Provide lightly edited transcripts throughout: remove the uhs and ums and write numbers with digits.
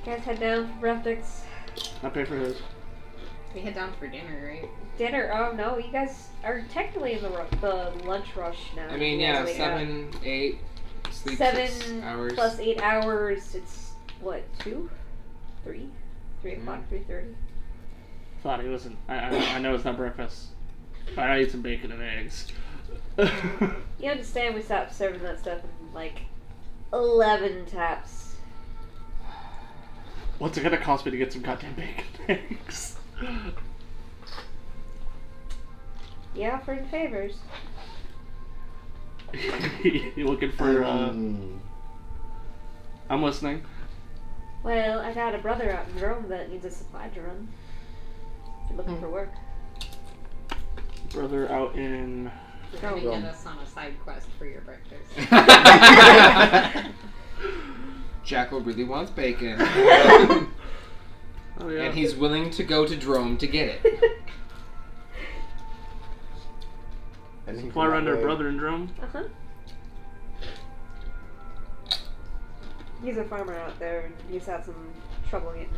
Guys head down for breakfast. I'll pay for his. We head down for dinner, right? Dinner? Oh no, you guys are technically in the lunch rush now. I mean, yeah, 7, 8, sleep 6 hours. Plus 8 hours, it's what, 2? 3? 3 o'clock, 3:30? Thought he wasn't. I know it's not breakfast. But I eat some bacon and eggs. You understand we stopped serving that stuff in like 11 taps. What's it gonna cost me to get some goddamn bacon and eggs? Yeah, offering favors. You looking for, I'm listening. Well, I got a brother out in Rome that needs a supply to run. If you're looking for work. Brother out in... You're gonna get us on a side quest for your breakfast. Jackal really wants bacon. Oh, yeah. And he's willing to go to Drome to get it. Supply run to brother in Drome? Uh-huh. He's a farmer out there, and he's had some trouble getting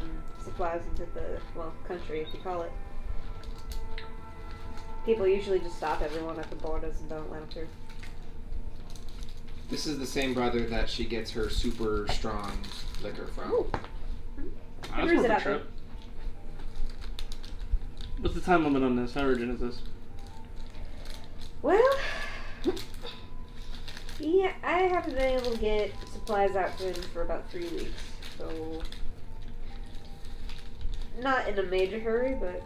supplies into the, well, country, if you call it. People usually just stop everyone at the borders and don't let them through. This is the same brother that she gets her super strong liquor from. Ooh. That's worth a trip. What's the time limit on this? How urgent is this? Well, yeah, I haven't been able to get supplies out to him for about 3 weeks, so not in a major hurry, but...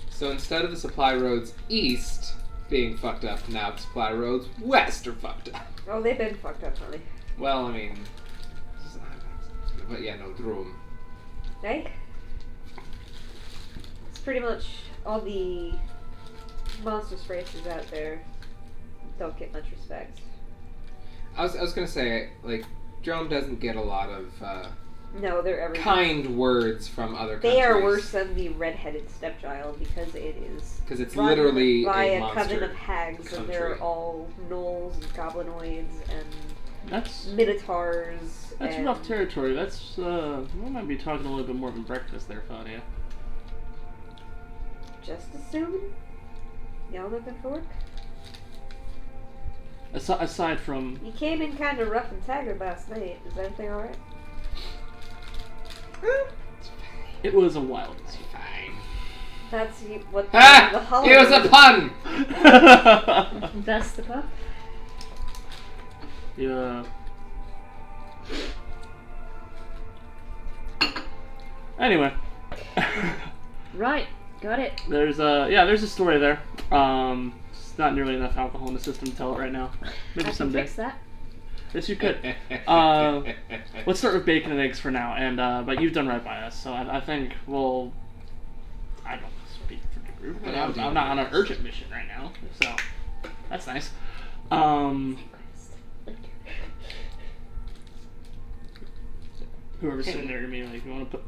So instead of the supply roads east being fucked up, now the supply roads west are fucked up. Oh, they've been fucked up, honey. Well, I mean... But yeah, no, Drome. Right? It's pretty much all the monstrous races out there don't get much respect. I was gonna say, like, Drome doesn't get a lot of No, they're everywhere. kind words from other countries. They are worse than the red-headed stepchild because it is. Because it's run literally by a a monster coven of hags, country. and they're all gnolls and goblinoids and That's minotaurs. that's rough territory. That's, we might be talking a little bit more than breakfast there, Frosia. Just assuming. Y'all looking for work? Aside from... You came in kind of rough and tagged last night. Is everything alright? It was a wild night. Fine. That's what the Ah! holiday. It was a pun! That's the pup. Yeah. Anyway. Right, got it. There's a story there. It's not nearly enough alcohol in the system to tell it right now. Maybe I someday. can fix that. Yes, you could. Let's start with bacon and eggs for now, and but you've done right by us, so I think we'll. I don't speak for the group, but I'm not on an urgent mission right now, so that's nice. Whoever's sitting there to me, like, you want to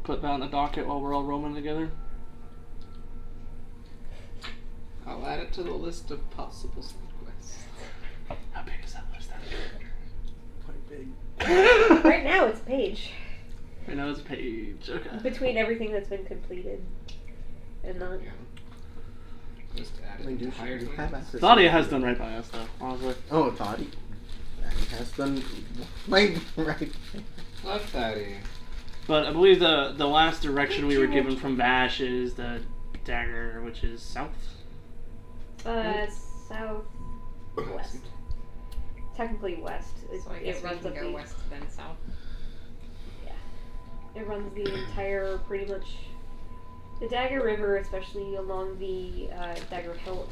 put that on the docket while we're all roaming together? I'll add it to the list of possible side quests. How big is that list? Quite big. Right now it's a page. Right now it's a page. Okay. Between everything that's been completed and not. Yeah. Just add it to higher domains. Claudia has done right by us, though, honestly. Oh, Thaddy. Thaddy has done right. Love Thaddy. But I believe the last direction we were given from Vash is the dagger, which is south. Southwest. Technically west. So I guess It we runs can up go the. west then south. Yeah. It runs the entire, pretty much, the Dagger River, especially along the Dagger Hill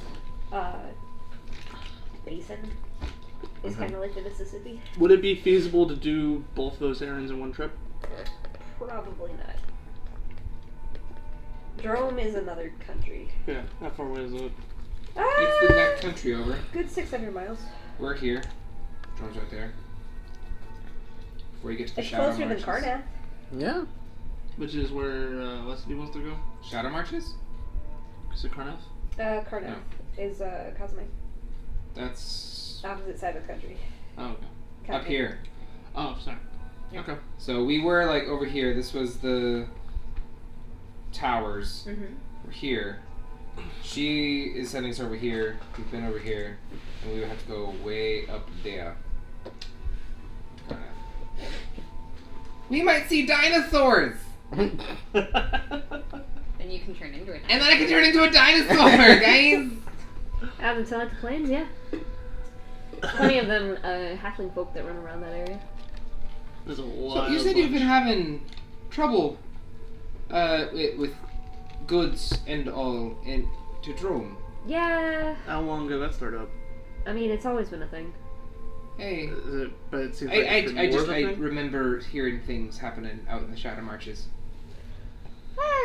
basin, is kind of like the Mississippi. Would it be feasible to do both of those errands in one trip? Probably not. Drome is another country. Yeah, how far away is it? It's the next country over. Good 600 miles. We're here. Drone's right there. Before you get to the It's Shadow closer than Marches. Karnath. Yeah. Which is where Lesidi wants to go? Shadow Marches? Is it Karnath? Karnath is Cosmai. That's Opposite side of the country. Oh, okay. up here. Oh, sorry. Okay. So we were like over here. This was the towers. Mm-hmm. We're here. She is sending us over here. We've been over here, and we would have to go way up there. We might see dinosaurs, Then you can turn into it. and then I can turn into a dinosaur, guys. Out inside the plains, yeah. Plenty of them halfling folk that run around that area. There's a So lot. you said you've been having trouble with goods and all to Drome. Yeah, How long did that start up? I mean, it's always been a thing. Hey, But it seems like it's been I more of a I thing. remember hearing things happening out in the Shadow Marches.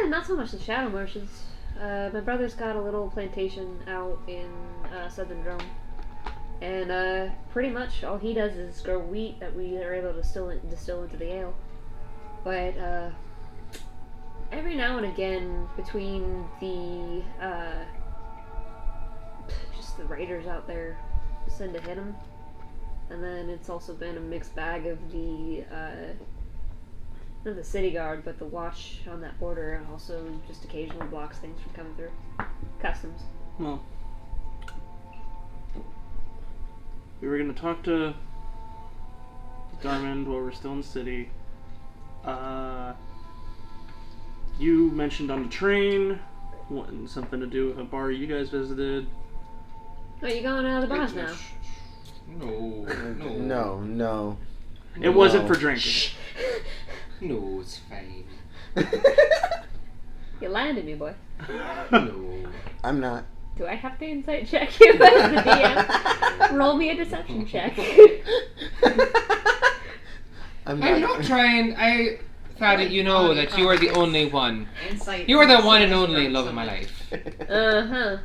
Not so much the Shadow Marshes. My brother's got a little plantation out in southern Drome. And pretty much all he does is grow wheat that we are able to distill into the ale. But every now and again, between the just the raiders out there send to hit him, and then it's also been a mixed bag of the not the city guard, but the watch on that border also just occasionally blocks things from coming through. Customs. Well, we were gonna talk to Darmond while we're still in the city. You mentioned on the train wanting something to do with a bar you guys visited. Oh, you going out of the bars now? No. It wasn't for drinking. No, it's fine. You landed me, boy. No. I'm not. Do I have to insight check you as the DM? Roll me a deception check. I'm not trying. I thought that you know that you are the only one. Insight. You are the one and only love of my life. Uh-huh.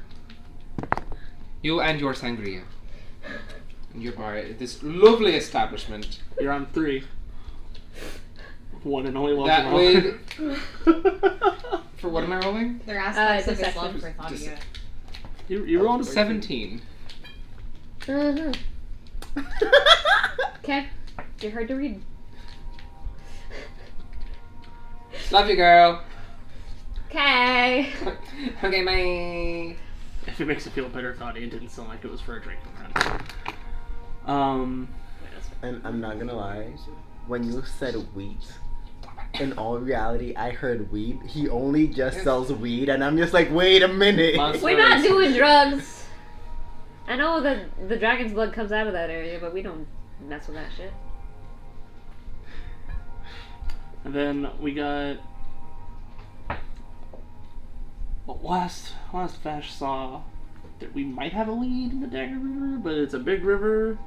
You and your sangria. And your bar. This lovely establishment. You're on 3. One and only love. That of would. all. For what am I rolling? They're aspects of his deception. love for Claudia. You rolled 17. Uh-huh. Okay. You're hard to read. Love you, girl. Okay. Okay, bye. If it makes you feel better, Thoughty, it didn't sound like it was for a drinking run. And I'm not gonna lie, when you said wheat, in all reality, I heard weed. He only just sells weed, and I'm just like, wait a minute. We're not doing drugs. I know that the dragon's blood comes out of that area, but we don't mess with that shit. And then we got. Well, last Vash saw that we might have a lead in the Dagger River, but it's a big river,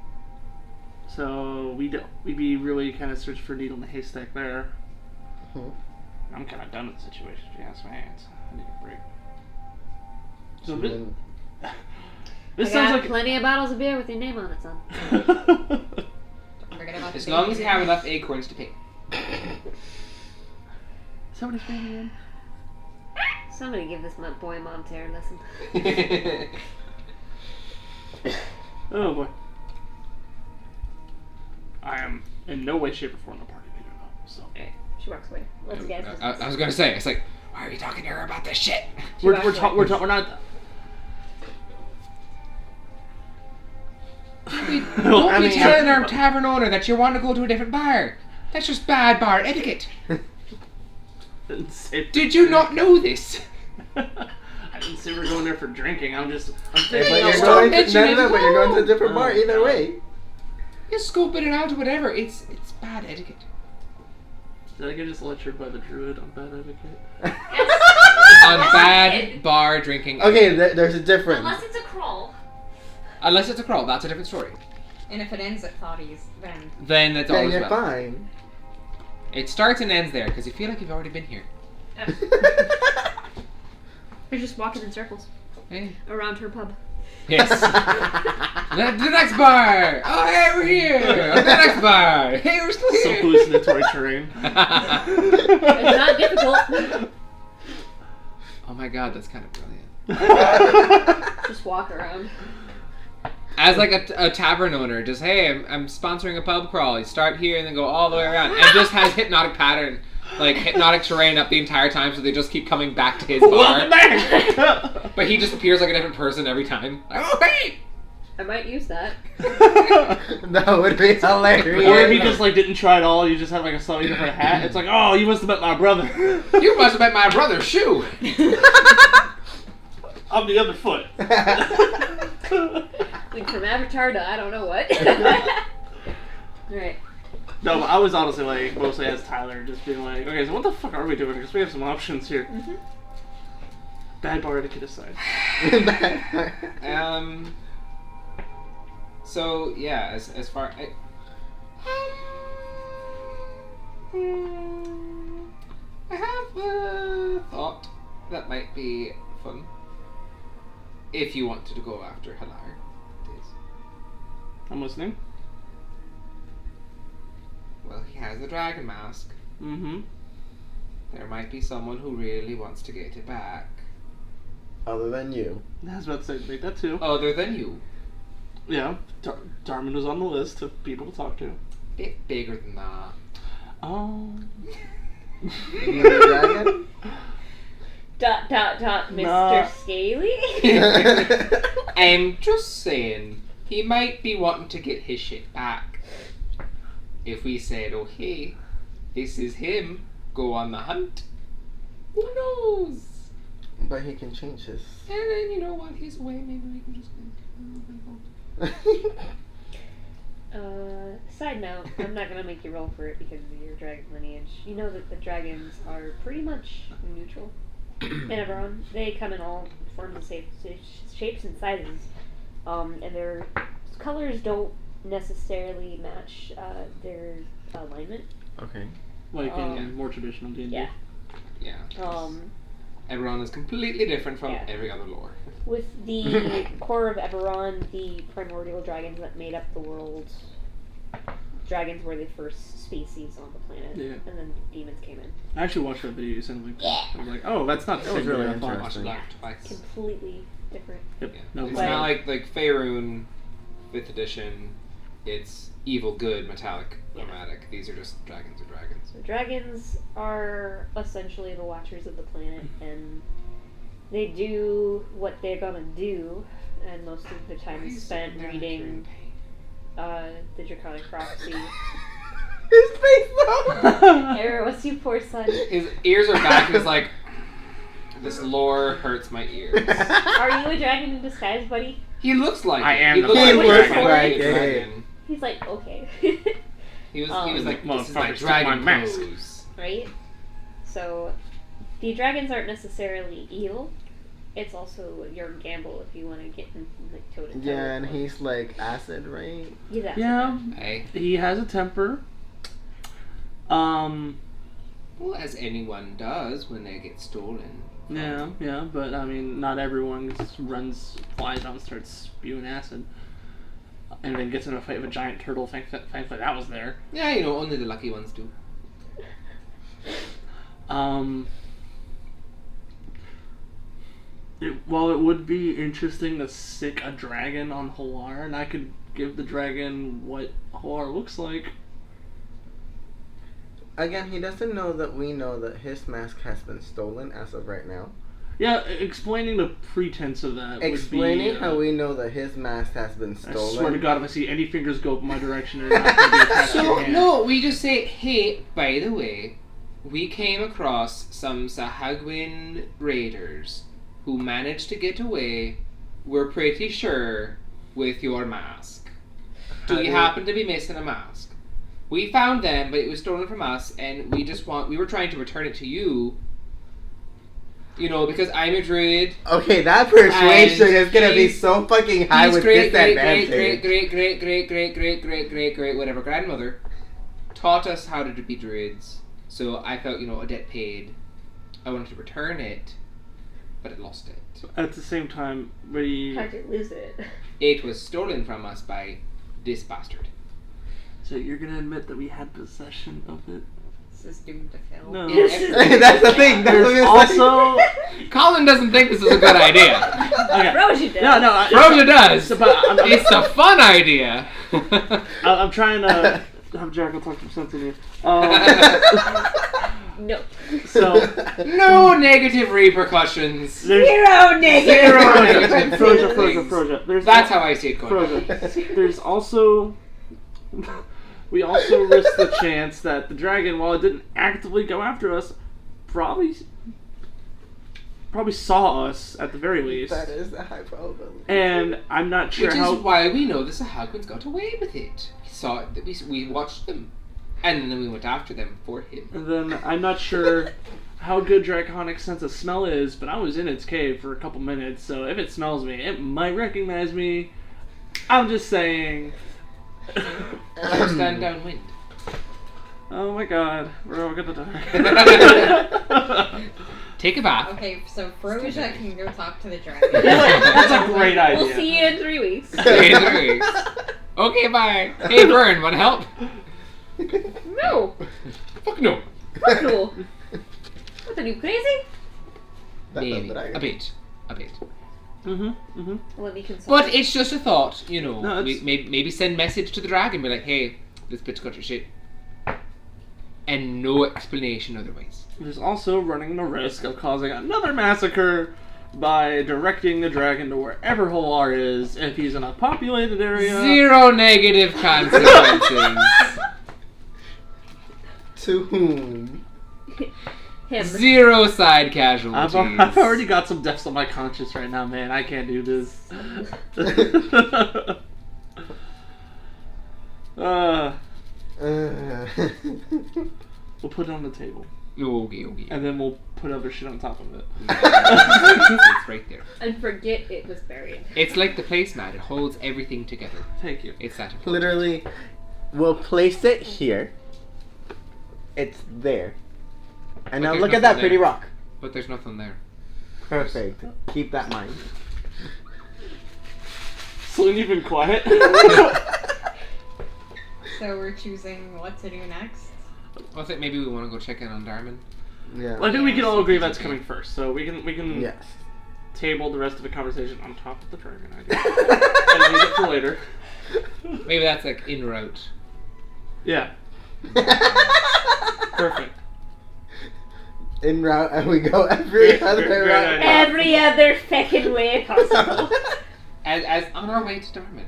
so we'd be really kind of searching for a needle in the haystack there. I'm kind of done with the situation, if you ask me. I need a break. So this I sounds got like plenty of bottles of beer with your name on it, son. Forget about As the long baby as you beer. have enough acorns to pay. Somebody's paying me in. Somebody give this boy a Montero lesson. Oh boy. I am in no way, shape, or form a party leader though. So She walks away. Let's guess. I was gonna say, it's like, why are you talking to her about this shit? we're not. Don't be telling our tavern owner that you want to go to a different bar. That's just bad bar etiquette. Did you not know this? I didn't say we're going there for drinking. I'm But thinking. you're Stop going to mentioning but you're going to a different bar either Oh. way. Just scoping it out or whatever. It's bad etiquette. Did I get just lectured by the Druid on bad etiquette? On bad bar drinking. Okay, there's a difference. Unless it's a crawl. Unless it's a crawl, that's a different story. And if it ends at Thoughties, then Then it's Then always you're well. fine. It starts and ends there because you feel like you've already been here. We're just walking in circles Hey. around her pub. Yes. the next bar. Oh, hey, we're here. The next bar. Hey, we're still Some here. hallucinatory terrain. It's not difficult. Oh my god, that's kind of brilliant. Just walk around. As like a tavern owner, just hey, I'm sponsoring a pub crawl. You start here and then go all the way around, and just has hypnotic pattern, like hypnotic terrain up the entire time, so they just keep coming back to his bar. Welcome back! But he just appears like a different person every time. Like, oh hey! I might use that. That would be hilarious. Or if you just like didn't try at all, you just had like a slightly different hat. It's like, oh, you must have met my brother. You must have met my brother, Shoo! I'm the other foot. Like from Avatar to I don't know what. Alright. No, but I was honestly like, mostly as Tyler, just being like, okay, so what the fuck are we doing? Because we have some options here. Mm-hmm. Bad bar etiquette aside. So yeah, as far I have a thought that might be fun. If you wanted to go after Halar, it is. I'm listening. Well, he has the dragon mask. Mm-hmm. There might be someone who really wants to get it back. Other than you. I was about to say, make that too. Other than you. Yeah, Darman was on the list of people to talk to. Bit bigger than that. Oh. You the dragon? Mr. Nah. Scaly? I'm just saying, he might be wanting to get his shit back. If we said, oh hey, this is him, go on the hunt, who knows? But he can change his. And then, you know what, his way, maybe we can just Side note, I'm not gonna make you roll for it because of your dragon lineage. You know that the dragons are pretty much neutral in Eberron. They come in all forms and shapes and sizes. And their colors don't necessarily match their alignment. Okay. Like in more traditional D&D. Yeah. Yeah. Eberron is completely different from Yeah. every other lore. With the core of Eberron, the primordial dragons that made up the world, dragons were the first species on the planet, Yeah. and then demons came in. I actually watched that video you sent me. I was like, oh, that's not That was really I thought. interesting. Watched that twice. Completely different. Yep. Yeah. No, It's But- not like Faerun 5th edition. It's evil, good, metallic, Yeah. nomadic. These are just dragons or dragons. So dragons are essentially the watchers of the planet, and they do what they're gonna do, and most of the time is spent reading the Draconic prophecy. His face though. Era, what's your poor son? His ears are back and he's like, this lore hurts my ears. Are you a dragon in disguise, buddy? He looks like I it. am He the looks fucking like dragon. a Like dragon. He's like, okay. He was Um, like, this is my Motherfucker, dragon steal my mask. pose. Right? So, the dragons aren't necessarily evil. It's also your gamble if you want to get in, like, toe to toe. Yeah, and he's like acid, right? He's acid. Yeah, Hey, he has a temper. well, as anyone does when they get stolen. Yeah, but I mean, not everyone just flies out and starts spewing acid. And then gets in a fight with a giant turtle. Thankfully that was there. Yeah, you know, only the lucky ones do. While it would be interesting to sick a dragon on Halar, and I could give the dragon what Halar looks like. Again, he doesn't know that we know that his mask has been stolen as of right now. Yeah, explaining the pretense of that Explaining would be, how we know that his mask has been I stolen. swear to God, if I see any fingers go up my direction, they're not going to be attached to your So, hand. no, we just say, hey, by the way, we came across some Sahagwin raiders who managed to get away, we're pretty sure, with your mask. Do you happen to be missing a mask? We found them, but it was stolen from us, and we were trying to return it to you. You know, because I'm a druid. Okay, that persuasion And is gonna be he's- so fucking high He's with great, disadvantage. great, whatever, grandmother taught us how to be druids. So I felt, a debt paid. I wanted to return it, but it lost it. At the same time, How'd you lose it? It was stolen from us by this bastard. So you're going to admit that we had possession of it? This is doomed to fail. No. That's the thing. That's There's also. Colin doesn't think this is a good idea. Okay. Frosia does. No. Frosia does. But It's a fun idea. I'm trying to have Jackal talk some sense in you. No. So No negative repercussions. there's Zero negative. Zero negative Frosia. That's how I see it going. Frosia. There's also. We also risk the chance that the dragon, while it didn't actively go after us, probably saw us at the very least. That is a high probability. And I'm not sure Which how. is why we know the Sahagwins got away with it. We saw it. We watched them, and then we went after them for him. And then I'm not sure how good Draconic's sense of smell is, but I was in its cave for a couple minutes, so if it smells me, it might recognize me. I'm just saying. Stand downwind. Oh my god, we're all gonna die. Take a bath. Okay, so Frosia can go talk to the dragon. That's a great idea. We'll see you in 3 weeks. Okay, bye. Hey, Vern, want help? No. Fuck no. Fuck no. What are you, crazy? Maybe a bit. Let me consult. But it's just a thought, you know. No, it's- Maybe send message to the dragon, be like, hey, this bitch got your shit. And no explanation otherwise. There's also running the risk of causing another massacre by directing the dragon to wherever Halar is if he's in a populated area. Zero negative consequences. To whom? Him. Zero side casualties. I've already got some deaths on my conscience right now, man. I can't do this. We'll put it on the table. Okay. And then we'll put other shit on top of it. It's right there. And forget it was buried. It's like the placemat. It holds everything together. Thank you. It's that important. Literally, we'll place it here. It's there. And But now there's look at that nothing pretty there. rock. But there's nothing there. Perfect. Keep that in mind. Selune, you've been quiet. So we're choosing what to do next. I think maybe we want to go check in on Darman. Yeah. Well, I think we can all agree that's coming first, so we can Yes. table the rest of the conversation on top of the dragon idea and leave it for later. Maybe that's like en route. Yeah, perfect. In route, and we go every other Great route. idea. Every other feckin' way possible. As on our way to Darman.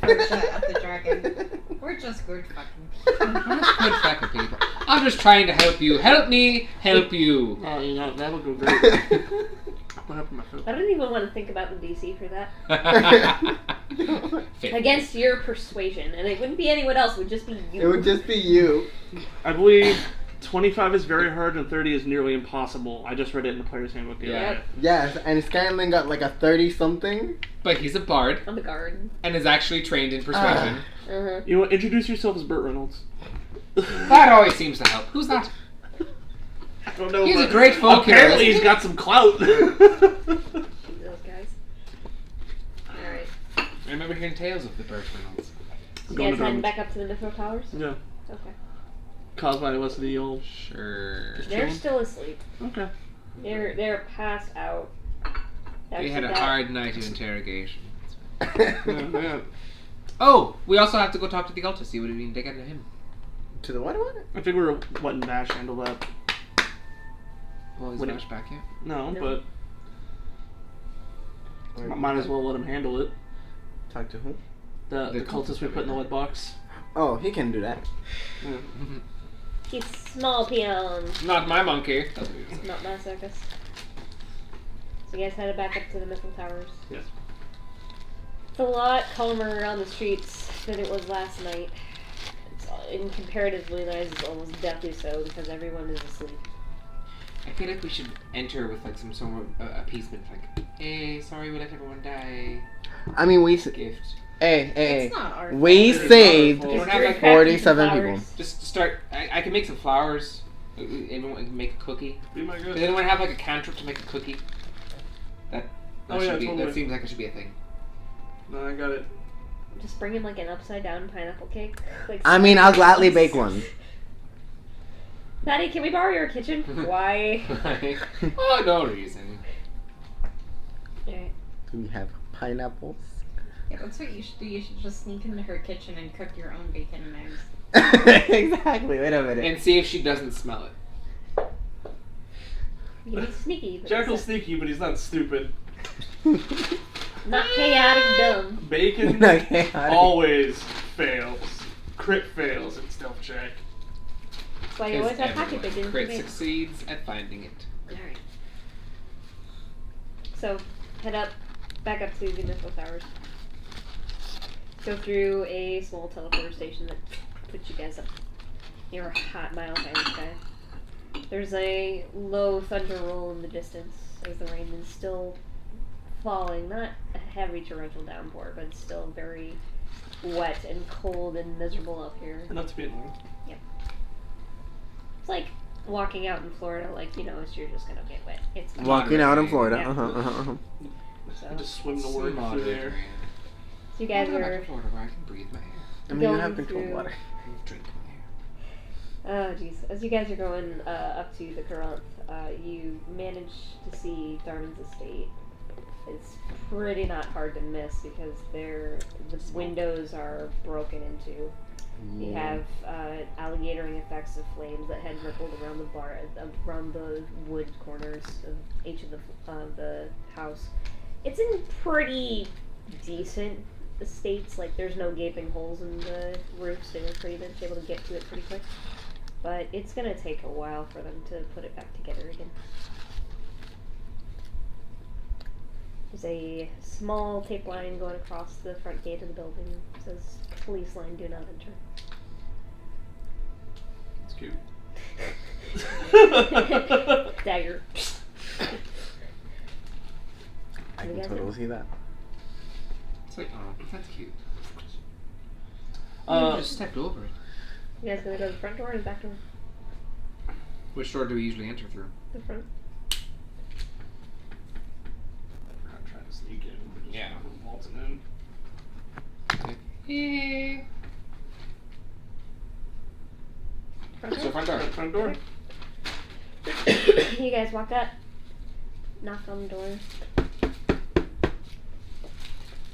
Frosia at the dragon. We're just good fucking people. Good fucking people. I'm just trying to help you. Help me, help you. Oh, you know, that'll go great. What happened to my foot? I don't even want to think about the DC for that. Fit. Against your persuasion. And it wouldn't be anyone else, it would just be you. It would just be you. I believe 25 is very hard and 30 is nearly impossible. I just read it in the player's handbook the other Yep. day. Yes, and Scanlan got like a 30-something. But he's a bard On the guard. and is actually trained in persuasion. Uh-huh. You know what? Introduce yourself as Burt Reynolds. That always seems to help. Who's that? I don't know. He's but a great folk hero, Apparently, isn't he's he? got some clout. Those guys. Alright. I remember hearing tales of the Bird Reynolds. You Going guys to heading Drummond. back up to the Mithril Towers? Yeah. Okay. Cosmai and Lesidi all. Sure. They're chilling? still asleep. Okay. They're passed out. They had a hard night of interrogation. Yeah. Oh, we also have to go talk to the cultist, see what we can dig out of him. To the what? I figure letting Bash handle that. Well, he's When not back yet. No, No. but might as well let him handle it. Talk to who? The cultist we put in the lead box. Oh, he can do that. Yeah. He's small peon. Not my monkey. Not my circus. So you guys headed back up to the Mithril Towers. Yes. It's a lot calmer around the streets than it was last night. It's in comparatively nice, it's almost deathly so because everyone is asleep. I feel like we should enter with like some sort of appeasement, like, hey, sorry we let everyone die. I mean, we. Gift. Hey, It's not our we fault. saved You don't have like 47 people. Just start. I can make some flowers. Anyone can make a cookie. Be my Does guest. anyone have like a cantrip to make a cookie? That Oh, yeah, should be. totally. That seems like it should be a thing. No, I got it. Just bring in like an upside down pineapple cake. Like I mean, I'll gladly bake one. Patty, can we borrow your kitchen? Why? Oh, no reason. Alright. Do we have pineapples? Yeah, that's what you should do. You should just sneak into her kitchen and cook your own bacon and eggs. Exactly. Wait a minute. And see if she doesn't smell it. You can be sneaky. But Jackal's sneaky, but he's not stupid. not chaotic dumb. Bacon Not chaotic. always fails. Crit fails in stealth check. That's why you always have pocket Everyone bacon. crit succeeds at finding it. Alright. So, head up, back up to the Mythos Towers. Go through a small teleporter station that puts you guys up near a hot mile high in the sky. There's a low thunder roll in the distance as the rain is still falling. Not a heavy torrential downpour, but it's still very wet and cold and miserable up here. Enough to be annoying. It's like walking out in Florida, like, you know, you're just gonna get wet. It's fine. Walking out in Florida. Yeah. So, Just swim the word through there. so you guys I'm are. in Florida where I can breathe my air. I mean, you Going have controlled through- water. And drink my air. Oh, jeez. As you guys are going up to the Corinth, you manage to see Darman's estate. It's pretty not hard to miss because the windows are broken into. You have alligatoring effects of flames that had rippled around around the wood corners of each of the house. It's in pretty decent estates. Like, there's no gaping holes in the roofs. They were pretty much able to get to it pretty quick. But it's gonna take a while for them to put it back together again. There's a small tape line going across the front gate of the building. It says, "Police line, do not enter." It's cute. Dagger. I You can guys totally see that. It's like, oh, that's cute. Uh, You just stepped over it. You guys gonna go to the front door or the back door? Which door do we usually enter through? The front. I'm not trying to sneak in, but just Yeah. waltzing in. Yeah. Front So door? front door. Front door. You guys walk up, knock on the door.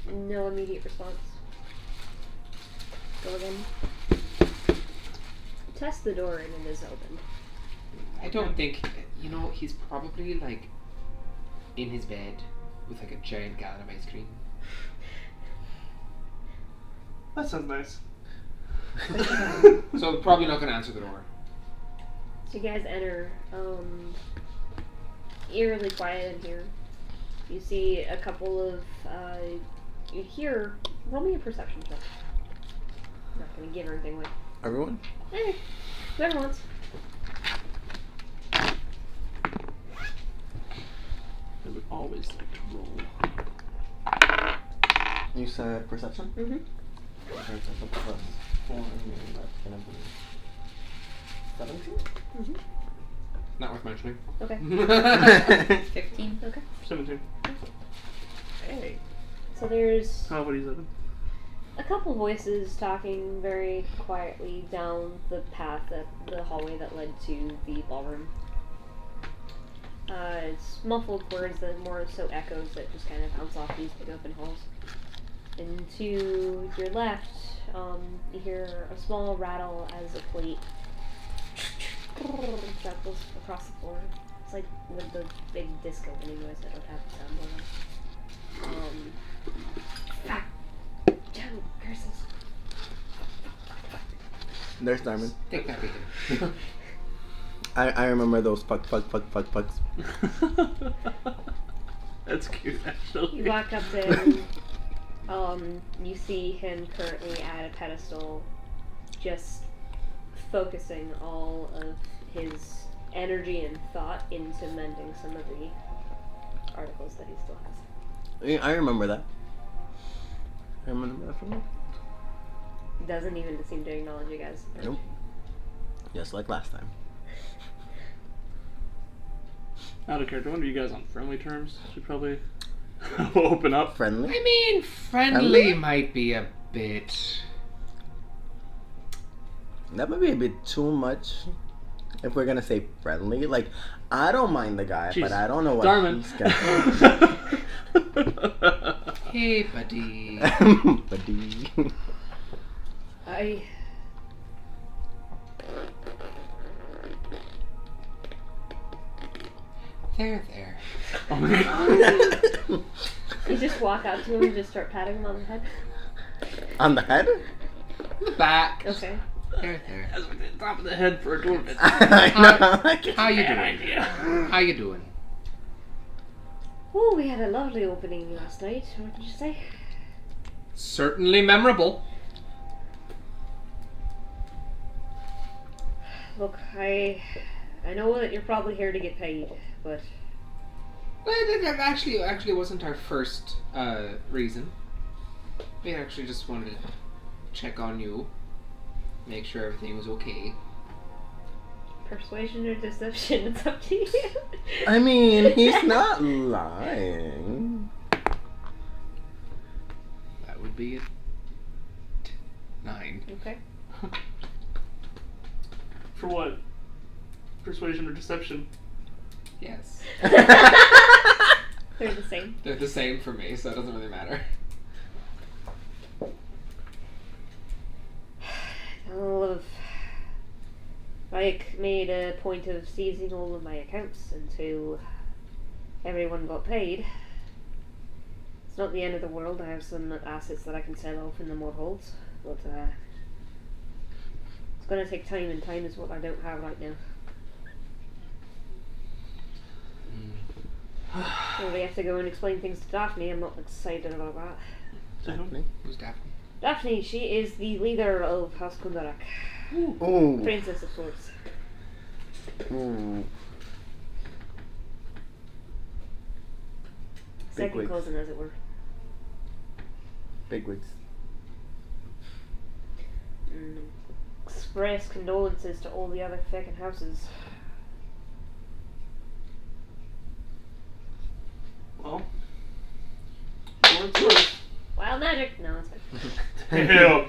No immediate response. Go again. Test the door and it is open. I don't think, you know, he's probably like in his bed with like a giant gallon of ice cream. That sounds nice. So probably not going to answer the door. So you guys enter, eerily quiet in here. You see a couple of, you hear, roll me a perception check. I'm not gonna give everything away. Everyone? Whoever wants. I would always like to roll. You said perception? Mm-hmm. Perception plus 4, that's gonna be 17? Mm-hmm. Not worth mentioning. Okay. 15. Okay. 17. Hey. So there's Oh, what is it? a couple voices talking very quietly down the path, the hallway that led to the ballroom. It's muffled words that are more so echoes that just kind of bounce off these big open halls. And to your left, you hear a small rattle as a plate travels across the floor. It's like with the big disco winning noise that don't have the soundboard on. Jackal, curses. There's Diamond. Take that bacon. I remember those pucks. That's cute, actually. You walk up to him. You see him currently at a pedestal, just focusing all of his energy and thought into mending some of the articles that he still has. Yeah, I remember that. I remember that from Doesn't even seem to acknowledge you guys. Nope. Just like last time. Out of character, I wonder you guys on friendly terms. Should probably open up. Friendly? I mean, friendly might be a bit. That might be a bit too much. if we're gonna say friendly, like, I don't mind the guy, Jeez. but I don't know what Darman. he's gonna Hey, buddy. buddy. There. Oh my god. You just walk up to him and just start patting him on the head. On the head? Back. Okay. There. That's like the top of the head for a dwarven. I know. How you Bad doing? idea. How you doing? Oh, we had a lovely opening last night. What did you say? Certainly memorable. Look, I know that you're probably here to get paid, but Well, that actually wasn't our first reason. We actually just wanted to check on you, make sure everything was okay. persuasion or deception, it's up to you. I mean, he's not lying. That would be a 9. Okay. For what? Persuasion or deception? Yes. They're the same. They're the same for me, so it doesn't really matter. Mike made a point of seizing all of my accounts until everyone got paid. It's not the end of the world. I have some assets that I can sell off in the mod holds, but it's going to take time, and time is what I don't have right now. So we have to go and explain things to Daphne. I'm not excited about that. Daphne? Who's Daphne? Daphne, she is the leader of House Kundarak. Ooh. Princess of sorts. Ooh. Second wigs. cousin, as it were. Bigwigs. Express condolences to all the other Fecking houses. Well, what's worse? Wild magic? No, it's fine. Damn.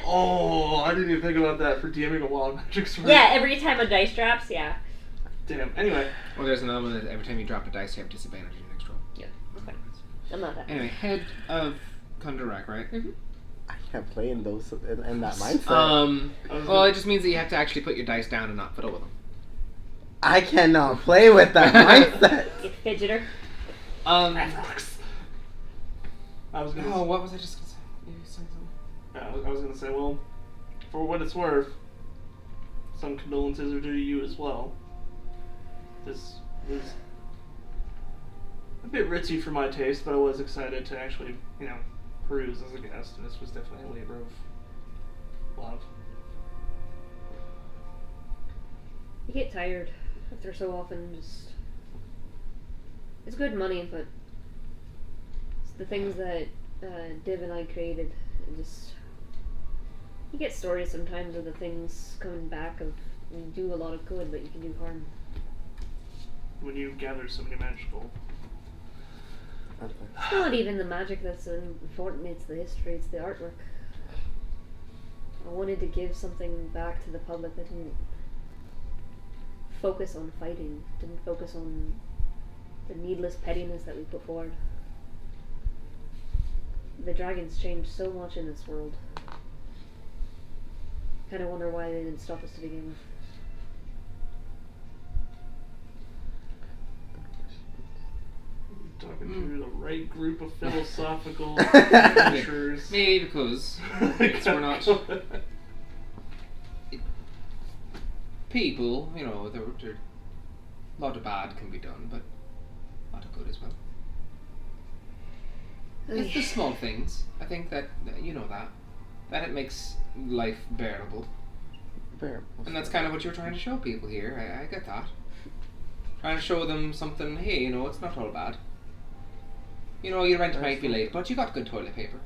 Oh, I didn't even think about that for DMing a wild magic sword. Yeah, every time a dice drops, yeah. Damn. Anyway. Well, there's another one that every time you drop a dice, you have disadvantage in your next roll. Yeah, that's fine. I'm not that. Anyway, head of Kundarak, right? I can't play in those in that mindset. Well, it just means that you have to actually put your dice down and not fiddle with them. I cannot play with that mindset. You fidgeter. Reflux. I was gonna. Oh, what was I just gonna say? You were saying something? I was gonna say, well, for what it's worth, some condolences are due to you as well. This was a bit ritzy for my taste, but I was excited to actually, peruse as a guest, and this was definitely a labor of love. You get tired after so often. It's good money, but it's the things that Div and I created. You get stories sometimes of the things coming back of you do a lot of good, but you can do harm. When you gather so many magical. It's not even the magic that's important, it's the history, it's the artwork. I wanted to give something back to the public that didn't focus on fighting, didn't focus on the needless pettiness that we put forward. The dragons changed so much in this world. Kinda wonder why they didn't stop us to begin with. Talking to the right group of philosophical adventurers. Maybe because we're not people, there a lot of bad can be done, but a lot of good as well. It's the small things. I think that it makes life bearable. And that's kind of what you're trying to show people here. I get that. Trying to show them something, hey, it's not all bad. Your rent might be late, but you got good toilet paper.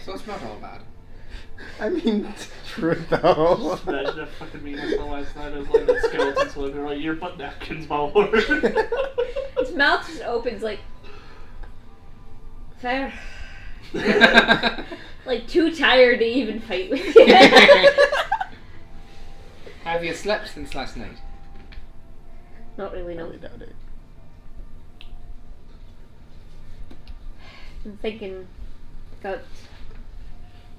So it's not all bad. I mean, true though. Imagine that fucking meeting from last night. I was like that skeleton, so they're like, your butt napkins, my lord. His mouth just opens like, fair. Like too tired to even fight with you. I Have you slept since last night? Not really, no. I doubt it. I'm thinking about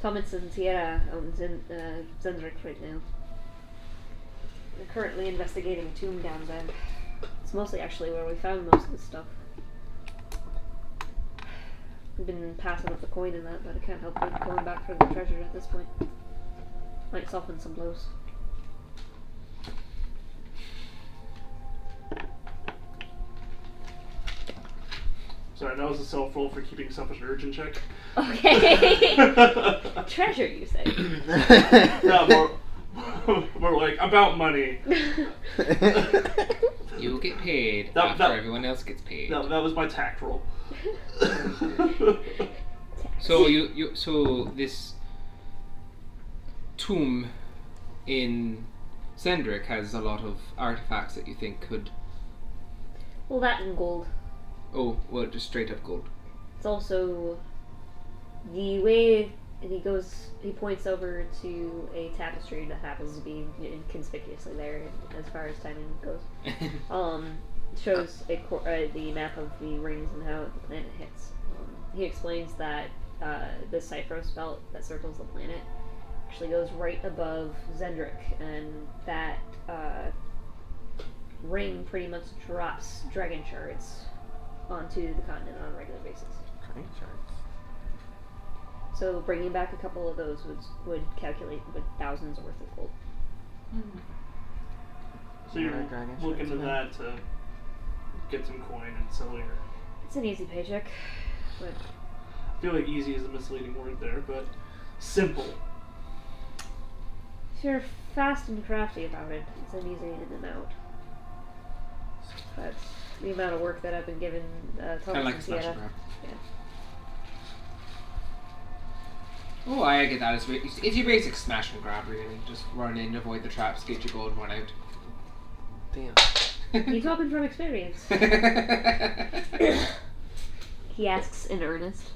Thomas and Sierra out in Zendrick right now. We're currently investigating a tomb down there. It's mostly actually where we found most of the stuff. We've been passing up the coin in that, but I can't help but going back for the treasure at this point. Might soften some blows. Sorry, that was a self-roll for keeping selfish urge in check. Okay. Treasure, you say? No, more like about money. You get paid That- after that- everyone else gets paid. No, that was my tact roll. So so this tomb in Zendrick has a lot of artifacts that you think could. Well, that and gold. Oh, well, just straight up gold. It's also the way, and he points over to a tapestry that happens to be inconspicuously there as far as timing goes. Shows the map of the rings and how the planet hits. He explains that the Cyphros belt that circles the planet actually goes right above Zendrick, and that ring pretty much drops dragon shards onto the continent on a regular basis. Dragon shards. So bringing back a couple of those would calculate with thousands worth of gold. So you're Dragon looking shards, to that to get some coin and sell later. It's an easy paycheck, but I feel like easy is a misleading word there, but simple. if you're fast and crafty about it, it's an easy in and out. But the amount of work that I've been given Kind Thomas of like a and smash Sierra, and grab. yeah. Oh, I get that. It's your basic smash and grab, really. Just run in, avoid the traps, get your gold, run out. Damn. You talking from experience? He asks in earnest.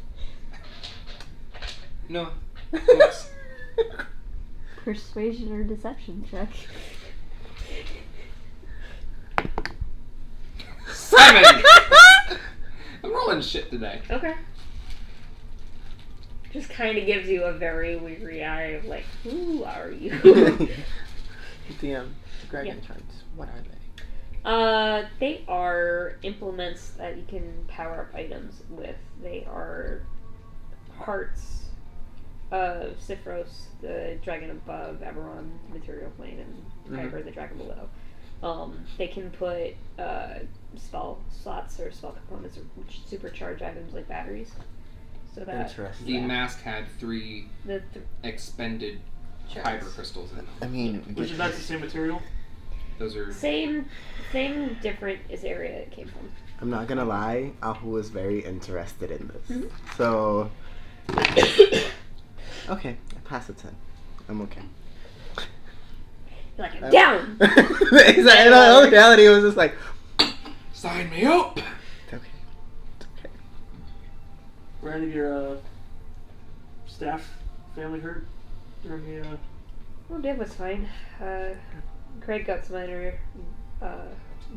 No. Of course. Persuasion or deception check. 7! I'm rolling shit today. Okay. Just kind of gives you a very weary eye of like, who are you? DM. Dragon Yeah. shards. What are they? They are implements that you can power up items with. They are hearts of Cyphros, the dragon above, Eberron, material plane, and Kyber, the dragon below. They can put spell slots or spell components or supercharge items like batteries. So that Interesting. The mask had 3 the expended shards. kyber crystals in them. I mean, Which is that's the same material? Those are. Same, different is area it came from. I'm not gonna lie, Ahu was very interested in this. Mhm. So, okay, I pass a 10. I'm okay. You're like, I'm down! Exactly. In all reality, it was just like, Sign me up! it's okay. It's okay. Were any of your staff family hurt during the Well, Dave was fine. Craig got some minor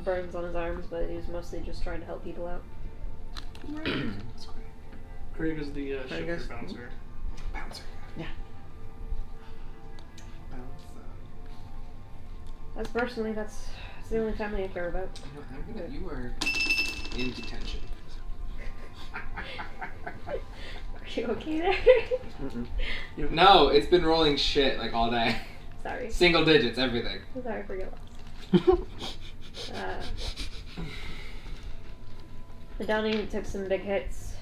burns on his arms, but he was mostly just trying to help people out. Craig is the I shifter guess- bouncer. Bouncer. Yeah. That's personally, that's the only family I care about. You are in detention. Are you okay there? Mm-mm. No, it's been rolling shit like all day. Sorry. Single digits, everything. Sorry for your loss. The Downing took some big hits.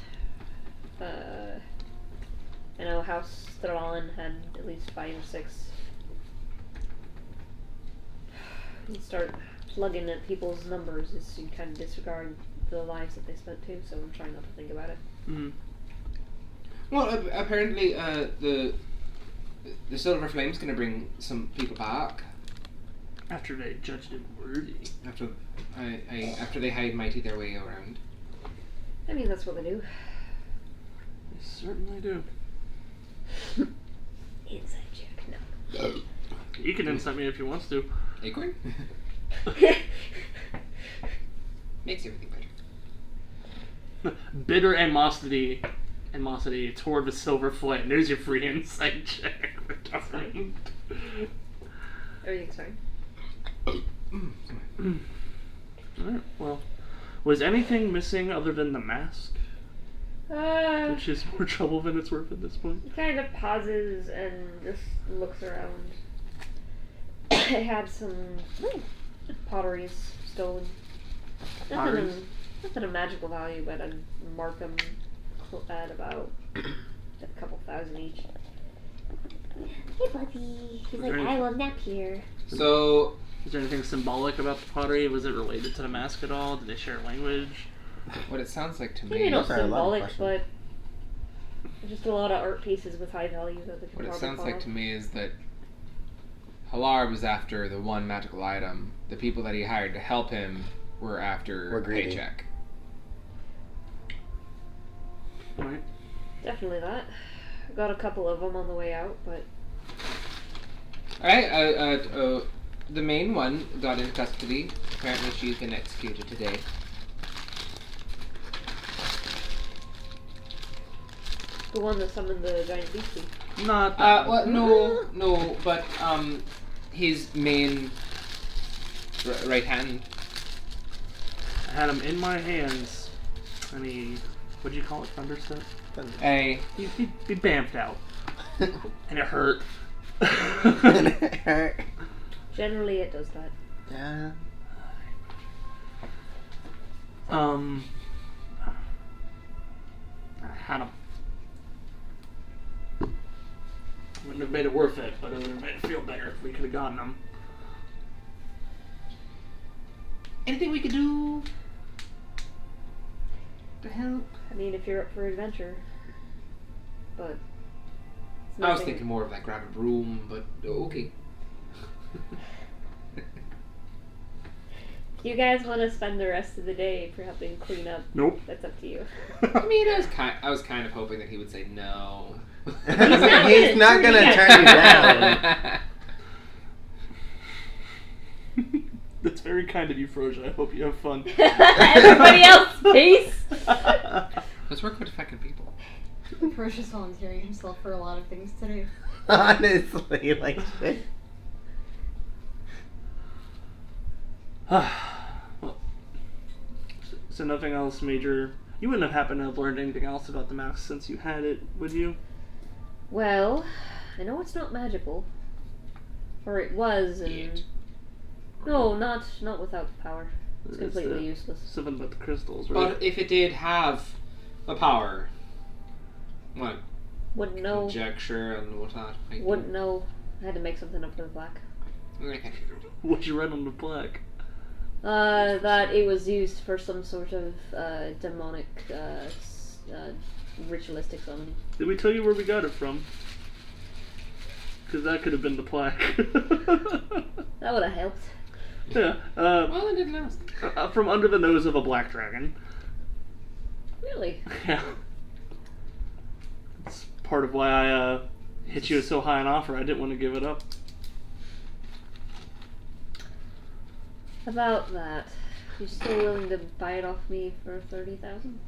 I know House Thrallin had at least 5 or 6. You start plugging at people's numbers is you kind of disregard the lives that they spent too, so I'm trying not to think about it. Mm-hmm. Well, apparently, the Silver Flame's gonna bring some people back After they judged him worthy. after they hide mighty their way around. I mean, that's what they do. They certainly do. Inside check, no. He can insult me if he wants to. Acorn? Makes everything better. Bitter animosity toward the silver flame. There's your free insight check. Everything's fine. Alright, well. Was anything missing other than the mask? Which is more trouble than it's worth at this point. He kind of pauses and just looks around. It had some potteries stolen. Nothing of magical value, but I'd mark them at about a couple thousand each. Hey, buddy. He's like, I will nap here. So, is there anything symbolic about the pottery? Was it related to the mask at all? Did they share language? what it sounds like to Maybe me... not symbolic, but just a lot of art pieces with high value that they can What it probably sounds borrow. like to me is that Halar was after the one magical item. The people that he hired to help him were after a greedy. paycheck. Right. Definitely that. Got a couple of them on the way out, but Alright, the main one got into custody. Apparently she's been executed today. the one that summoned the giant beastie. Not that Well, no, but, his main right hand. I had him in my hands, and he, what'd you call it, thunderstep? Hey, He bamfed out, and it hurt. Generally, it does that. Yeah. I had him. Wouldn't have made it worth it, but it would have made it feel better if we could have gotten him. Anything we could do to help? I mean, if you're up for adventure, but it's I was nothing- thinking more of like grab a broom, but okay. You guys want to spend the rest of the day for helping clean up? Nope. That's up to you. I mean, I was kind of hoping that he would say no. He's not gonna turn you down. That's very kind of you, Frosia. I hope you have fun. Everybody else, peace. Let's work with Fecking people. Frosia's volunteering himself for a lot of things today. Honestly, like shit. Well, so nothing else major. You wouldn't have happened to have learned anything else about the mask since you had it, would you? Well, I know it's not magical, or it was, and Yet. no, not without the power. It's completely the- useless. Something about the crystals, right? But if it did have a power, what? Wouldn't know. Conjecture and whatnot. Wouldn't know. I had to make something up for the black. Okay. What'd you write on the plaque? That it was used for some sort of demonic, ritualistic summoning. Did we tell you where we got it from? Because that could have been the plaque. That would have helped. Yeah. Well, I didn't ask. From under the nose of a black dragon. Really? Yeah. It's part of why I hit you with so high an offer. I didn't want to give it up. About that. You still willing to buy it off me for 30,000?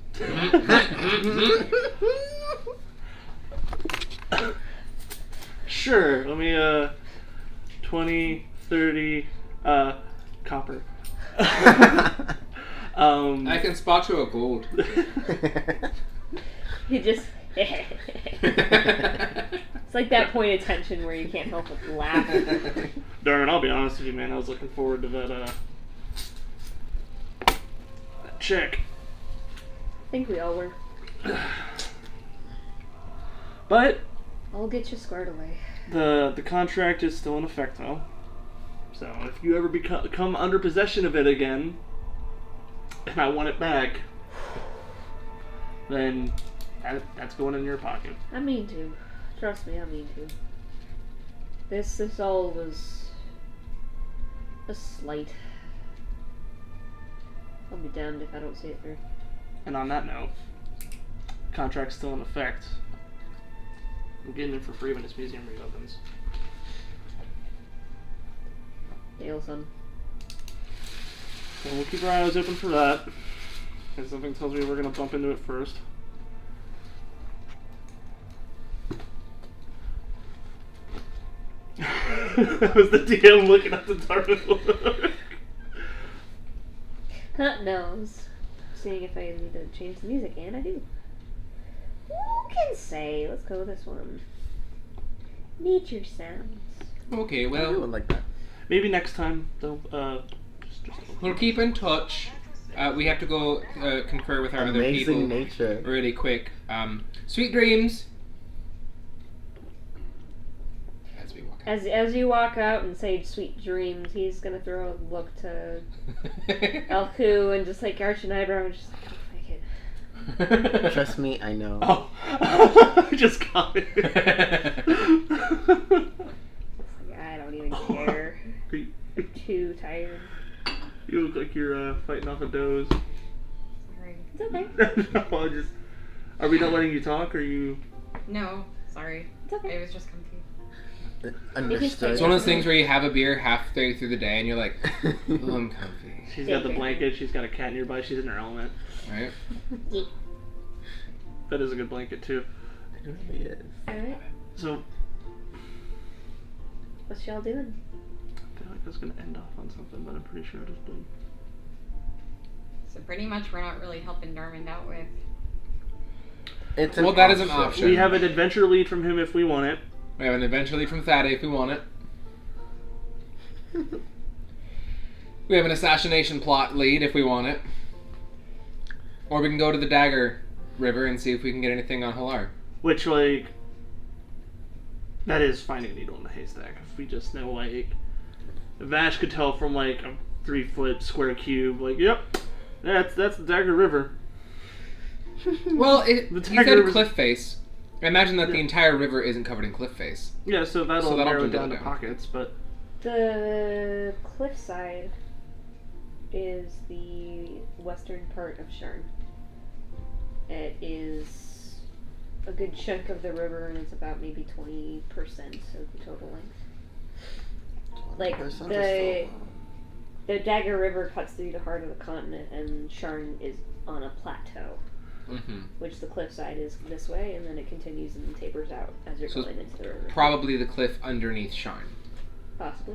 Sure. Let me 20, 30 copper. I can spot you a gold. You just. It's like that point of tension where you can't help but laugh. Darn, I'll be honest with you, man. I was looking forward to that check. I think we all were. But I'll get you squared away. the contract is still in effect, though. So if you ever come under possession of it again, and I want it back, then that's going in your pocket. I mean to. Trust me, I mean to. This all was a slight. I'll be damned if I don't see it through. And on that note, contract's still in effect. I'm getting it for free when this museum reopens. Hail, son. So we'll keep our eyes open for that. Because something tells me we're gonna bump into it first. That was the DM looking at the dark. No, I was seeing if I need to change the music, and I do. Who can say? Let's go with this one. Nature sounds. Okay, I well, would like that. Maybe next time, though. we'll keep in touch. We have to go confer with our other people Amazing nature. really quick. Sweet dreams. As we walk out. As you walk out and say sweet dreams, he's gonna throw a look to Elku and just like arch an eyebrow and just like, oh, fake it. Trust me, I know. Oh, I just got it. It's like, I don't even care. I'm too tired. You look like you're fighting off a doze. Sorry. It's okay. No, are we not letting you talk? Or you? No, sorry. It's okay. It was just comfy. Understood. It's one of those things where you have a beer halfway through the day and you're like, oh, I'm comfy. She's got the blanket. She's got a cat nearby. She's in her element. Right? Yeah. That is a good blanket too. It really is. Alright. So What's y'all doing? I feel like I was gonna end off on something, but I'm pretty sure I just did. So pretty much we're not really helping Darmond out with. It's Well, that is an option. We have an adventure lead from him if we want it. We have an eventually from Thaddeus if we want it. We have an assassination plot lead if we want it. Or we can go to the Dagger River and see if we can get anything on Halar. Which, like, that is finding a needle in the haystack. If we just know, like, Vash could tell from, like, a 3-foot square cube, like, yep, that's the Dagger River. Well, The he Dagger said River's- cliff face. I imagine that the entire river isn't covered in cliff face. Yeah, so that'll narrow it dwindle down to down. pockets, but The cliffside is the western part of Sharn. It is a good chunk of the river, and it's about maybe 20% of the total length. Like, 20% the Dagger River cuts through the heart of the continent, and Sharn is on a plateau, Mm-hmm. which the cliffside is this way, and then it continues and tapers out as you're So going into the river. Probably the cliff underneath Sharn. Possibly.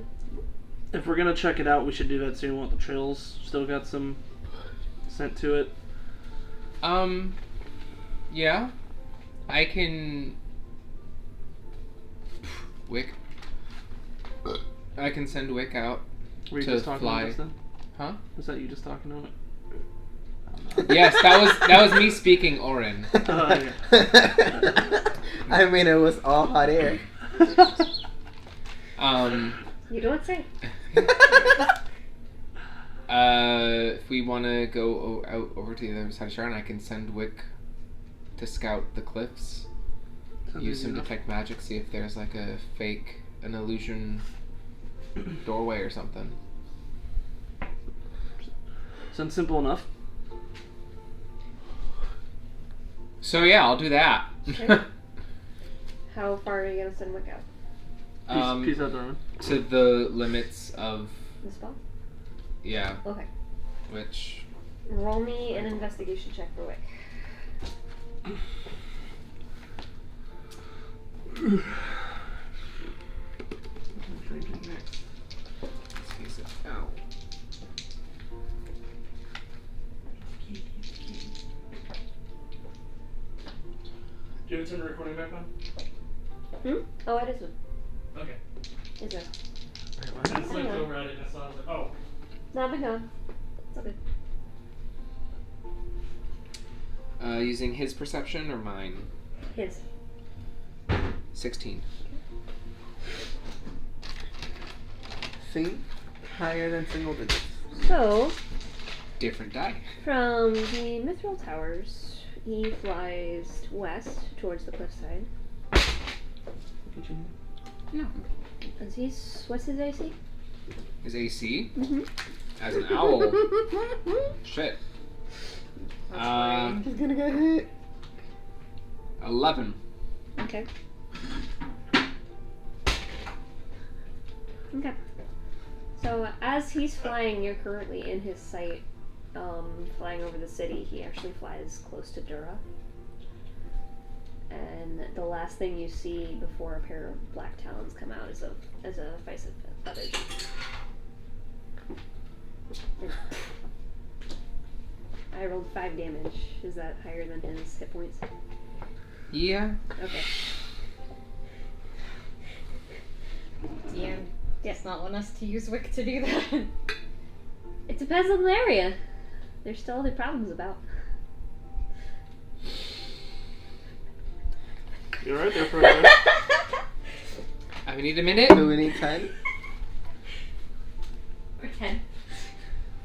if we're gonna check it out, we should do that soon. We want the trails still got some scent to it. Yeah. I can... Wick. I can send Wick out. Were you To just talking fly. about this then? Huh? Was that you just talking to it? Yes, that was me speaking Orin. Yeah. I mean, it was all hot air. You don't say. If we want to go out over to the other side of Sharon, I can send Wick to scout the cliffs. Sounds Use easy some enough. detect magic, see if there's like an illusion doorway or something. Sounds simple enough. So yeah, I'll do that. Okay. How far are you gonna send Wick out? Peace out, Darwin. To the limits of The spot? yeah, Okay. which Roll me an investigation check for Wick. let's it out. Do you have turn the recording back on? Oh, it is one. Okay. Is it? I just looked over at it and I saw it. I was like, oh. Not been gone. It's okay. Using his perception or mine? His. 16. See? Higher than single digits. So, Different die. from the Mithril Towers, he flies west towards the cliffside. No. And he's, what's his AC? His AC Mm-hmm. as an owl. Shit. He's gonna get hit. 11. Okay. Okay. So as he's flying, you're currently in his sight, flying over the city. He actually flies close to Dura. And the last thing you see before a pair of black talons come out is a vice of feathers. I rolled 5 damage. Is that higher than his hit points? Yeah. Okay. DM does not want us to use Wick to do that. It depends on the area. There's still other problems about. You're right there for a minute. We need a minute. Do we need 10? Or 10.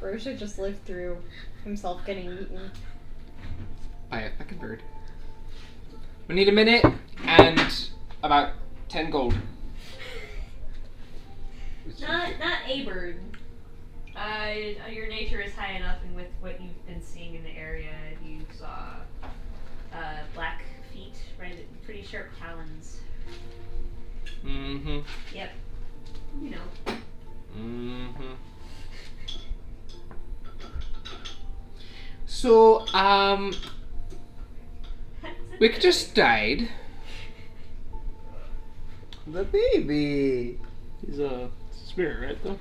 Frosia just lived through himself getting eaten. By a fucking bird. We need a minute and about 10 gold. Not a bird. Your nature is high enough, and with what you've been seeing in the area, you saw black feet, right? Pretty sharp talons. Mm-hmm. Yep. You know. Mm-hmm. So, Wick just died. The baby. He's a spirit, right, though?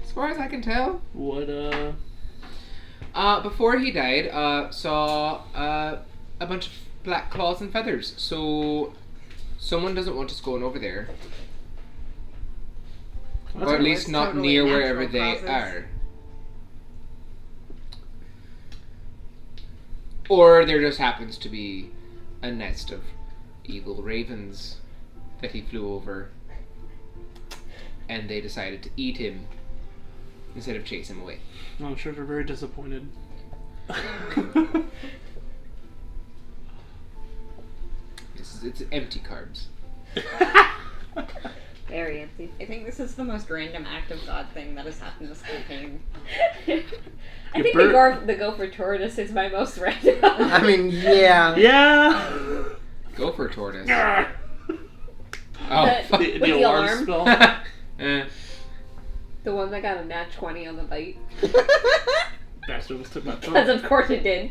As far as I can tell. What, Before he died, saw a bunch of black claws and feathers. So, someone doesn't want us going over there. That's Or at okay. least not Totally near natural wherever they causes. are. Or there just happens to be a nest of eagle ravens that he flew over, and they decided to eat him instead of chase him away. I'm sure they're very disappointed. It's empty carbs. Very empty. I think this is the most random act of God thing that has happened this whole game. I think the gopher tortoise is my most random. I mean, yeah. Yeah! Go for tortoise. Oh, fuck. With the the alarm alarm. spell. The one that got a nat 20 on the bite. Bastard was took my Because phone. of course it did.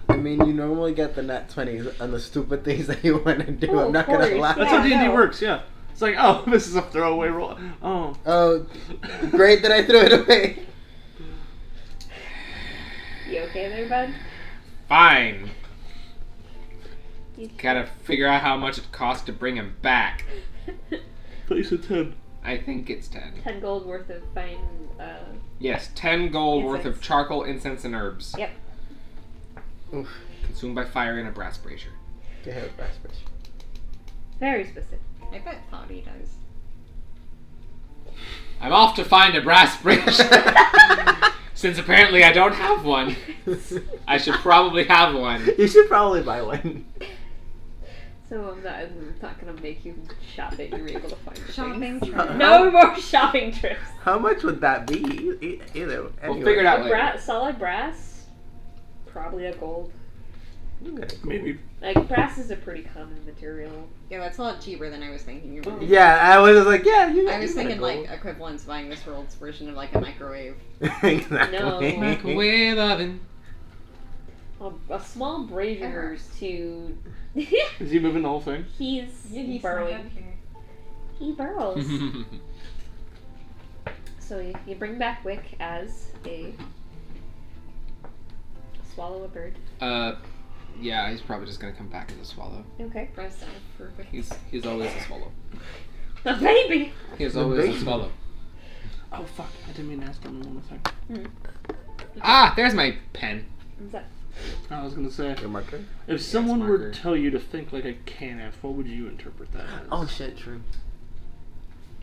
I mean, you normally get the nat 20s on the stupid things that you want to do. Oh, I'm not of gonna course, lie. That's yeah. how D&D no. works, yeah. It's like, oh, this is a throwaway roll. Oh. Oh, great that I threw it away. You okay there, bud? Fine. You- Gotta figure out how much it costs to bring him back. Place a 10. I think it's 10. 10 gold worth of fine, Yes, 10 gold worth of Incense. charcoal, incense, and herbs. Yep. Oof. Consumed by fire in a brass brazier. Get hit with brass brush. Very specific. I bet Toddy does. I'm off to find a brass brazier. Since apparently I don't have one, I should probably have one. You should probably buy one. So I'm not gonna make you shop it. You're able to find the Shopping things. trip. No more shopping trips. How much would that be? Either. We'll figure it out. Solid brass, probably a gold. Okay. Maybe. Like brass is a pretty common material. Yeah, that's a lot cheaper than I was thinking. You were. Yeah, I was just like, yeah, you. I was you gotta thinking go. like equivalents buying this world's version of like a microwave. Exactly. No. Microwave oven. A small brazier to. Is he moving the whole thing? He's burrowing. He burrows. So you bring back Wick as a swallow a bird. Yeah, he's probably just gonna come back as a swallow. Okay. Press that for Wick. He's always a swallow. A baby. He's The always baby. a swallow. Oh, fuck. I didn't mean to ask him in 1 second. Ah, there's my pen. What's that? I was gonna say, Your marker? if someone were marker. to tell you to think like a Canif, what would you interpret that as? Oh shit, true.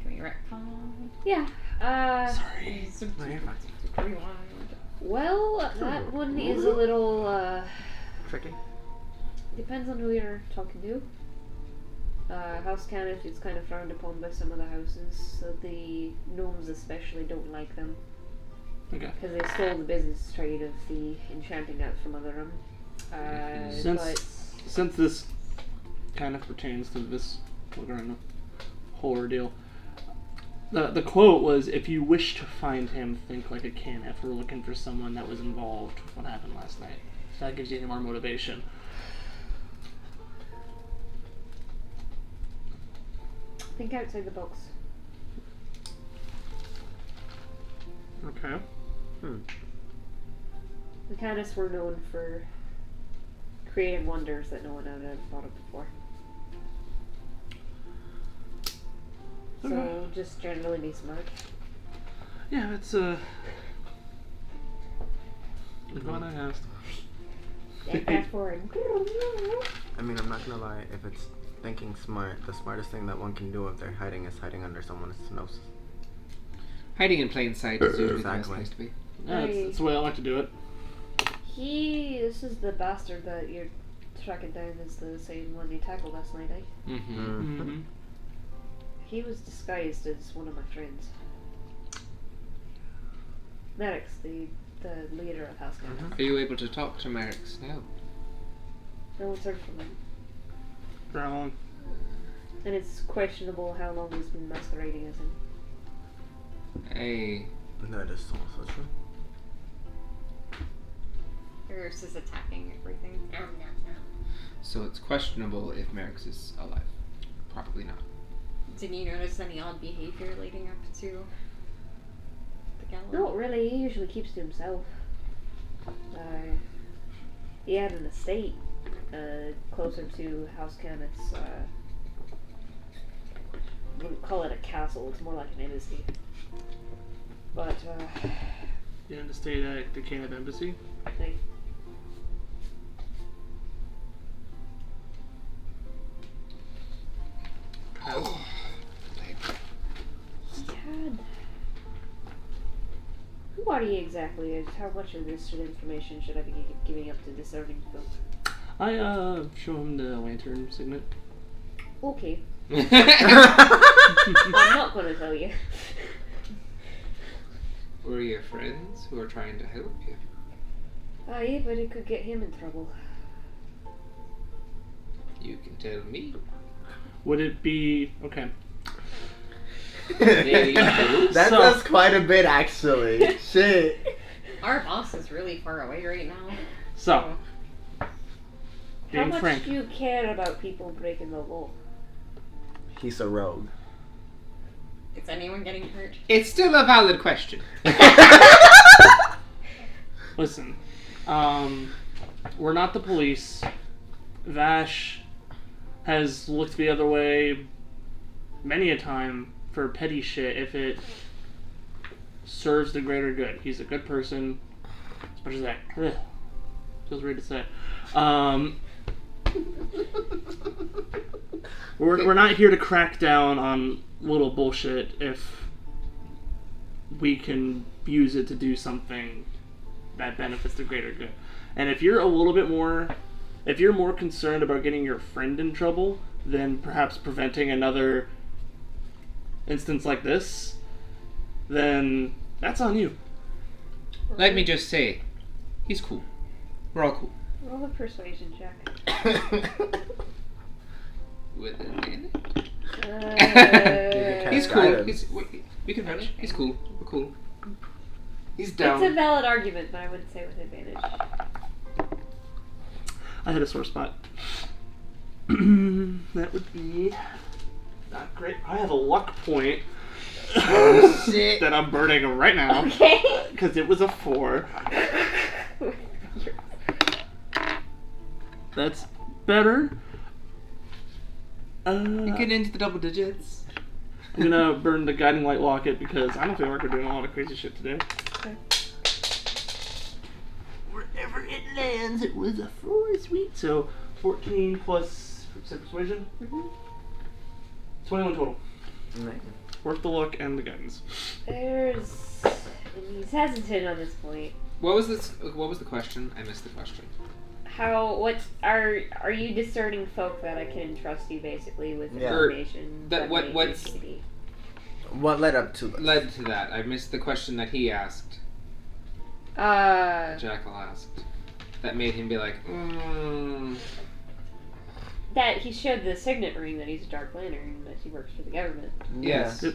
Can we retcon? Yeah. Sorry. No, you're fine. Rewind. Well, that one is a little, Tricky. depends on who you're talking to. House Canif is kind of frowned upon by some of the houses, so the gnomes especially don't like them. Okay. Because they stole the business trade of the enchanting out from under them. Since- But since this kind of pertains to this whole ordeal, the quote was, "If you wish to find him, think like a kin." If we're looking for someone that was involved with what happened last night, if that gives you any more motivation. Think outside the box. Okay. The Canis were known for creating wonders that no one had ever thought of before. So, just generally be smart. Yeah, it's I'm glad I asked. Yeah, fast forward. I mean, I'm not gonna lie. If it's thinking smart, the smartest thing that one can do if they're hiding is hiding under someone's nose. Hiding in plain sight is usually the best Exactly. place to be. Yeah, it's the way I like to do it. This is the bastard that you're tracking down, is the same one you tackled last night, eh? Mm-hmm. He was disguised as one of my friends. Merix, the leader of House Canis. Are you able to talk to Merrick's now? No one's heard from him. For how long? And it's questionable how long he's been masquerading as him. Hey. That is also true. Eris is attacking everything. So it's questionable if Merrick's is alive. Probably not. Did you notice any odd behavior leading up to the gala? Not really, he usually keeps to himself. He had an estate closer to House Canis. Wouldn't call it a castle, it's more like an embassy. But, You had to stay at the Canada Embassy? they... Oh. God. Who are you exactly? How much of this information should I be giving up to discerning folk? I show him the lantern signet. Okay, I'm not gonna tell you. Were your friends who are trying to help you? Aye, but it could get him in trouble. You can tell me. Would it be okay? Maybe both. That So- does quite a bit, actually. Shit. Our boss is really far away right now. So, How being much frank, do you care about people breaking the law? He's a rogue. Is anyone getting hurt? It's still a valid question. listen, we're not the police. Vash has looked the other way many a time for petty shit if it serves the greater good. He's a good person. As much as that feels weird to say. We're not here to crack down on little bullshit if we can use it to do something that benefits the greater good. And if you're a little bit more, if you're more concerned about getting your friend in trouble than perhaps preventing another instance like this, then that's on you. Let me just say, he's cool. We're all cool. Roll a persuasion check. With advantage. He's Cast cool. guidance. We can vouch. He's cool. We're cool. He's It's a down. valid argument, but I wouldn't say with advantage. I hit a sore spot. That would be not great. I have a luck point Oh, shit. that I'm burning right now Okay. because it was a 4. That's better. You get into the double digits. I'm gonna burn the guiding light locket because I don't feel like we're doing a lot of crazy shit today. Okay. Wherever it lands, it was a 4, sweet. So 14 plus persuasion. 21 total. Nice. Worth the look and the guidance. There's... He's hesitant on this point. What was this? What was the question? I missed the question. Are you discerning folk that I can trust you basically with Yeah. information? What's What led up to this? led to that? I missed the question that he asked. Jackal asked. That made him be like, that he showed the signet ring that he's a Dark Lantern, that he works for the government. Yes. Yep.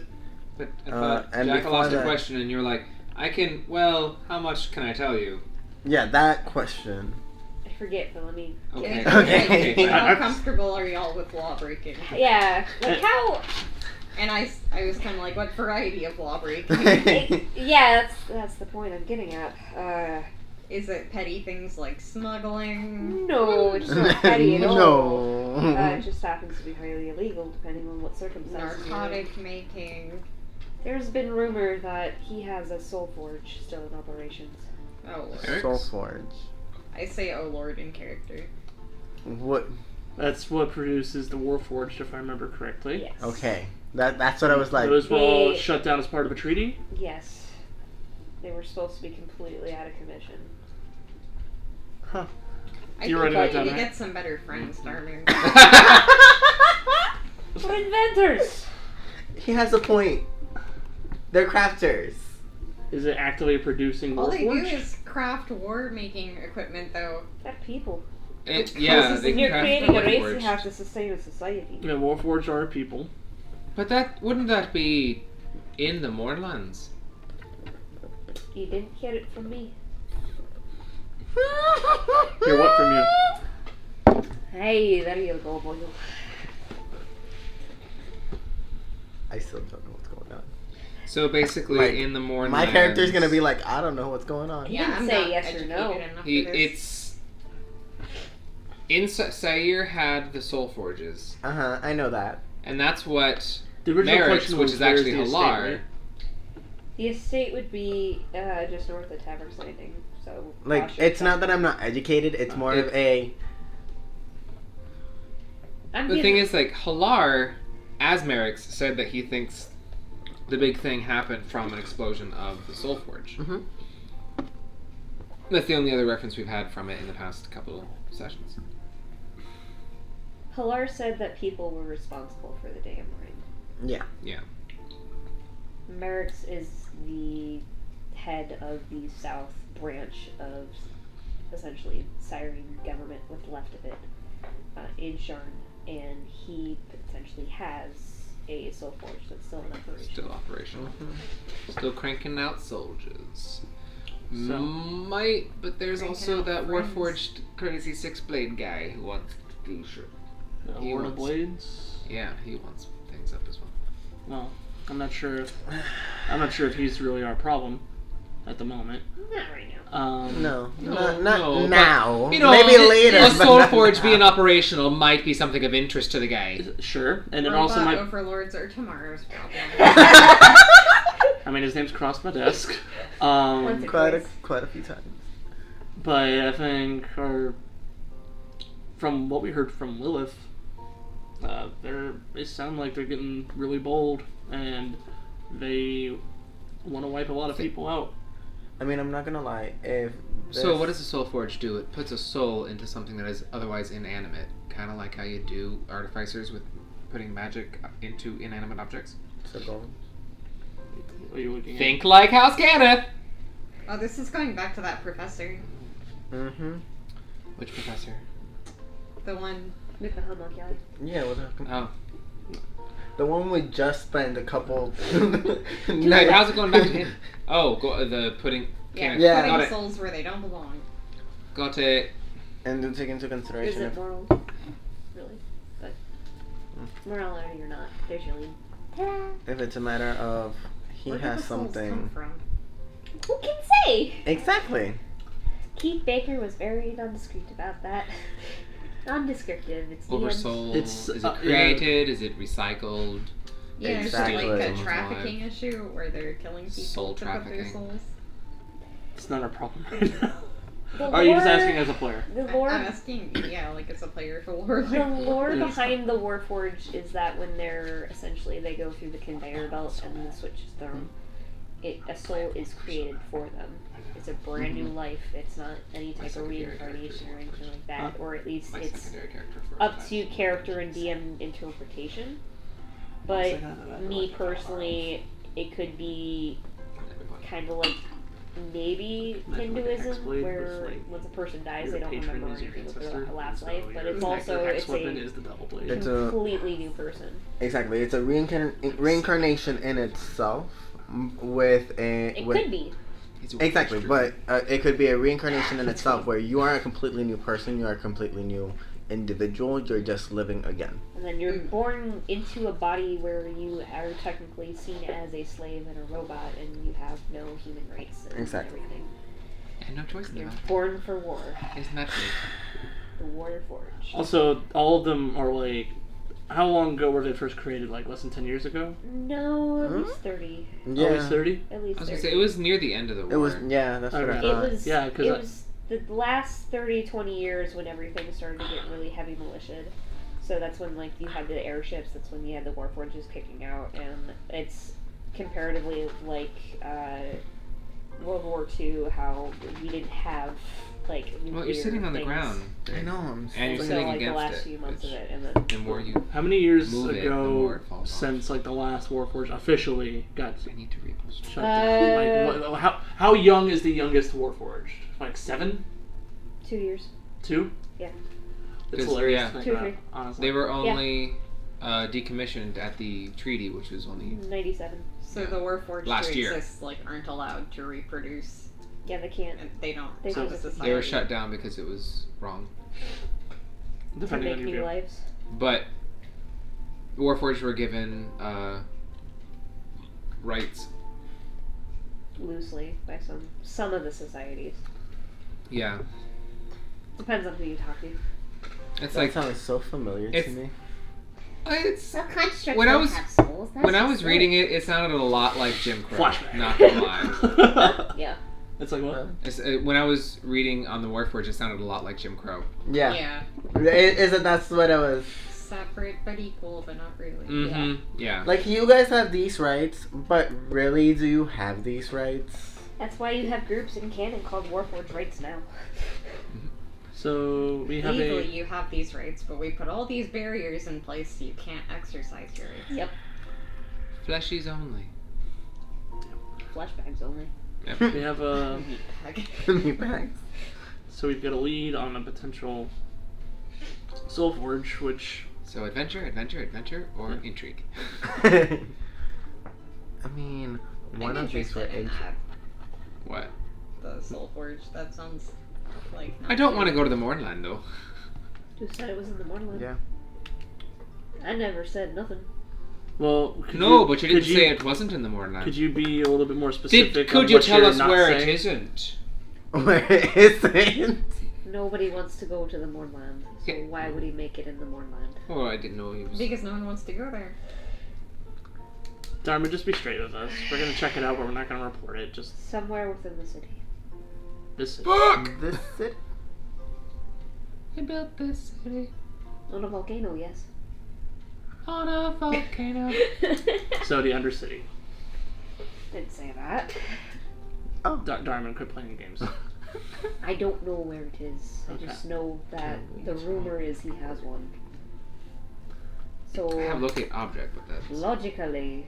But I thought and Jackal before asked a that- question and you were like, how much can I tell you? Yeah, that question. I forget, but let me. Okay. Okay. fine. How comfortable are y'all with law breaking? Yeah, like how. And I was kind of like, what variety of law breaking? Yeah, that's the point I'm getting at. Is it petty things like smuggling? No, it's not petty at all. No. It just happens to be highly illegal, depending on what circumstances. Narcotic making? There's been rumor that he has a soul forge still in operations. Oh lord. Eric? Soul Forge. I say oh lord in character. What? That's what produces the Warforged, if I remember correctly. Yes. Okay. That's what I was like. Those were all They- shut down as part of a treaty. Yes. They were supposed to be completely out of commission. Huh. I You're think writing we that need down, to right? get some better friends, Darling. We're inventors! He has a point. They're crafters. Is it actively producing All they do Warforged? is craft war making equipment, though. They're people. Yeah, If they you're craft creating a race, Warforged. you have to sustain a society. Yeah, Warforged are people. But wouldn't that be in the Moorlands? You didn't get it from me. Hear what from you? Hey, there you go, boy. I still don't know what's going on. So basically, Like, in the Moorlands, My character's gonna be like, I don't know what's going on. He didn't say yes or no. educated enough for this. it's Sair had the soul forges, I know that. and that's what The original Merrick's, question which was is where's actually the estate, Halar. right? The estate would be just north of Taver's Landing, so... Like, Rosh- it's not that I'm not educated. It's more of a. I'm The being- thing is, like, Halar, as Merrick's, said that he thinks the big thing happened from an explosion of the soul forge. Mhm. That's the only other reference we've had from it in the past couple of sessions. Halar said that people were responsible for the damn ring. Yeah. Yeah. Merrick's is the head of the south branch of, essentially, Siren government, what's left of it, in Sharn, and he potentially has a soul forge that's still in operation. Still operational. Still cranking out soldiers. So- Might, but there's Cranking also out that friends. Warforged crazy six-blade guy who wants to do shit. He Horde of wants- Blades. Yeah, he wants things up as well. Well, I'm not sure if he's really our problem at the moment. Not right now. No. No, not no, but, now. You know, Maybe later. a but soul not forge now. being operational might be something of interest to the guy. Sure, and it Robot also might. overlords are tomorrow's problem. I mean, his name's crossed my desk. Once or Quite a twice. few times. But I think, from what we heard from Lilith, they sound like they're getting really bold, and they want to wipe a lot of people out. I mean, I'm not gonna lie. If So this- what does a soul forge do? It puts a soul into something that is otherwise inanimate, kind of like how you do artificers with putting magic into inanimate objects. So go. What are you looking Think like House Canneth! Oh, this is going back to that professor. Mm-hmm. Which professor? The one. With the homunculi. Yeah. Oh. The one we just spent a couple. Wait, how's it going back to him? Oh, the putting... Yeah, Canneth. Yeah. putting Got it. souls where they don't belong. Got it. And to take into Is consideration it if moral? Really? But morality or not, there's your lead. if it's a matter of he Where did has the souls come something. from? Who can say? Exactly. Keith Baker was very nondescript about that. Non-descriptive. It's the end. Oversoul. It's, Is yeah. it created? Is it recycled? Yeah, Exactly. is it like a Someone's trafficking issue where they're killing people Soul to put their trafficking. souls? It's not our problem right now. The Are you just lore- asking as a player? The lore, I'm asking, yeah, like it's a player for war. the lore Yeah. behind the Warforged is that when they're essentially they go through the conveyor belt and the switch is thrown, a soul is created for them. It's a brand new life. It's not any type of secondary reincarnation or character anything like that, or at least My it's secondary character for up that. to character and DM interpretation. But me personally, it could be kind of like maybe Like Hinduism, X-Blade where was, like, once a person dies, your they don't patron remember is your anything of ancestor, their last so life. But your it's also X it's weapon a is the double blade. It's a- completely new person. Exactly. It's a reincarnation in itself with a. It with, could be. Exactly, but it could be a reincarnation in itself where you are a completely new person, you are a completely new individual, you're just living again. And then you're born into a body where you are technically seen as a slave and a robot, and you have no human rights and Exactly. everything. And no choice in You're that. born for war. Isn't that true? The warrior forge. Also, all of them are like, how long ago were they first created? Like less than 10 years ago? No, at least 30. Yeah. Always 30? At least I was 30. gonna say, it was near the end of the war. It was, yeah, that's what I Okay. It thought. was, Yeah, 'cause it I- was the last 30, 20 years when everything started to get really heavy militiaed. So that's when, like, you had the airships, that's when you had the warforges kicking out, and it's comparatively like World War II, how we didn't have, like, nuclear Well, you're sitting on the things. ground. I know, I'm And you're So, sitting like, the against last it, few months of which- it, and then... The more you... How many years Move it, the more ago it falls off. since like the last Warforged officially got I need to repost. shut down? Like, how young is the youngest Warforged? Like 7? 2 years. 2? Yeah. It's 'Cause, hilarious yeah. to think 2 or about, 3. honestly. They were only decommissioned at the treaty, which was only... 97. So Yeah. the Warforged Last who year. exist like aren't allowed to reproduce, Yeah, they can't. and they don't. They have just- a They society. were shut down because it was wrong. To Depending make on new your view. lives. But Warforged were given rights. Loosely by some of the societies. Yeah. Depends on who you talk to. It's That like... sounds so familiar to it's- me. It's... constructs When I don't was- have souls. That's When I just was reading it, it sounded a lot like Jim Crow. Flashback. Not gonna lie. Yeah. It's like what? It's, when I was reading on the Warforged, it sounded a lot like Jim Crow. Yeah. Yeah. Isn't that's what I was. Separate but equal, but not really. Mm-hmm. Yeah. Like, you guys have these rights, but really, do you have these rights? That's why you have groups in canon called Warforged Rights now. So we have Legally, you have these rights, but we put all these barriers in place so you can't exercise your rights. Yep. Fleshies only. Flashbacks only. we have a Meat bags. so we've got a lead on a potential Soulforge, which So adventure, or intrigue. I mean, I'm one of these were interested in that. What? The Soulforge. That sounds like. I don't want to go to the Mornland though. Who said it was in the Mornland? Yeah. I never said nothing. well But you didn't could say it wasn't in the Mornland. Could you be a little bit more specific? Could on you what tell you're us not where it saying? isn't? Where is it? Nobody wants to go to the Mornland, so Yeah. why would he make it in the Mornland? Oh, I didn't know he was. Because no one wants to go there. Dharma, just be straight with us. We're gonna check it out, but we're not gonna report it. Just Somewhere within the city. this. Fuck! This city? I built this city On a volcano, yes. on a volcano. So the Undercity. Didn't say that. Oh. Dharma, quit playing games. I don't know where it is. I Okay. just know that the rumor is he has one. So I have locate object, but that's. logically,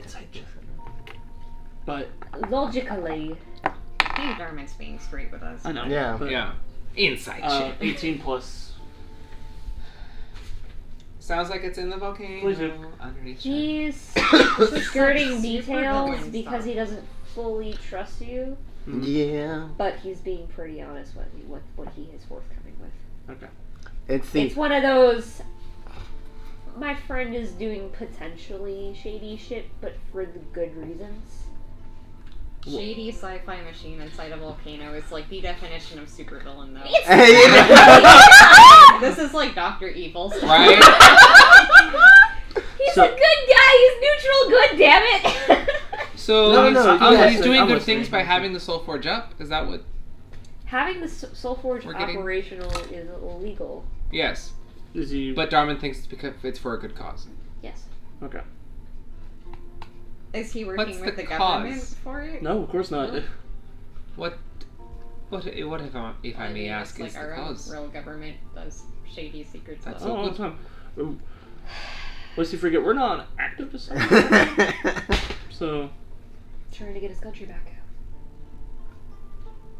Inside check. But logically, I think Darman's being straight with us. I know. Yeah. But, Yeah. Inside check. 18 plus. Sounds like it's in the volcano. Please do. Underneath. he's skirting Super details villain because stuff. he doesn't fully trust you, Yeah. but he's being pretty honest with what he is forthcoming with. Okay. It's the. It's one of those. My friend is doing potentially shady shit, but for the good reasons. Shady sci-fi machine inside a volcano is like the definition of supervillain, though. This is like Dr. Evil. Right? He's So- a good guy. He's neutral good. Damn it. So No, he's, no, yes, he's doing I'm good listening. things by having the Soul Forge up? Is that what? Having the Soulforge We're getting- operational is illegal. Yes. Is he? But Darman thinks it's because it's for a good cause. Yes. Okay. Is he working What's with the the government cause? for it? No, of course not. No. What if I may mean, ask it's is like the our cause? real government does shady secret That's stuff. so Oh, all good. the time. Lest you forget, we're not an activist. So Trying to get his country back.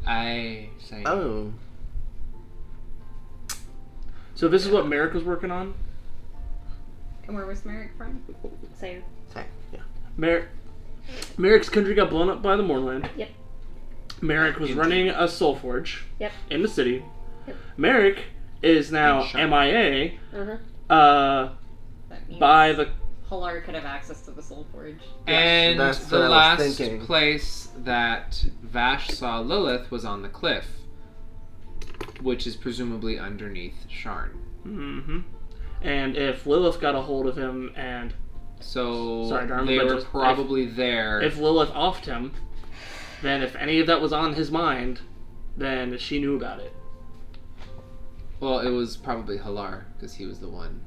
I say. Oh. So this is what Merrick was working on? And where was Merrick from? Same. Yeah. Merrick's country got blown up by the Moorland. Yep. Merrick was running a soul forge. Yep. In the city. Yep. Merrick is now MIA. Uh-huh. That means By the Halar could have access to the Soul Forge. And That's the what I was last thinking. place that Vash saw Lilith was on the cliff, which is presumably underneath Sharn. Mm-hmm. And if Lilith got a hold of him and So Sorry, Darwin, they but were just- probably there. if Lilith offed him, then if any of that was on his mind, then she knew about it. Well, it was probably Halar, because he was the one.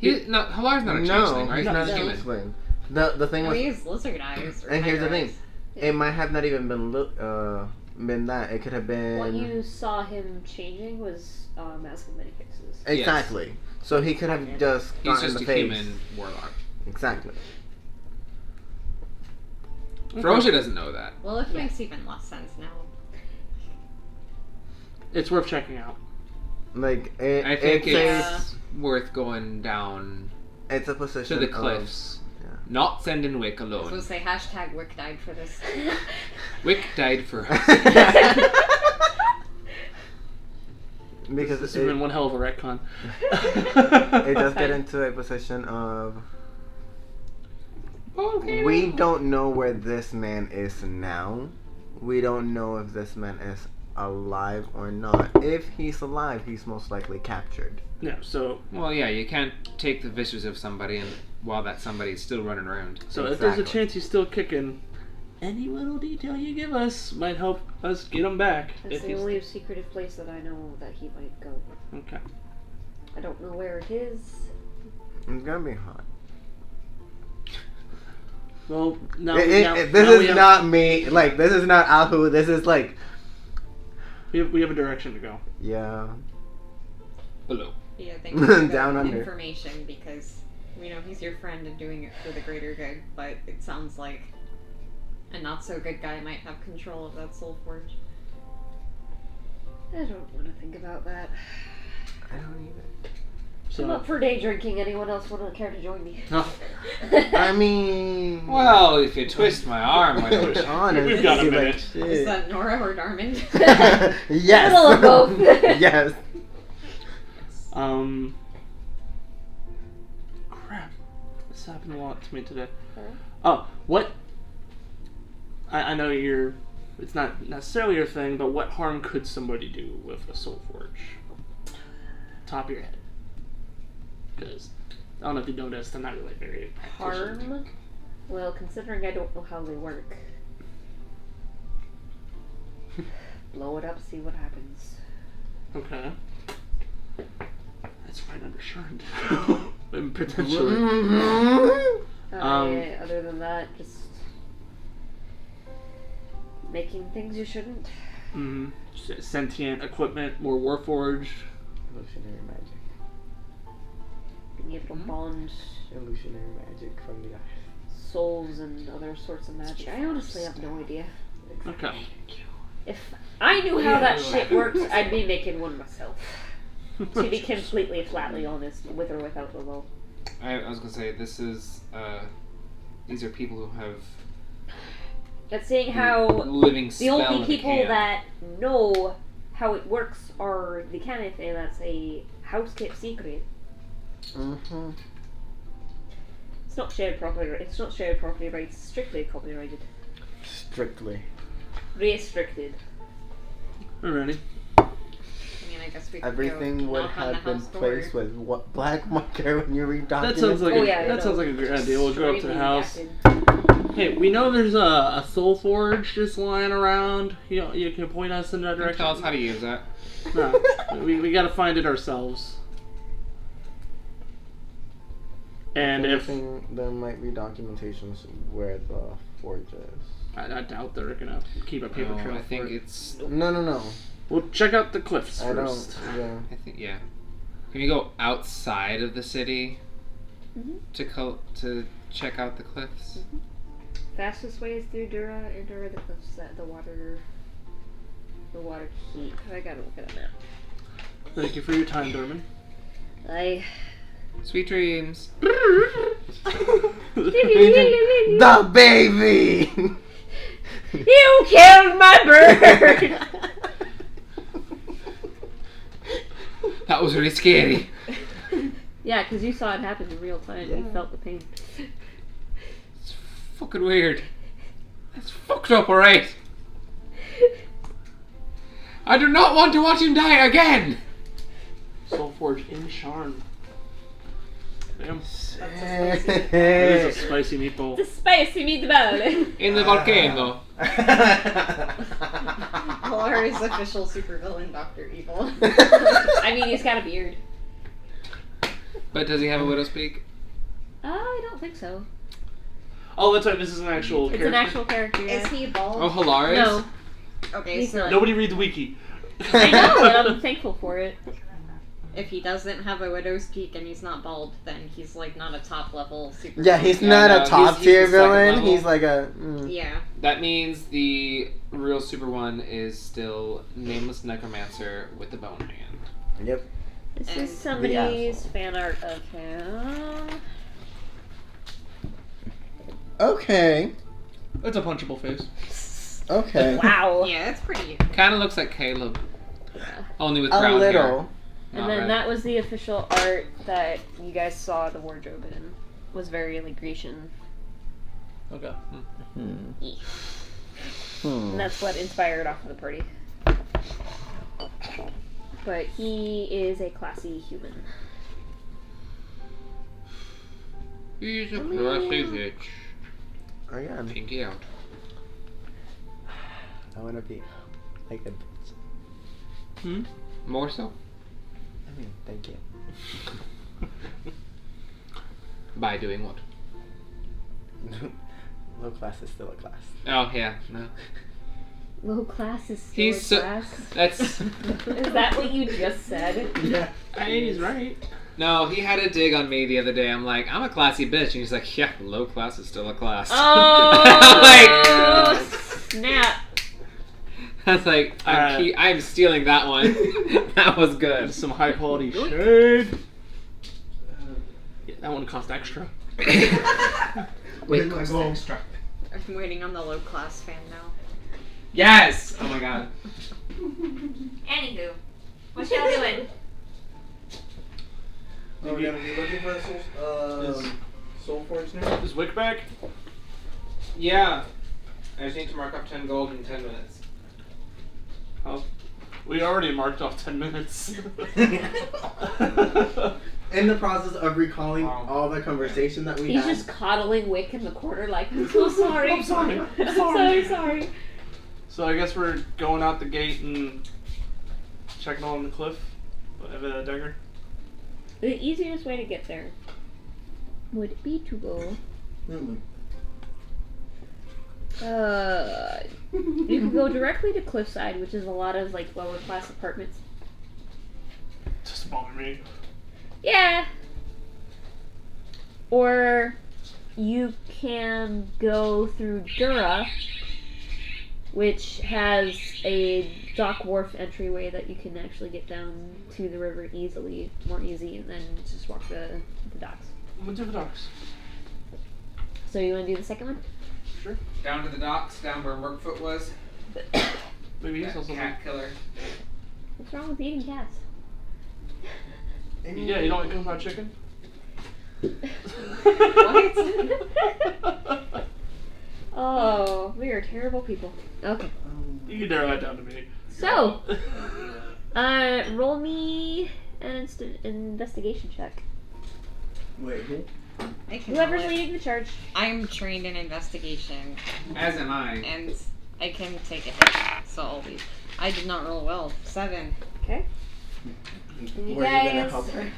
Halar's not a changeling, right? he's not a He's human. changeling. The thing Oh, was, he has lizard eyes. Or and here's the tiger thing, eyes. it might have not even been that. It could have been What you saw him changing was Mask of Many Faces. exactly. So he could have just He's gotten just the a face. human warlock. Exactly. Frosia doesn't know that. Well, it makes even less sense now. It's worth checking out. Like I think it's it's worth going down it's a position to the of- cliffs. yeah. Not sending Wick I was alone. going to say hashtag Wick died for this. Wick died for us. Because This has been one hell of a retcon. it does get into a position of Okay. we don't know where this man is now. We don't know if this man is alive or not. If he's alive, he's most likely captured. Yeah, so Well, yeah, you can't take the wishes of somebody and while that somebody's still running around. if there's a Exactly. chance he's still kicking, any little detail you give us might help us get him back. That's if the he's- only secretive place that I know that he might go. Okay. I don't know where it is. It's gonna be hot. Well, now, This now is not me. Like, this is not Ahu. This is like, we have a direction to go. yeah. Below. Yeah, thank you for the Down under. information because we know he's your friend and doing it for the greater good, but it sounds like a not so good guy might have control of that soul forge. I don't want to think about that. I don't either. So, I'm up for day drinking. Anyone else want to care to join me? No. I mean, Well, if you twist my arm, I don't. honestly, We've got a like, minute. Is shit. that Nora or Darmond? Yes. Middle of both. Yes. Crap. This happened a lot to me today. Huh? Oh, what? I know it's not necessarily your thing, but what harm could somebody do with a soul forge? Top of your head. Because, I don't know if you noticed, I'm not really very practitioner. Harm? Well, considering I don't know how they work. Blow it up, see what happens. Okay. That's right under Sharn. And potentially. Other than that, just making things you shouldn't. Mm-hmm. Sentient equipment, more warforged. Illusionary magic. Being able to bond Illusionary magic from the souls and other sorts of magic. I honestly have no idea. Okay. If I knew how that shit worked, I'd be making one myself. To be completely flatly honest, with or without the low. I was gonna say this is. These are people who have But seeing how living the spell only in a people can. that know how it works are the Kenneth, and that's a house kept secret. Mm-hmm. It's not shared property. It's not shared property rights. It's strictly copyrighted, Strictly. restricted. Alrighty. I mean, I guess we could Everything go would knock on the have been house door. placed with what black marker when you read That documents. sounds like Oh, a, yeah, that no. sounds like a great idea. We'll go up to the Extremely house. active. Hey, we know there's a soul forge just lying around. You can point us in that direction. Tell us how to use that. No, we gotta find it ourselves. And if there might be documentations where the forge is. I doubt they're gonna keep a paper trail. I think for it. it's. No. We'll check out the cliffs I first. don't. Yeah. I think yeah. Can we go outside of the city Mhm. to check out the cliffs? fastest way is through Dura into the cliffs that the water heat. I gotta look at a map. Thank you for your time, Dorman. Sweet dreams. The baby! You killed my bird! That was really scary. Yeah, because you saw it happen in real time. You felt the pain. It's fucking weird. That's fucked up, alright? I do not want to watch him die again! Soulforge in Sharn. Damn. That's It is a spicy meatball. a spicy meatball. In the volcano. Laura's official supervillain, Dr. Evil. I mean, he's got a beard. But does he have a widow's peak? I don't think so. Oh, that's right. This is an actual It's character. an actual character. Yeah. Is he bald? Oh, Hilaris? No, Okay, he's so not. Nobody read the wiki. I know, and I'm thankful for it. if he doesn't have a widow's peak and he's not bald, then he's like not a top level supervillain. Yeah, he's Yeah, not no, a top he's tier the second villain. level. He's like a. Yeah. That means the real super one is still Nameless Necromancer with the bone hand. Yep. This And is somebody's fan art of him. Okay. It's a punchable face. Okay. Wow. Yeah, it's pretty. Kind of looks like Caleb, Yeah. only with A brown little. hair. And Not then red. that was the official art that you guys saw the wardrobe in. Was very like Grecian. Okay. Hmm. And that's what inspired off of the party. But he is a classy human. He's a classy bitch. Oh yeah. Pinky out. I want to be like a bitch. Hmm? More so? I mean, thank you. By doing what? Low class is still a class. Oh, yeah. No. Low class is still He's a so- class. That's... Is that what you just said? Yeah. He's right. No, he had a dig on me the other day. I'm like, I'm a classy bitch. And he's like, yeah, low class is still a class. Oh, snap. I was like, I'm stealing that one. That was good. Some high quality shade. Yeah, that one cost extra. Wait, Where's my cost gold? extra. I'm waiting on the low class fan now. Yes! Oh my god. Anywho, what y'all doing? Oh, we're gonna be looking for the Soulforge now? Is Wick back? Yeah. I just need to mark up 10 gold in 10 minutes. Oh. We already marked off 10 minutes. In the process of recalling Wow. all the conversation that we He's had. just coddling Wick in the corner like, I'm so sorry. I'm sorry. I'm so sorry. So I guess we're going out the gate and checking on the cliff. Have a dagger. The easiest way to get there would be to go. You can go directly to Cliffside, which is a lot of like lower class apartments. Doesn't bother me. Yeah. Or you can go through Dura, which has a dock wharf entryway that you can actually get down to the river easily, more easy, and then just walk the docks. I'm gonna do the docks. So you want to do the second one? Sure. Down to the docks, down where Merkfoot was. Maybe he That saw something. cat killer. What's wrong with eating cats? Yeah, you don't like kung pao chicken? What? Oh, we are terrible people. Okay. You can narrow that down to me. So, roll me an investigation check. Wait, who? I can Whoever's roll it. leading the charge. I'm trained in investigation, As am I. and I can take a hit. So I'll be. I did not roll well. 7. Okay. And you Were you gonna guys help her?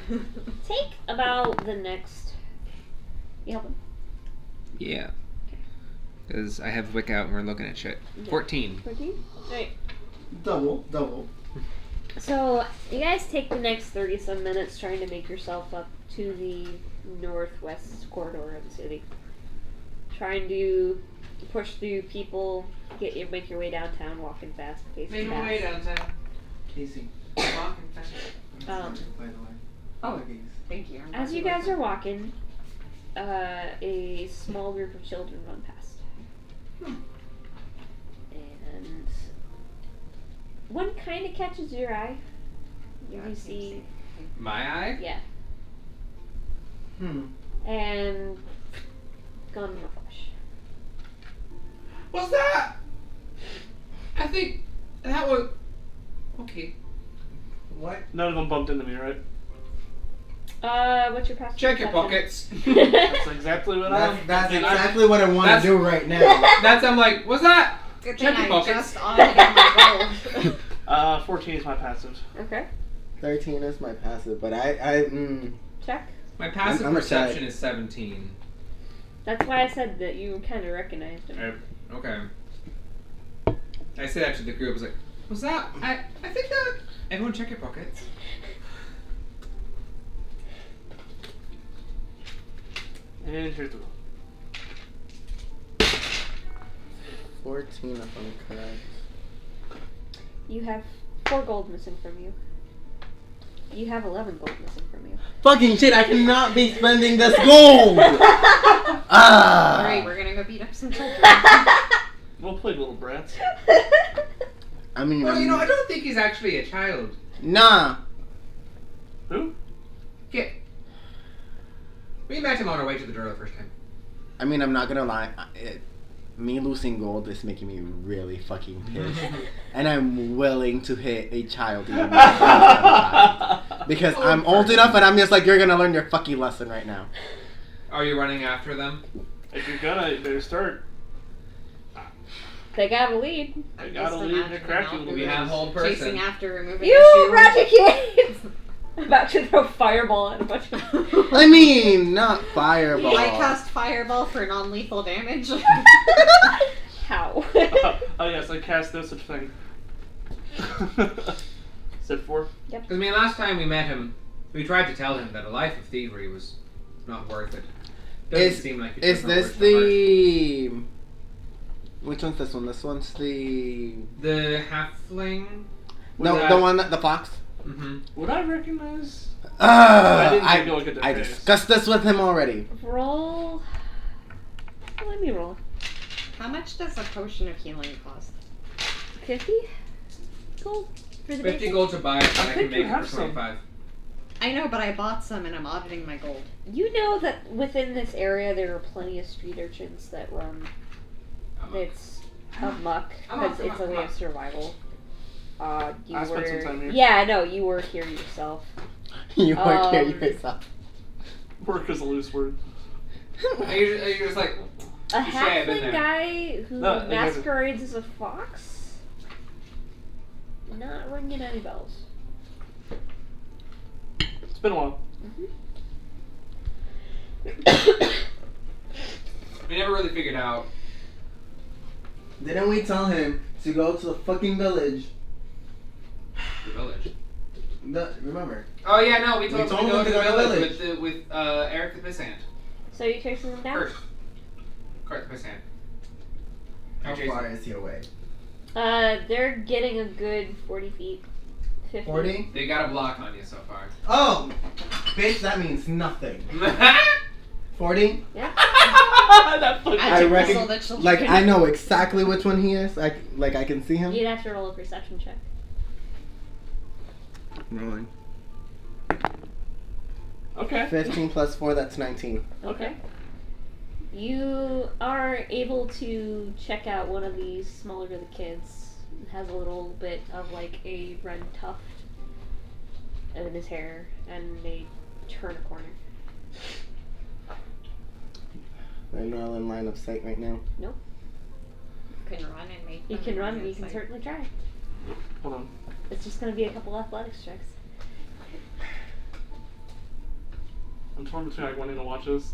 take about the next. You help him? Yeah. Because I have Wick out and we're looking at shit. 14. 14? Alright. Double. So, you guys take the next 30-some minutes trying to make yourself up to the northwest corridor of the city. Trying to push through people, make your way downtown, walking fast, facing Make my way fast. downtown. Casey. Walking fast. By the way. Oh, thank you. As you guys are walking, a small group of children run past. And one kind of catches your eye. You see, My eye? yeah, Hmm. and gone in a flash. What's that? I think that was okay. What? None of them bumped into me, right? What's your passive Check your perception? pockets. That's exactly what I'm. That's exactly what I want to That's- do right now. That's I'm like, what's that? Good Check thing your I pockets. just audited my roll. 14 is my passive. Okay, 13 is my passive, but check. My passive I'm a perception shy. is 17. That's why I said that you kind of recognized him. Okay. I said that to the group. I was like, what's that? I think that. Everyone check your pockets. And here's the roll. 14 if I'm correct. You have 4 gold missing from you. You have 11 gold missing from you. Fucking shit, I cannot be spending this gold! Ah! Alright, we're gonna go beat up some children. Well played, little brats. I mean, Well, you know, I don't think he's actually a child. nah. Who? Yeah. We met him on our way to the door the first time. I mean, I'm not gonna lie. Me losing gold is making me really fucking pissed. And I'm willing to hit a child even because I'm old enough and I'm just like, you're gonna learn your fucking lesson right now. Are you running after them? If you're gonna, you better start. They got a lead. I gotta leave the crack you little We bit. have whole person. Chasing after removing You the shoe. ratchet kids! I'm about to throw fireball at a bunch of. I mean, not fireball. I cast fireball for non-lethal damage. How? Oh yes, I cast no such thing. Said 4. Because, I mean, last time we met him, we tried to tell him that a life of thievery was not worth it. Doesn't seem like it Is was not this worth the... Which one's this one? This one's the... the halfling? No, Would the I- one, the fox. Mm-hmm. Would I recognize? I didn't take a look at their I face. discussed this with him already. Roll. Let me roll. How much does a potion of healing cost? 50 gold for the 50 basic? gold to buy, and I think can you make it have for some. 25. I know, but I bought some and I'm auditing my gold. You know that within this area there are plenty of street urchins that run. It's amok because it's a way of survival. You I spent some time here. Yeah, no, you were here yourself. You work here yourself. Work is a loose word. You're just like, A You say I've been halfling there. guy who No, I guess- masquerades as a fox? Not ringing any bells. It's been a while. we never really figured out. Didn't we tell him to go to the fucking village? The village. Remember? Oh yeah, no, we told him to go to the village village. with Eric the Pissant. So you're chasing them down? First. Correct the Pissant. How far is he away? They're getting a good 40 feet. 50. 40? They got a block on you so far. Oh! Bitch, that means nothing. 40? Yeah. That fucking I reckon, Missile the children. like, I know exactly which one he is. I can see him. You'd have to roll a perception check. Rolling. Okay. 15 plus 4, that's 19. Okay. You are able to check out one of these smaller of the kids. It has a little bit of like a red tuft in his hair, and they turn a corner. They're not in line of sight right now. You can run and make You them can run, and you can it's certainly try. Hold on. It's just going to be a couple athletics checks. I'm torn between like wanting to watch this.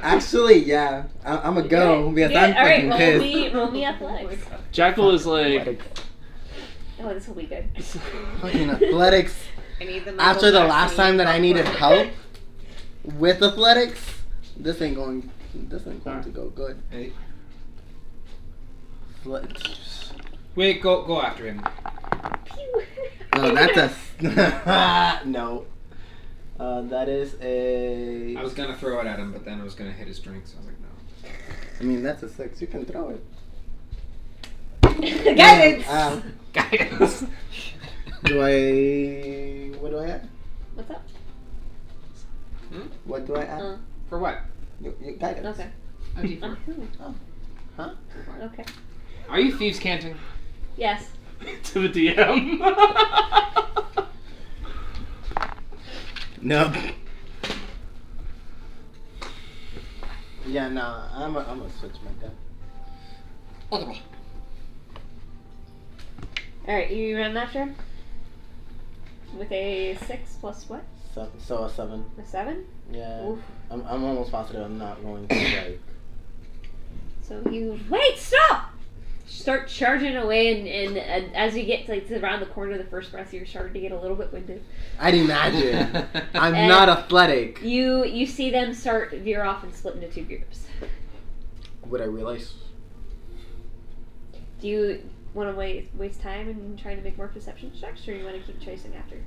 Actually, yeah. I'm a go because I'm fucking pissed. Roll me athletics. Jackal is like. Oh, this will be good. Fucking athletics. I need the After the Michael last Jackson time that I needed popcorn. help with athletics, this ain't going to go good. Hey. Wait, go after him. Pew. No, that's a no. That is a. I was gonna throw it at him, but then I was gonna hit his drink, so I was like, no. I mean, that's a 6. You can throw it. Guidance. Guidance. What do I add? What's up? What do I add? For what? Guidance. Okay. A D4. Huh? Okay. Are you thieves canting? Yes. To the DM. No. Yeah, no. I'm gonna switch my gun. Alright, you run after him? With a 6 plus what? So a 7. A 7? Yeah. Oof. I'm almost positive I'm not going to like. So you wait, stop! Start charging away, and as you get to around the corner of the first breath, you're starting to get a little bit winded. I'd imagine. I'm And not athletic. You see them start veer off and split into 2 groups. Would I realize? Do you want to waste time in trying to make more perception checks, or you want to keep chasing after?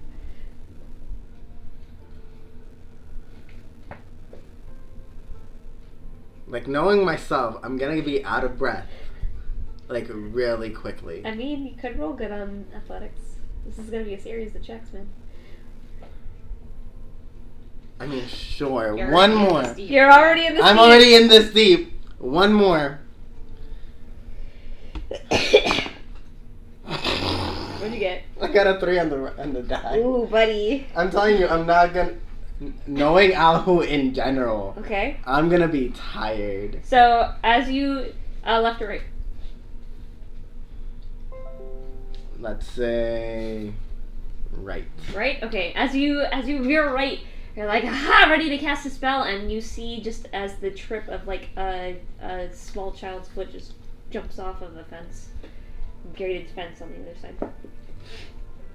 Like, knowing myself, I'm gonna be out of breath. Like, really quickly. I mean, you could roll good on athletics. This is going to be a series of checks, man. I mean, sure. You're One already in more. this deep. You're already in the I'm already in this deep. One more. What'd you get? I got a 3 on the die. Ooh, buddy. I'm telling you, I'm not gonna. Knowing Alhu in general, Okay. I'm gonna be tired. So, as you... left or right? Let's say. Right. Right? Okay. As you veer right, you're like, aha, ready to cast a spell, and you see just as the trip of like a small child's foot just jumps off of a fence. Gated fence on the other side.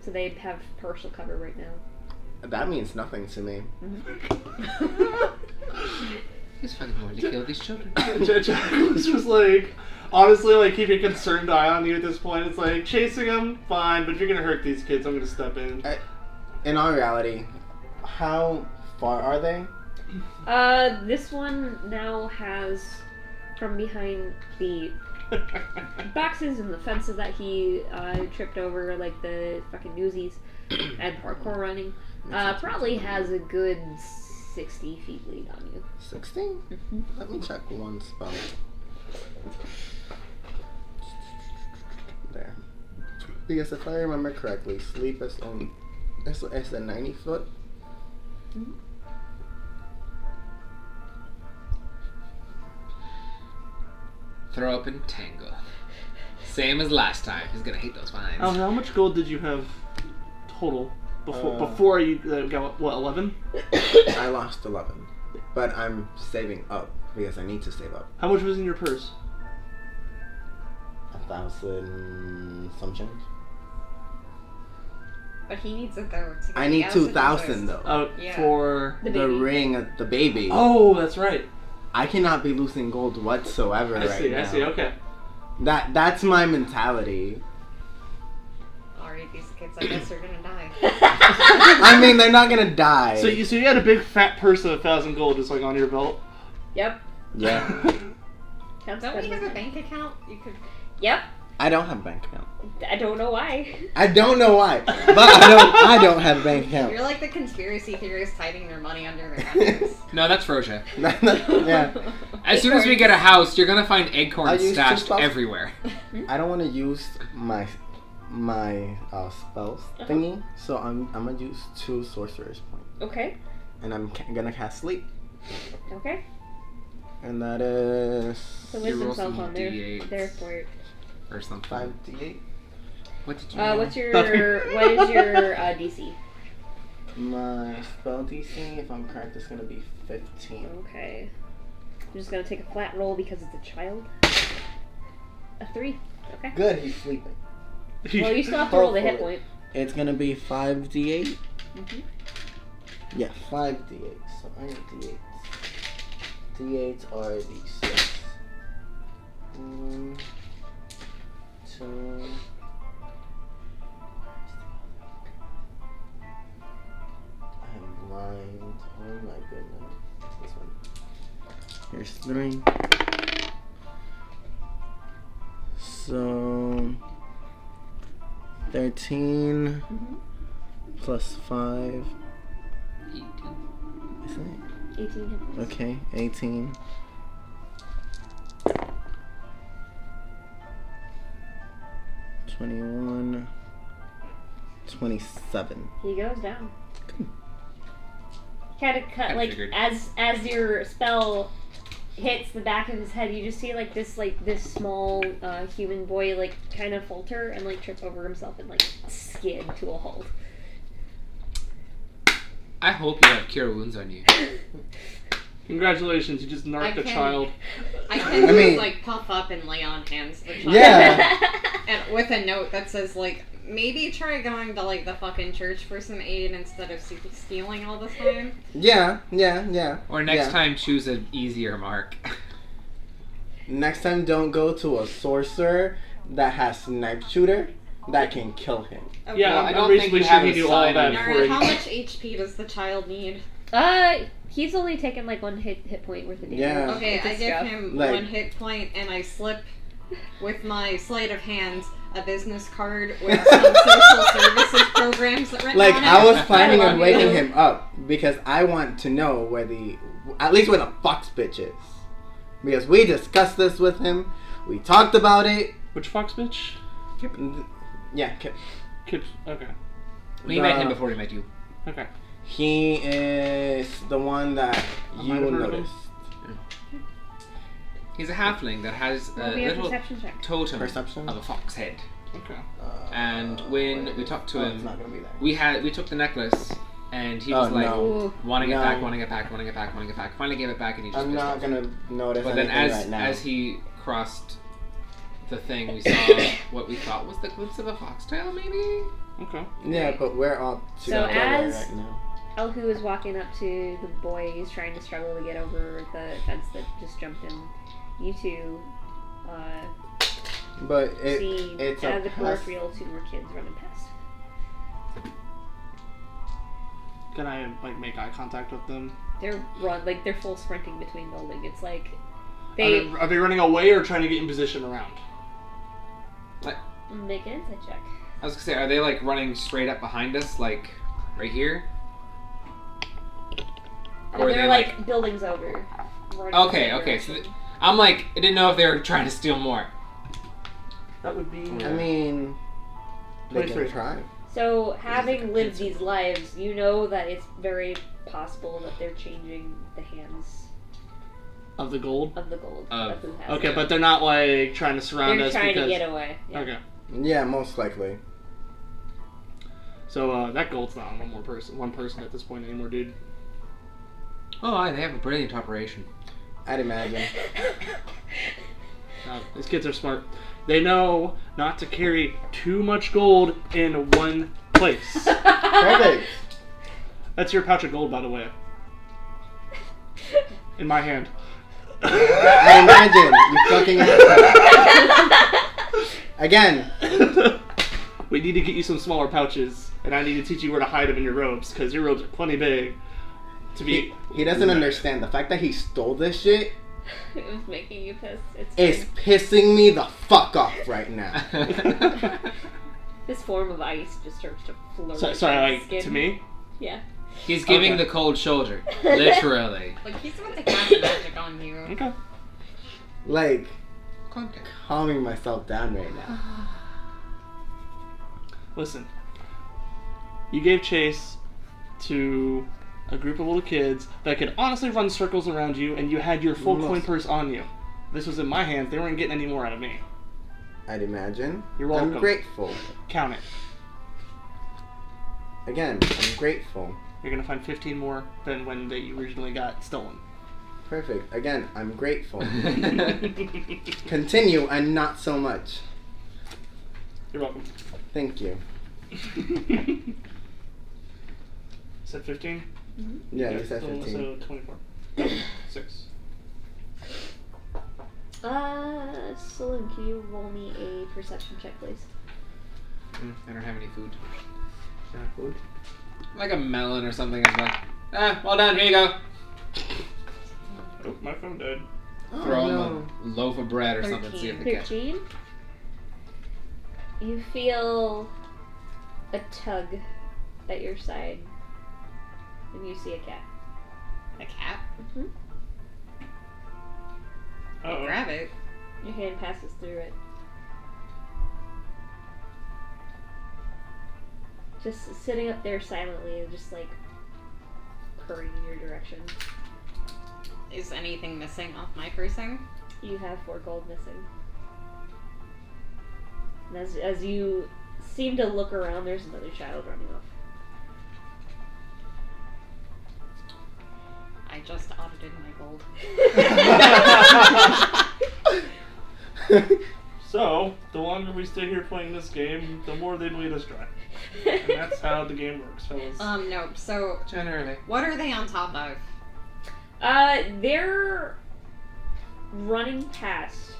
So they have partial cover right now. That means nothing to me. He's fucking wanting to kill these children. Jackal was just like, honestly, like keeping a concerned eye on you at this point. It's like, chasing them, fine, but if you're gonna hurt these kids, I'm gonna step in. In all reality, how far are they? This one now has, from behind the boxes and the fences that he tripped over, like the fucking newsies and parkour running, probably has a good 60 feet lead on you. 60? Mm-hmm. Let me check one spell. There. Because if I remember correctly, sleep is on. It's a 90 foot. Mm-hmm. Throw up and tangle. Same as last time. He's gonna hate those vines. How much gold did you have total before you got what 11? I lost 11, but I'm saving up because I need to save up. How much was in your purse? 1,000 some change. But he needs it though. To get I need the acid 2,000 boost. though. Oh, Yeah. for The ring, the baby. oh, that's right. I cannot be losing gold whatsoever I right see. now. I see. Okay. That's my mentality. Alright, these kids, I guess, are gonna die. I mean, they're not gonna die. So you had a big fat purse of 1,000 gold just like on your belt. Yep. Yeah. Counts Don't we good. have a bank account? You could. Yep. I don't have a bank account. I don't know why. I don't know why, but I don't have a bank account. You're like the conspiracy theorists hiding their money under their mattress. No, that's Frosia. Yeah. As soon as we get a house, you're gonna find I acorns used to stashed stuff- everywhere. I don't want to use my spells thingy, so I'm gonna use 2 sorcerer's points, Okay. and I'm gonna cast sleep, Okay. and that is So You wisdom roll self some on there. D8s. There for it. Or something. 5d8. What did you roll? What is your DC? My spell DC, if I'm correct, is gonna be 15. Okay. I'm just gonna take a flat roll because it's a child. A 3. Okay. Good, he's sleeping. Well, you still have to roll the hit Hopefully. point. It's gonna be 5d8. Mm-hmm. Yeah, 5d8. So I need d8s. D8s are d6. So. I'm blind. Oh my goodness. This one. Here's 3. So. 13 plus 5. 18. Isn't 18 hit it? points. Okay, 18. 21. 27. He goes down. Kind of cut I like figured. as your spell hits the back of his head, you just see this small human boy like kind of falter and like trip over himself and like skid to a halt. I hope you have cure wounds on you. Congratulations, you just narked I a can- child. I can I just mean- like puff up and lay on hands to the child. Yeah. And with a note that says like, maybe try going to like the fucking church for some aid instead of stealing all the time. Yeah. Or next Yeah. time, choose an easier mark. Next time, don't go to a sorcerer that has snipe shooter that can kill him. Okay. Yeah, Well, I I'm don't reasonably think you sure have he a knew all sign that on before Alright, he... how much HP does the child need? He's only taken like 1 hit point worth of damage. Yeah. Okay, with I his give stuff. him Like- 1 hit point and I slip with my sleight of hand a business card with some social services programs written Like, on it. I was planning I on love waking you. him up because I want to know where at least where the fox bitch is. Because we discussed this with him. We talked about it. Which fox bitch? Yeah, Kip. Kip. Okay. We met him before he met you. Okay. He is the one that I you might have heard of him. noticed. He's a halfling that has a Roll me a little perception check. totem Perception? of a fox head. Okay. And when we talked to It's him, not gonna be there. we took the necklace, and he was Oh, like, no. Ooh. wanting it No. back, wanting it back, wanting it back, wanting it back. Finally gave it back, and he just I'm pissed not off. gonna notice But then anything as right now. as he crossed the thing, we saw what we thought was the glimpse of a foxtail, maybe? Okay. Yeah, but we're all So together as- right now. Elhu is walking up to the boy. He's trying to struggle to get over the fence that just jumped in. You two But see it's out a of the pass- peripheral 2 more kids running past. Can I like make eye contact with them? They're they're full sprinting between building. It's like Are they running away or trying to get in position around? make an insight check. I was gonna say, are they like running straight up behind us, like right here? Or are They're they like buildings over. running Okay, the same okay, so direction. I'm like, I didn't know if they were trying to steal more. That would be. I mean, they can 23. try. So, having lived these lives, you know that it's very possible that they're changing the hands Of the gold. of the gold. Of- Of who has Okay, it. but they're not like trying to surround They're us trying because. to get away. Yeah. Okay. Yeah, most likely. So that gold's not on one person at this point anymore, dude. Oh, they have a brilliant operation. I'd imagine. These kids are smart. They know not to carry too much gold in one place. Perfect. That's your pouch of gold, by the way. In my hand. I imagine you fucking again. We need to get you some smaller pouches, and I need to teach you where to hide them in your robes, because your robes are plenty big to be. He doesn't understand the fact that he stole this shit It was making you pissed. It's is fine. pissing me the fuck off right now. This form of ice just starts to flourish. Sorry, on like, skin. to me? Yeah. He's giving Okay. the cold shoulder, literally. Like, he's about to cast magic on you. Okay. Like Contact. calming myself down right now. Listen. You gave chase to a group of little kids that could honestly run circles around you, and you had your full coin purse on you. This was in my hands. They weren't getting any more out of me. I'd imagine. You're welcome. I'm grateful. Count it. Again, I'm grateful. You're gonna find 15 more than when they originally got stolen. Perfect. Again, I'm grateful. Continue and not so much. You're welcome. Thank you. Said 15? Yeah, Okay, you said so 15. 24. 6. Selune, can you roll me a perception check, please? I don't have any food. Food? Like a melon or something. I'm like, well done, here you go. Oh, my phone died. Throw him a loaf of bread or something, see if they catch it. 13. You feel a tug at your side, and you see a cat. A cat? Mm-hmm. Uh-oh. Grab it. Your hand passes through it. Just sitting up there silently and just like purring in your direction. Is anything missing off my person? You have 4 gold missing. And as you seem to look around, there's another child running off. I just audited my gold. So, the longer we stay here playing this game, the more they bleed us dry. And that's how the game works, fellas. No, so Generally. what are they on top of? They're running past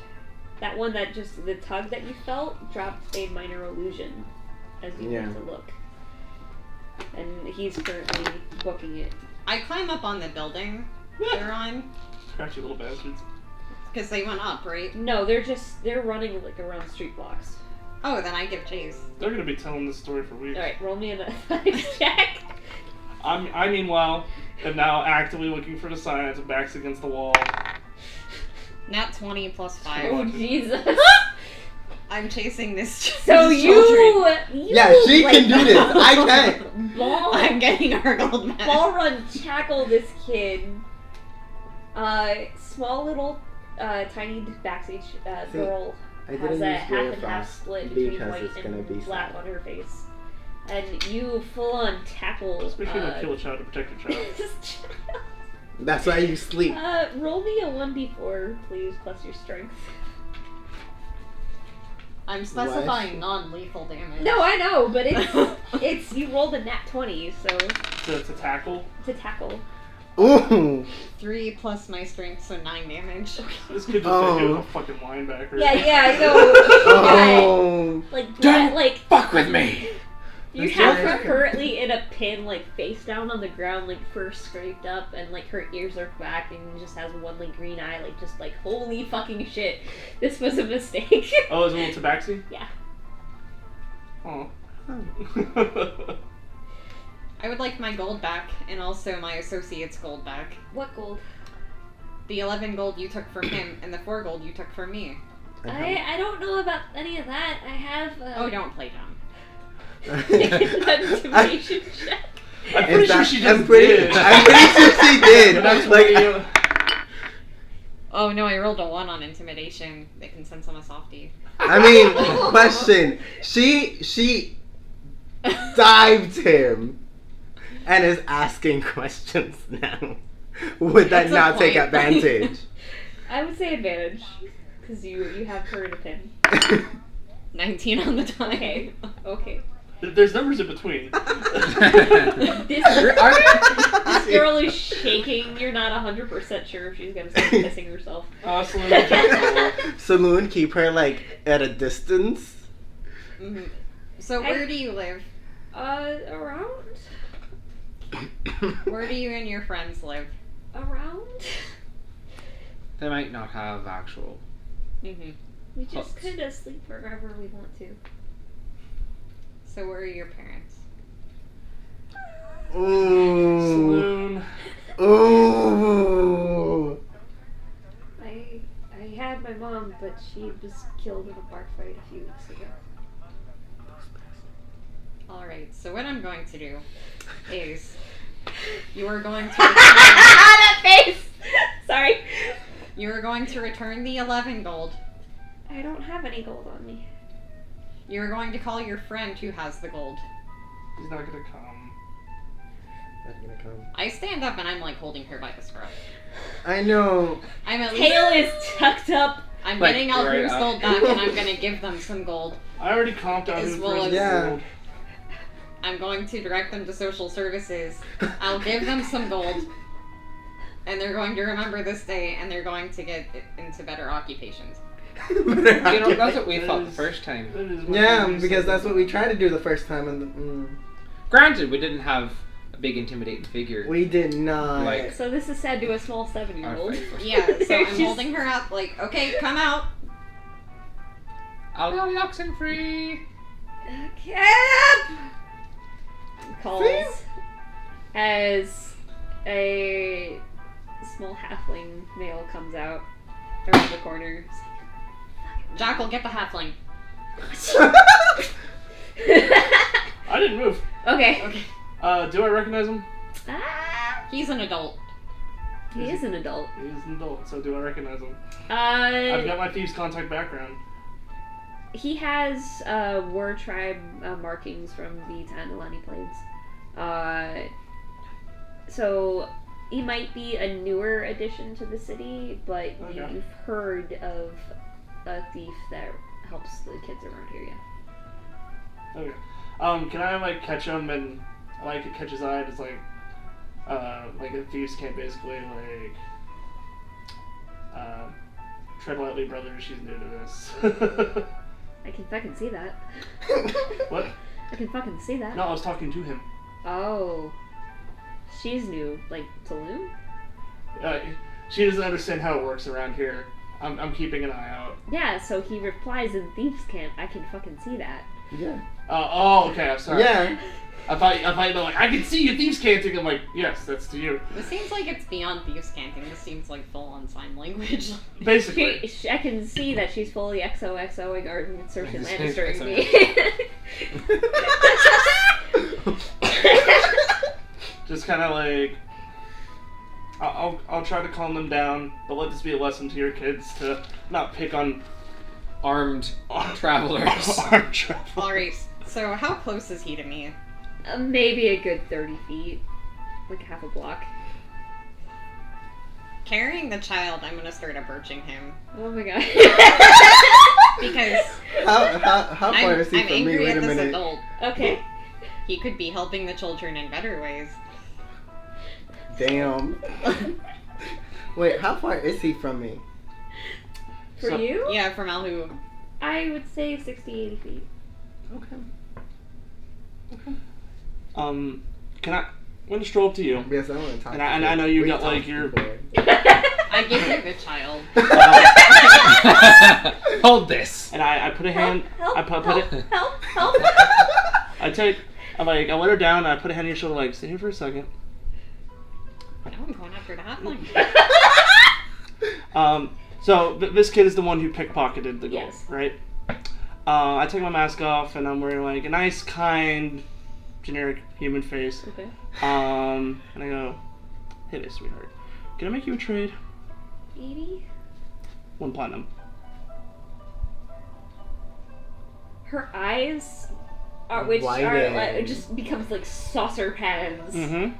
that one that just, the tug that you felt dropped a minor illusion as you went to look. And he's currently booking it. I climb up on the building they're on, Scratchy little bastards. because they went up, right? No, they're running like around street blocks. Oh, then I give chase. They're gonna be telling this story for weeks. Alright, roll me an athletics check. I meanwhile am now actively looking for the signs, backs against the wall. Nat 20 plus 5. Oh, Jesus. I'm chasing this. So these you Yeah, she like, can do this. I can't. I'm getting her gold medal. Ball run tackle this kid. Small little tiny backstage girl I has didn't a use half Roll and half Frost split between because white it's gonna be and black sad. on her face. And you full on tackle. Just make sure you don't kill a child to protect your child. That's why you sleep. Roll me a 1d4, please, plus your strength. I'm specifying non-lethal damage. No, I know, but it's you rolled a nat 20, so To tackle. to tackle. Ooh. 3 plus my strength, so 9 damage. This kid just hit a fucking linebacker. Yeah, I know. Oh. Like, Don't like fuck with me! you have her currently in a pin, like face down on the ground, like fur scraped up, and like her ears are back, and just has one like green eye, like just like holy fucking shit, this was a mistake. Oh, is it a little tabaxi? Yeah. Oh. I would like my gold back, and also my associate's gold back. What gold? The 11 gold you took from him, and the 4 gold you took from me. I don't know about any of that. I have. Oh, don't play dumb. Make an intimidation check. I'm pretty sure she just I'm pretty sure she did. That's Like, Oh no, I rolled a 1 on intimidation. They can sense I'm a softie. I mean, question. She dived him and is asking questions now. Would that That's a not take point. advantage? I would say advantage, because you have her in a pin. 19 on the die. Okay. There's numbers in between. This girl is shaking. You're not 100% sure if she's gonna start pissing herself. Selune, Jackal. Selune, keep her like at a distance. Mm-hmm. So where do you live? Around? Where do you and your friends live? Around? They might not have actual. Mm-hmm. We just kind of sleep wherever we want to. So where are your parents? Ooh. Selune. Ooh. I had my mom, but she was killed in a bar fight a few weeks ago. Alright, so what I'm going to do is you are going to That face! Sorry. you are going to return the 11 gold. I don't have any gold on me. You are going to call your friend who has the gold. He's not gonna come. Not gonna come. I stand up and I'm like holding her by the scruff. I know. I'm at least Tail is tucked up. I'm Like, getting out right Rouge's up. gold back and I'm gonna give them some gold. I already comped out As his well first as- Yeah. gold. I'm going to direct them to social services. I'll give them some gold. And they're going to remember this day and they're going to get into better occupations. You know, that's what we thought the first time. Yeah, because that's what we tried to do the first time. And Granted, we didn't have a big intimidating figure. we did not. Like- So this is said to a small 7-year-old. Yeah, so I'm holding her up like, okay, come out. I'll go the oxen free. Cap! Calls as a small halfling male comes out around the corner. Jackal, get the halfling. I didn't move. Okay. Do I recognize him? He's an adult. He is an adult. He's an adult, so do I recognize him? I've got my Thieves' Contact background. He has War Tribe markings from the Tandalani Plains. So he might be a newer addition to the city, but Okay. you've heard of a thief that helps the kids around here, yeah. Okay. Can I like catch him and like catch his eye? It's like a thieves can't basically tread lightly, brother. She's new to this. I can fucking see that. What? I can fucking see that. No, I was talking to him. Oh. She's new. Like, Selune? She doesn't understand how it works around here. I'm keeping an eye out. Yeah, so he replies in Thieves' Camp. I can fucking see that. Yeah. Okay, I'm sorry. Yeah. I thought you were like, I can see you thieves canting. I'm like, yes, that's to you. This seems like it's beyond thieves canting. This seems like full-on sign language. Basically. I can see that she's fully XOXOing Arden and Cersei This Lannister is me. Just kind of like, I'll try to calm them down, but let this be a lesson to your kids to not pick on Armed travelers. armed travelers. Alright, so how close is he to me? Maybe a good 30 feet. Like half a block. Carrying the child, I'm gonna start approaching him. Oh my god. Because How far is he I'm from me? angry Wait at a this minute. adult. Okay. He could be helping the children in better ways. Damn. Wait, how far is he from me? For So- you? Yeah, from Alhu. I would say 60, 80 feet. Okay. Can I? I'm gonna stroll up to you. Yes, I want to talk. And to I know you got, like, your- I give her the child. Hold this. And I put a hand. Help, I put help, it. help, help. I let her down and I put a hand on your shoulder like, stay here for a second. No, I'm going after the halfling. So this kid is the one who pickpocketed the gold, Yes. right? I take my mask off and I'm wearing like a nice, kind, generic human face. Okay. And I go, hey there, sweetheart. Can I make you a trade? 80? 1 platinum. Her eyes are, which are Widen. like, it just becomes like saucer pans. Mm-hmm.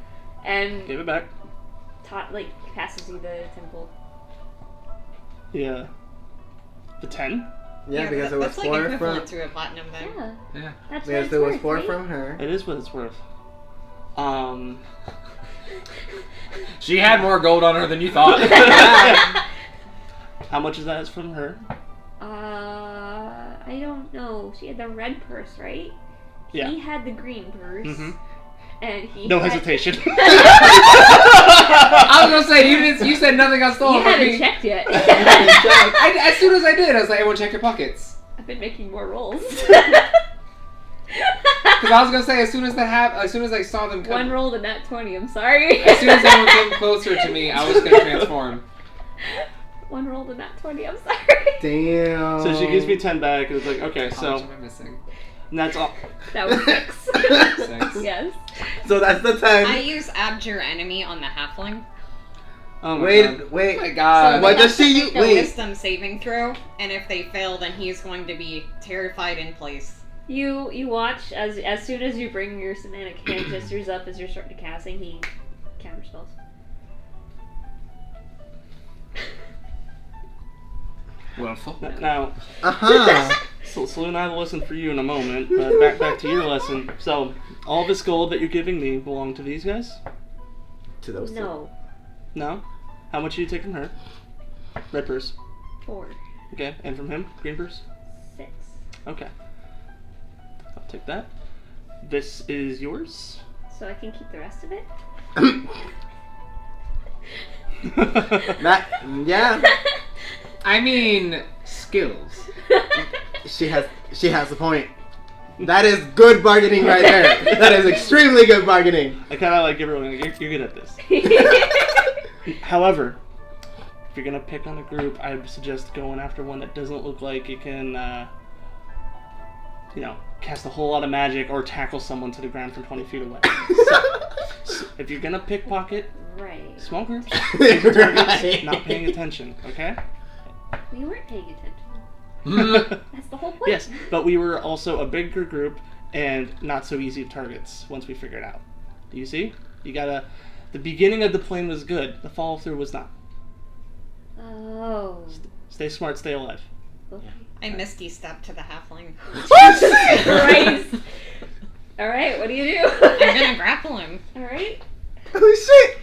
And Give it back. like passes you the temple. Yeah. The 10? Yeah, because it was that's like 4 equivalent from. to a platinum then. Yeah. Yeah. That's Because what it was it's 4 worth, from her. It is what it's worth. She had more gold on her than you thought. How much is that from her? I don't know. She had the red purse, right? Yeah. He had the green purse. Mm-hmm. And he No had... hesitation. I was gonna say you said nothing got stolen You from haven't me. checked yet. As soon as I did, I was like, everyone check your pockets. I've been making more rolls. Because I was gonna say, as soon as that happened, as soon as I saw them come, One rolled a nat 20, I'm sorry. as soon as anyone came closer to me, I was gonna transform. One rolled a nat 20, I'm sorry. Damn. So she gives me 10 back and it's like, okay, How much so am I missing? and that's all. That was 6. 6. Yes. So that's the I time. use Abjure Enemy on the halfling. Oh my god. Wait. Oh my god. What They does have to she make u- a wait. wisdom saving throw, and if they fail, then he's going to be terrified in place. You watch as soon as you bring your semantic hand gestures up as you're starting to casting, he counterspells. Well, fuck that. Now, so Selune, I have a lesson for you in a moment, but back to your lesson. So, all this gold that you're giving me belong to these guys? To those two. No. No? How much did you take from her? Red purse. 4. Okay, and from him, green purse? 6. Okay. I'll take that. This is yours. So I can keep the rest of it? Yeah. I mean, skills. She has a point. That is good bargaining right there. That is extremely good bargaining. I kind of like everyone. You're good at this. However, if you're gonna pick on a group, I would suggest going after one that doesn't look like it can, cast a whole lot of magic or tackle someone to the ground from 20 feet away. So, if you're gonna pickpocket, Right. small groups, Right. not paying attention, okay? We weren't paying attention. Yes, That's the whole point. but we were also a bigger group and not so easy targets once we figured out. Do you see? The beginning of the plan was good. The follow through was not. Oh. Stay smart, stay alive. Okay. I misty step to the halfling. Jesus Christ! Alright, what do you do? I'm gonna grapple him. Alright. Oh shit!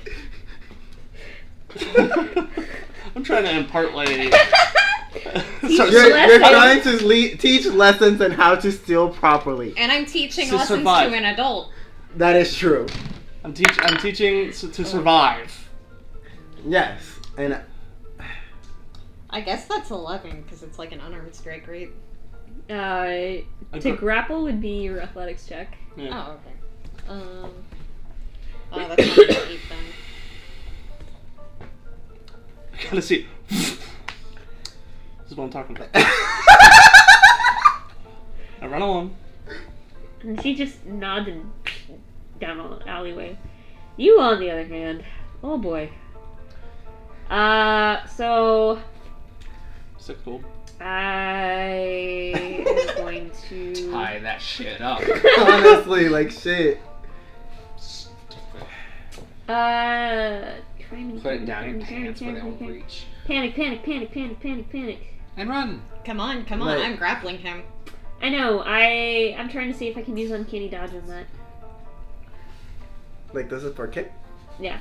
I'm trying to impart like. Teach You're lessons. trying to teach lessons on how to steal properly. And I'm teaching To lessons survive. to an adult. That is true. I'm teaching to survive. Yes, and I guess that's 11 because it's like an unarmed strike, right? To grapple would be your athletics check. Yeah. Oh, okay. Oh, that's not an 8 then. I gotta see. This is what I'm talking about. I run along. And she just nodded down an alleyway. You, on the other hand, oh boy. So 6 gold. I am going to. Tie that shit up. honestly, like shit. Put it down your pants where they won't reach. Panic, panic, panic, panic, panic, panic. And run. Come on, Right. I'm grappling him. I know. I'm trying to see if I can use uncanny dodge on that. Like this is for kick. Yeah.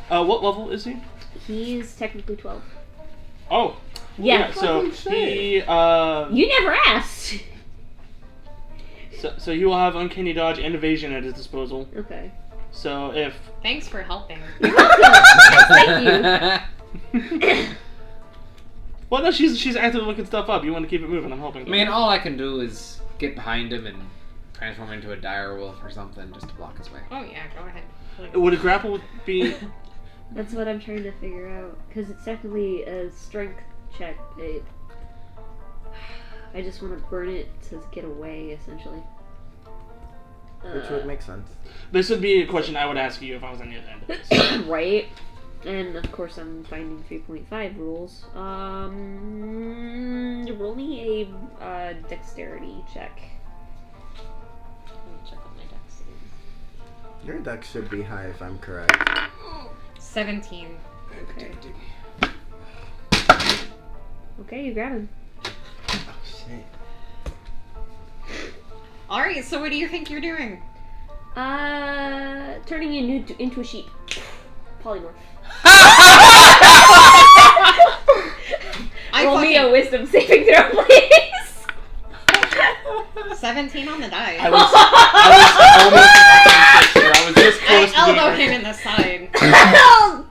What level is he? He's technically 12. Oh. Yeah. So he You never asked. so he will have uncanny dodge and evasion at his disposal. Okay. So if Thanks for helping. You're welcome. Thank you. well, no, she's actively looking stuff up. You want to keep it moving? I'm helping. I mean, all I can do is get behind him and transform into a dire wolf or something just to block his way. Oh yeah, go ahead. Would a grapple be? That's what I'm trying to figure out. Because it's technically a strength check. I just want to burn it to get away, essentially. Which would make sense. This would be a question I would ask you if I was on the other end of this. Right. And of course I'm finding 3.5 rules. Roll me a dexterity check. Let me check on my dex. Your dex should be high if I'm correct. 17. Okay. Okay, you grab him. Oh shit. Alright, so what do you think you're doing? Turning you into a sheep. Polymorph. Roll me a wisdom saving throw, please. 17 on the die. I was almost I was this close to elbow doing him in the side. Oh,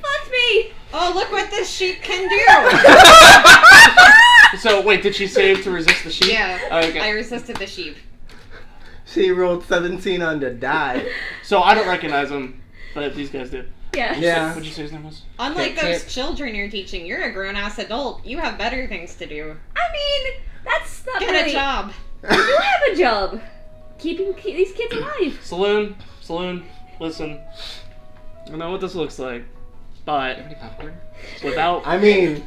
fuck me. Oh, look what this sheep can do! So wait, did she save to resist the sheep? Yeah, Okay. I resisted the sheep. She rolled 17 on the die. So I don't recognize him, but these guys do. Yeah. Yeah. What'd you say his name was? Unlike Tip, those tip. children you're teaching, you're a grown-ass adult. You have better things to do. I mean, that's not Get really... a job. I do have a job. Keeping these kids alive. Selune, listen. I know what this looks like, but Any popcorn? without I mean,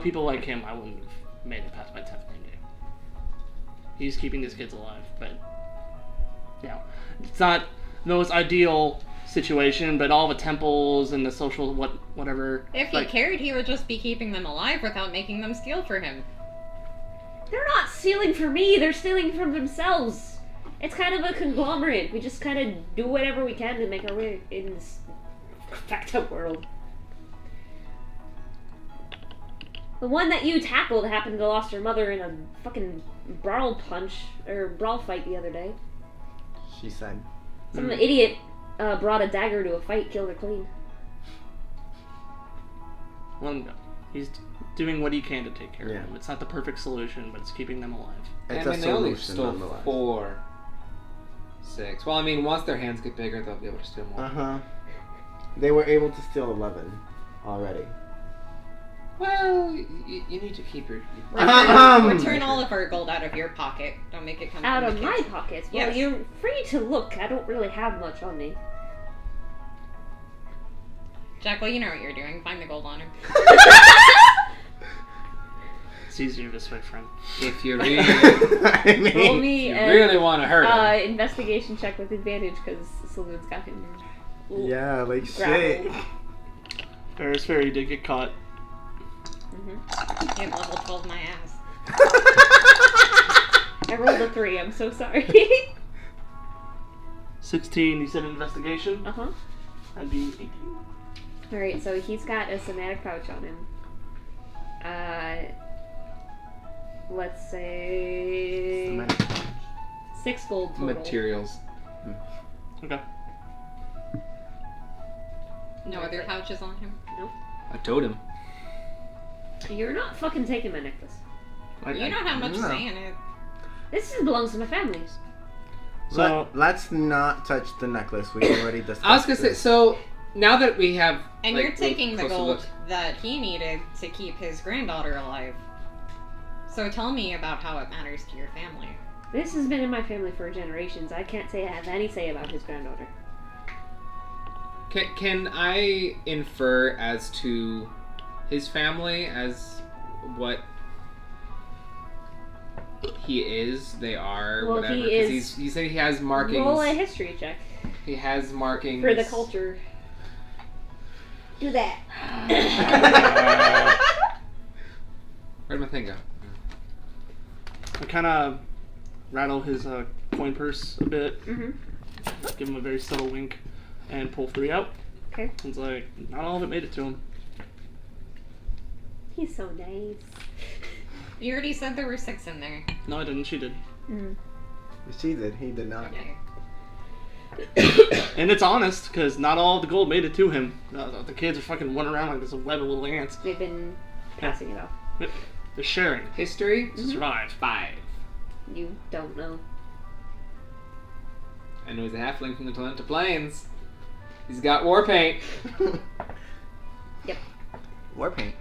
people like him, I wouldn't have made it past my 10th grade day. He's keeping these kids alive, but it's not the most ideal situation. But all the temples and the social whatever. If he cared, he would just be keeping them alive without making them steal for him. They're not stealing from me. They're stealing from themselves. It's kind of a conglomerate. We just kind of do whatever we can to make our way in this fucked up world. The one that you tackled happened to lost her mother in a fucking brawl fight the other day. She said. Some idiot brought a dagger to a fight, killed her clean. Well, he's doing what he can to take care Yeah. of them. It's not the perfect solution, but it's keeping them alive. It's I a mean, they only solution stole nonetheless. 4. 6. Well, I mean, once their hands get bigger, they'll be able to steal more. Uh-huh. They were able to steal 11 already. Well, you need to keep your... Return all of our gold out of your pocket. Don't make it come Out from of the my kids. pockets? Well, Yes. you're free to look. I don't really have much on me. Jackal, you know what you're doing. Find the gold on him. It's easier this way, friend. If you really, I mean, Roll me you an really want to hurt him. investigation check with advantage because Selune's got him. yeah, like grappled. shit. Ferris Fairy did get caught. You have level 12 my ass. I rolled a 3. I'm so sorry. 16, you said investigation? Uh-huh. That'd be 18. Alright, so he's got a somatic pouch on him. Let's say 6 gold total. Materials. Okay. No other pouches on him? A totem. You're not fucking taking my necklace. Like, You don't have much no. say in it. This belongs to my family. So, Let's not touch the necklace. We already discussed I was gonna say, this. so now that we have, And like, you're taking the closer gold look- that he needed to keep his granddaughter alive. So tell me about how it matters to your family. This has been in my family for generations. I can't say I have any say about his granddaughter. Can I infer as to his family as what he is? They are Well, whatever. he 'Cause is- you say he has markings. Roll a history check He has markings for the culture. Do that. Where'd my thing go? I kind of rattle his coin purse a bit, Mm-hmm. give him a very subtle wink, and pull 3 out. Okay. It's like, not all of it made it to him. He's so nice. You already said there were 6 in there. No, I didn't. She did. Mm. She did. He did not. Okay. And it's honest, because not all of the gold made it to him. The kids are fucking running around like there's a web of little ants. They've been passing it off. They're sharing History? to survive. 5. You don't know. I know he's a halfling from the Talenta Plains. He's got war paint. Yep. War paint.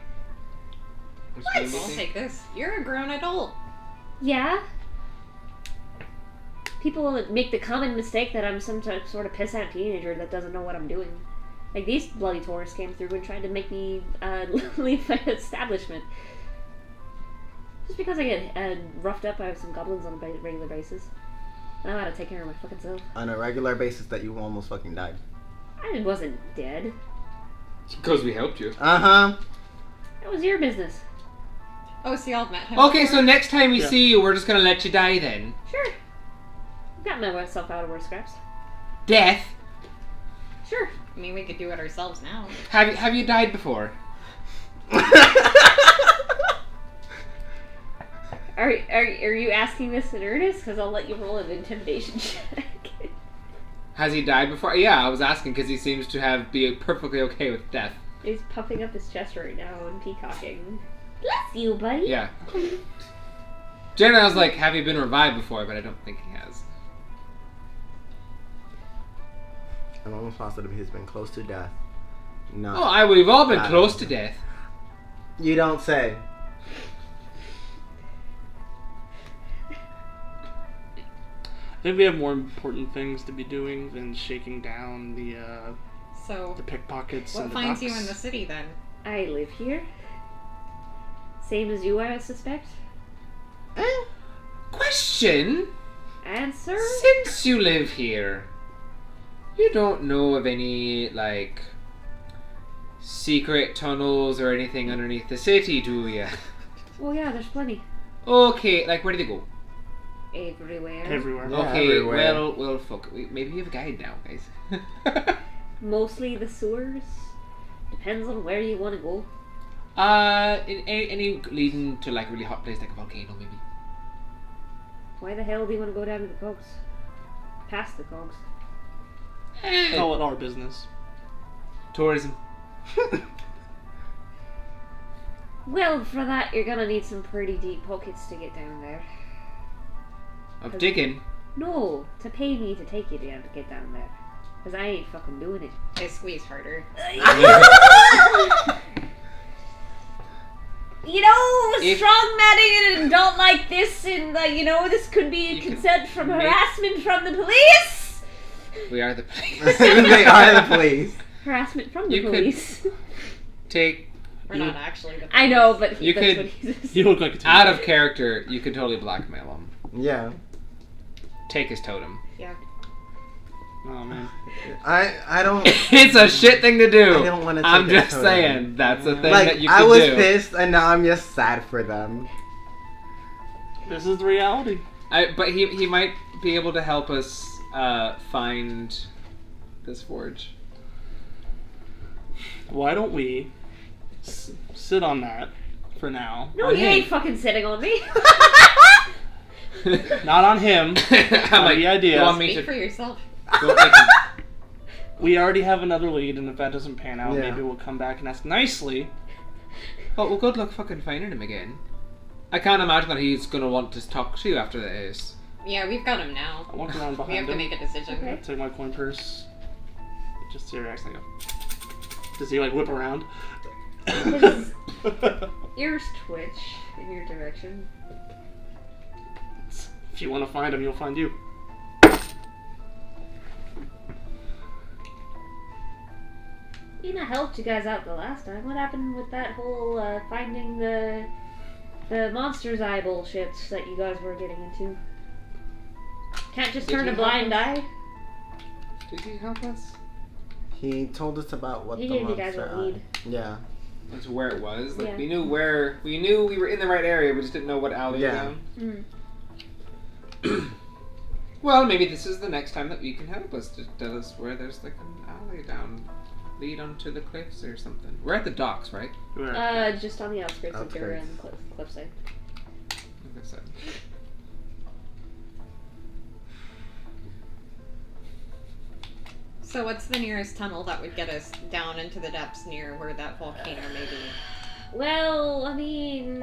Which I'll made me think- take this. You're a grown adult. Yeah. People make the common mistake that I'm some sort of pissant teenager that doesn't know what I'm doing. Like, these bloody tourists came through and tried to make me leave my establishment. Just because I get roughed up by some goblins on a regular basis. I know how to take care of my fucking self. On a regular basis that you almost fucking died. I wasn't dead. Because we helped you. Uh-huh. That was your business. Oh, see, I've met him. Okay, so next time we Yeah. see you, we're just gonna let you die then. Sure. Got myself out of worse scraps. Death? Sure. I mean, we could do it ourselves now. Have you died before? Are you asking this in earnest? Because I'll let you roll an intimidation check. Has he died before? Yeah, I was asking because he seems to be perfectly okay with death. He's puffing up his chest right now and peacocking. Bless you, buddy. Yeah. Generally, I was like, have you been revived before? But I don't think he has. I'm almost positive he's been close to death. No. Oh, we've all been Got it. close to death. You don't say. I think we have more important things to be doing than shaking down the So, pickpockets what and the finds you ducks. in the city then? I live here. Same as you, I suspect. Question? Answer? Since you live here, you don't know of any, like, secret tunnels or anything underneath the city, do ya? Well, yeah, there's plenty. Okay, like, where do they go? Everywhere. Everywhere. Yeah, Okay, everywhere. well, fuck. Maybe we have a guide now, guys. Mostly the sewers. Depends on where you want to go. Any leading to like a really hot place like a volcano, maybe. Why the hell do you want to go down to the cogs? Past the cogs. Call it our business. Tourism. Well, for that, you're gonna need some pretty deep pockets to get down there. Of digging. No, to pay me to take you down to get down there. Because I ain't fucking doing it. I squeeze harder. You know, If- strong-minded and don't like this, and this could be You can consent from make- harassment from the police. We are the police. They are the police. Harassment from the You could- police. Take We're not actually the I know, but You that's could- what he says. You look like a team. out of character. You could totally blackmail him. Yeah. Take his totem. Yeah. Oh man. I don't. It's a shit thing to do. I don't wanna I'm take a just totem. saying that's a thing Like, that you I can was do. pissed, and now I'm just sad for them. This is the reality. But he might be able to help us find this forge. Why don't we sit on that for now? No, On you him. ain't fucking sitting on me. Not on him. I'm like, the idea. You want me Speak to for yourself. go make him- We already have another lead, and if that doesn't pan out, Yeah. maybe we'll come back and ask nicely. Oh, well, good luck fucking finding him again. I can't imagine that he's gonna want to talk to you after this. Yeah, we've got him now. I walk around We behind have to him. make a decision. Okay. Take my coin purse. Just see her actually go. Does he like whip around? His ears twitch in your direction. If you want to find him, you'll find you. I helped you guys out the last time. What happened with that whole finding the monster's eye bullshit that you guys were getting into? Can't just Did turn he a blind help eye. Did he help us? He told us about what He the gave you guys monster a lead. Yeah. That's where it was. Like Yeah. we knew we were in the right area. We just didn't know what alley Yeah. we were Mm. in. Well, maybe this is the next time that you can help us to tell us where there's like an alley down, lead onto the cliffs or something. We're at the docks, right? Just on the outskirts of Dura Outskirts. and cliffside. Like I said. So what's the nearest tunnel that would get us down into the depths near where that volcano may be? Well, I mean,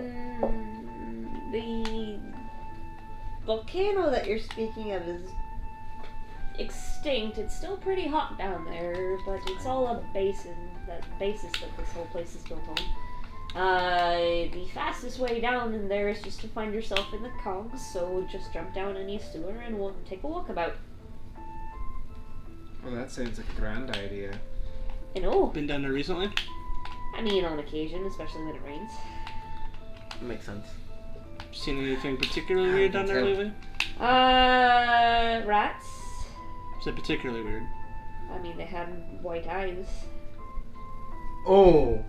the volcano that you're speaking of is extinct. It's still pretty hot down there, but it's all a basin, that basis that this whole place is built on. The fastest way down in there is just to find yourself in the cogs, so just jump down any sewer and we'll take a walkabout. Well, that sounds like a grand idea. I know. Been down there recently? I mean, on occasion, especially when it rains. Makes sense. Seen anything particularly weird down there lately? Rats. Is it particularly weird? I mean, they had white eyes. Oh.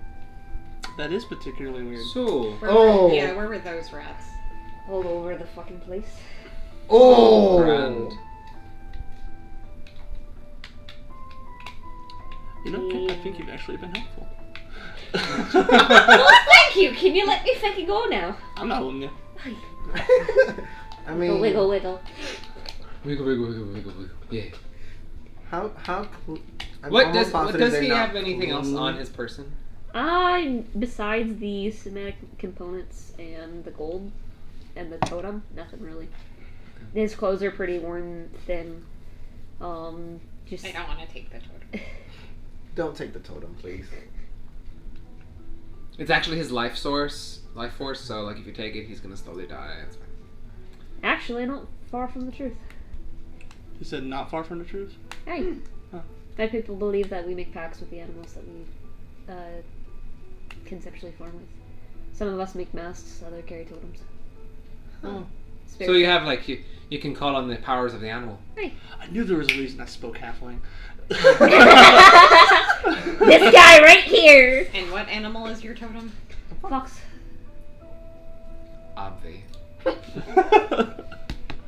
That is particularly weird. So, Where were those rats? All over the fucking place. Oh. grand. You know, I think you've actually been helpful. Oh, thank you! Can you let me fucking go now? I'm not holding you. I mean, Wiggle, wiggle. Wiggle, wiggle, wiggle, wiggle, wiggle. Yeah. how I'm What almost does positive they're he not have anything else on clean. his person? Besides the somatic components and the gold and the totem, nothing really. His clothes are pretty worn thin. Just I don't want to take the totem. Don't take the totem, please. It's actually his life force. So, like, if you take it, he's gonna slowly die. That's fine. actually not far from the truth. You said not far from the truth? Hey, Huh. that people believe that we make pacts with the animals that we conceptually form with. Some of us make masks, others carry totems. Oh. So you have like you can call on the powers of the animal. Hey. I knew there was a reason I spoke halfling. This guy right here! And what animal is your totem? Fox. Obvi.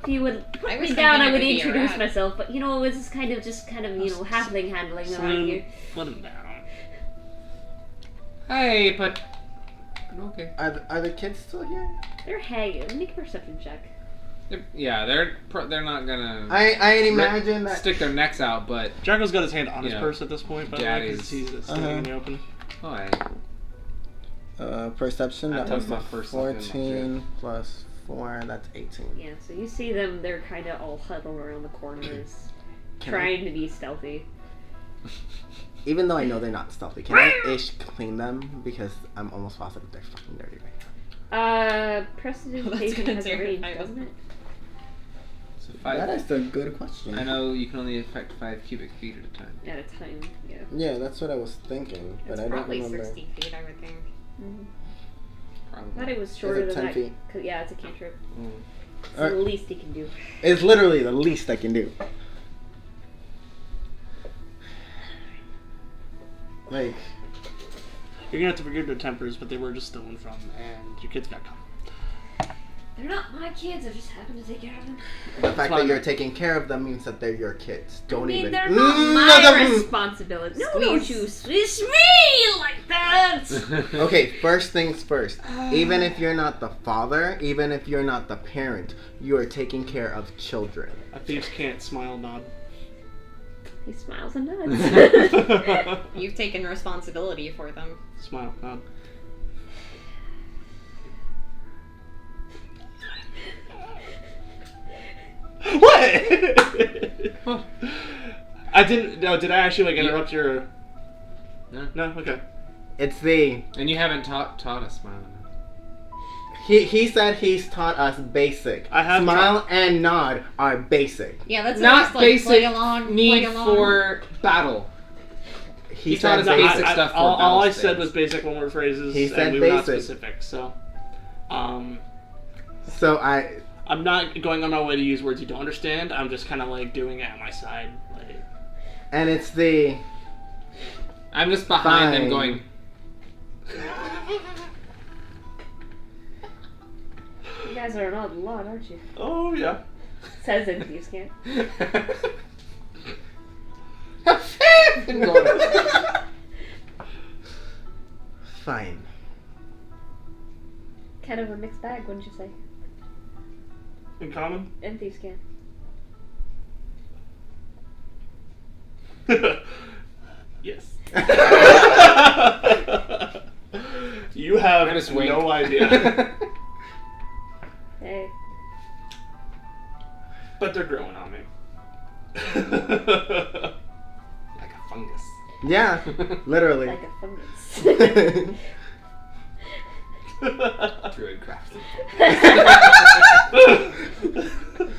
If you would put I was me down, thinking I it would would be a introduce rat. myself. But, you know, it's just kind of, halfling handling around here. Put him down. Hey, but okay. Are the kids still here? They're hanging. Make a perception check. They're not gonna. I imagine that. Stick their necks out, but Jackal's got his hand on his Yeah. purse at this point, but Daddy's- he's standing in the open. oh, Perception. I That took was my first look in my 14 plus 4. That's 18. Yeah, so you see them, they're kind of all huddled around the corners, Can trying to be stealthy. Even though I know they're not stealthy, can I ish clean them? Because I'm almost positive they're fucking dirty right now. Prestidigitation gonna has a do it, range, I doesn't it? so That 5. is a good question. I know you can only affect 5 cubic feet at a time. At a time, yeah. Yeah, that's what I was thinking, but It's I don't probably remember. 60 feet, I would think. Mm-hmm. I Probably. thought it was shorter it than 10 that. feet? 'Cause, yeah, it's a cantrip. It's Alright. the least he can do. It's literally the least I can do. Like, You're gonna have to forgive their tempers, but they were just stolen from, and your kids got caught. They're not my kids, I just happen to take care of them. the fact fine. that you're taking care of them means that they're your kids. Don't I mean, even. they're not No, my no. responsibility. No, Squeeze. don't you squish me like that! Okay, first things first. Even if you're not the father, even if you're not the parent, you are taking care of children. A thief can't smile nod. He smiles and nods. You've taken responsibility for them. Smile nod. What? I didn't. No, did I actually interrupt your? No. No. Okay. It's the. And you haven't taught us smiling. He said he's taught us basic. I have Smile and nod are basic. Yeah, that's Not just, like, basic play along, need play along. for battle. He taught us said basic stuff for all I battle said stage. was basic one-word phrases, He said and we were not basic. specific. So, So I'm not going on my way to use words you don't understand. I'm just kind of like doing it at my side. Like, and it's the. I'm just behind Fine. them going. You guys are an odd lot, aren't you? oh yeah. Says in Thieves Camp. And going. Fine. Kind of a mixed bag, wouldn't you say? In common. In Thieves Camp. Yes. You have I just wink. no idea. Hey. But they're growing on me. Like a fungus. Yeah, literally. Like a fungus. Druid crafting.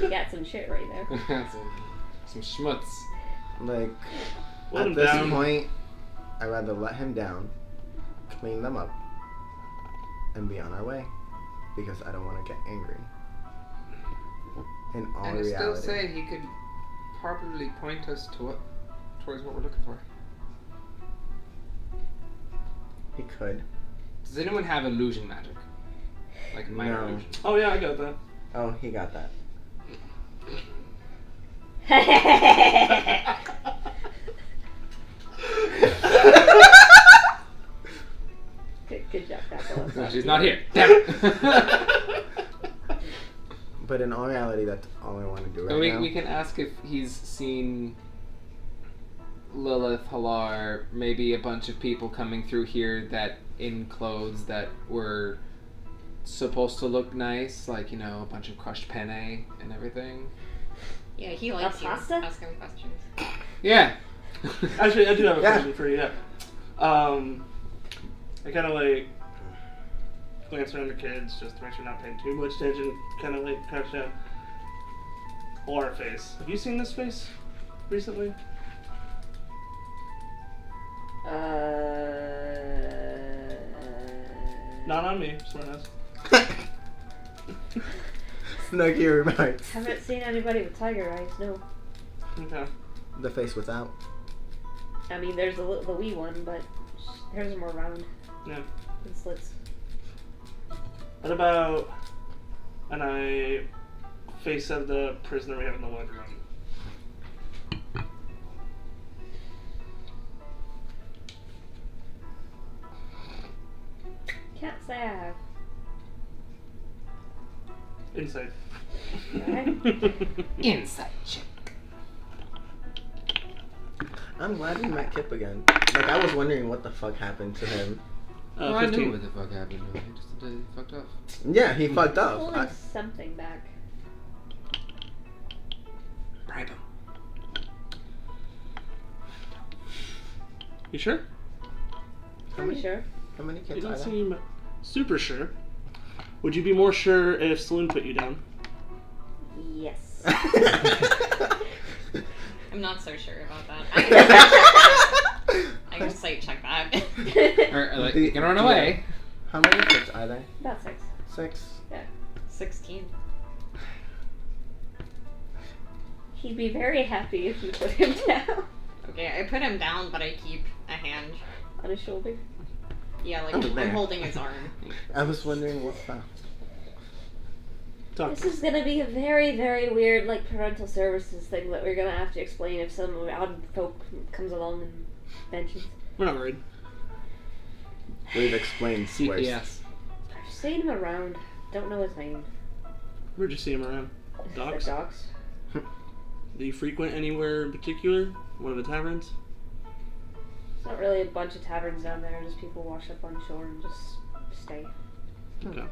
You got some shit right there. Some schmutz. Like, Let him at this down. point, I'd rather let him down, clean them up, and be on our way. Because I don't want to get angry. In all And I still reality. say he could probably point us to towards what we're looking for. He could. Does anyone have illusion magic? Like minor No. illusion? Oh yeah, I got that. Oh, he got that. Good job, Jackal. No, she's not here. Damn it. But in all reality, that's all I want to do So right now. we can ask if he's seen Lilith, Halar, maybe a bunch of people coming through here that in clothes that were supposed to look nice, like, you know, a bunch of crushed penne and everything. Yeah, he likes you. pasta? Ask him questions. Yeah. Actually, I do have a Yeah. question for you. Yeah. I kind of like glance around the kids just to make sure I'm not paying too much attention. Kind of like crouch down. Aura face. Have you seen this face recently? Not on me, smartass. Snuggy remarks. Haven't seen anybody with tiger eyes, no. Okay. The face was out. I mean, there's the wee one, but hers are more round Yeah. and slits. What about? And I face of the prisoner we have in the one room. Can't say I have. Inside. Alright. Inside check. I'm glad we met Kip again. Like, I was wondering what the fuck happened to him. Oh, I 15. knew what the fuck happened to him. He just fucked up. Yeah, he fucked up. Holding something back. Bribe him. You sure? Pretty sure. How many You kids don't are there? seem super sure. Would you be more sure if Selune put you down? Yes. I'm not so sure about that. I can sight check that. Or, like, you can run away. How many kids are there? About 6. 6. 16. He'd be very happy if you put him down. Okay, I put him down, but I keep a hand. On his shoulder. Yeah, like Oh, I'm there. holding his arm. I was wondering what's that. Talk. This is gonna be a very, very weird, like, parental services thing that we're gonna have to explain if some odd folk comes along and mentions. We're not worried. We've explained worse. CPS. I've seen him around. Don't know his name. Where'd you see him around? Docks? The docks. Do you frequent anywhere in particular? One of the taverns? It's not really a bunch of taverns down there. Just people wash up on shore and just stay. Okay.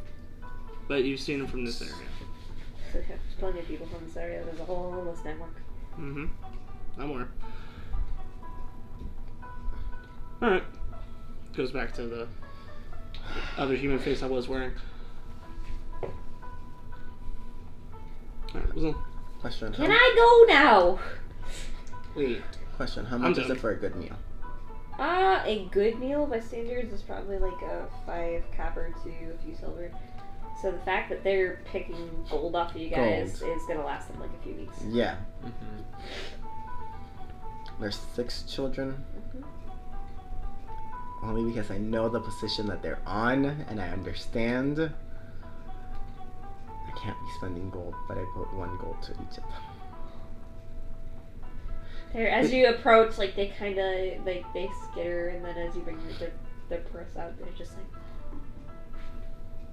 But you've seen him from this area. So yeah, there's plenty of people from this area. There's a whole homeless network. Mm-hmm. I'm aware. Alright. Goes back to the other human face I was wearing. Alright, was on. Question. Can I go now? Wait. Question. How I'm much is done. it for a good meal? A good meal by standards is probably like a 5 copper to a few silver. So the fact that they're picking gold off of you guys is gonna last them like a few weeks. Yeah. Mm-hmm. There's 6 children. Mhm. Only because I know the position that they're on and I understand. I can't be spending gold, but I put 1 gold to each of them. As you approach, like they kind of like they skitter, and then as you bring the purse out, they're just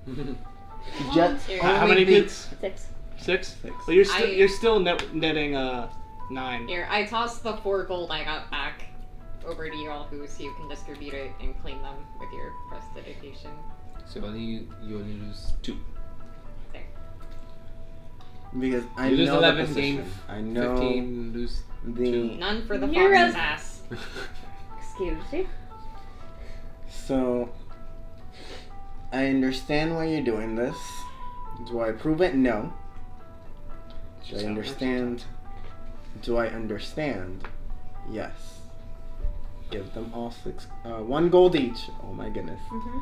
like Just How many kids? 6. 6? 6. Well, you're still netting 9. Here, I toss the 4 gold I got back over to you all, so you can distribute it and claim them with your prestidigitation. So you only lose 2. There. Because I You lose know 11, the position. gain I know 15, lose the. None for the You're fox's a- ass. Excuse me. So I understand why you're doing this. Do I approve it? No. Do I understand? Do I understand? Yes. Give them all 1 gold each. Oh my goodness. Mm-hmm.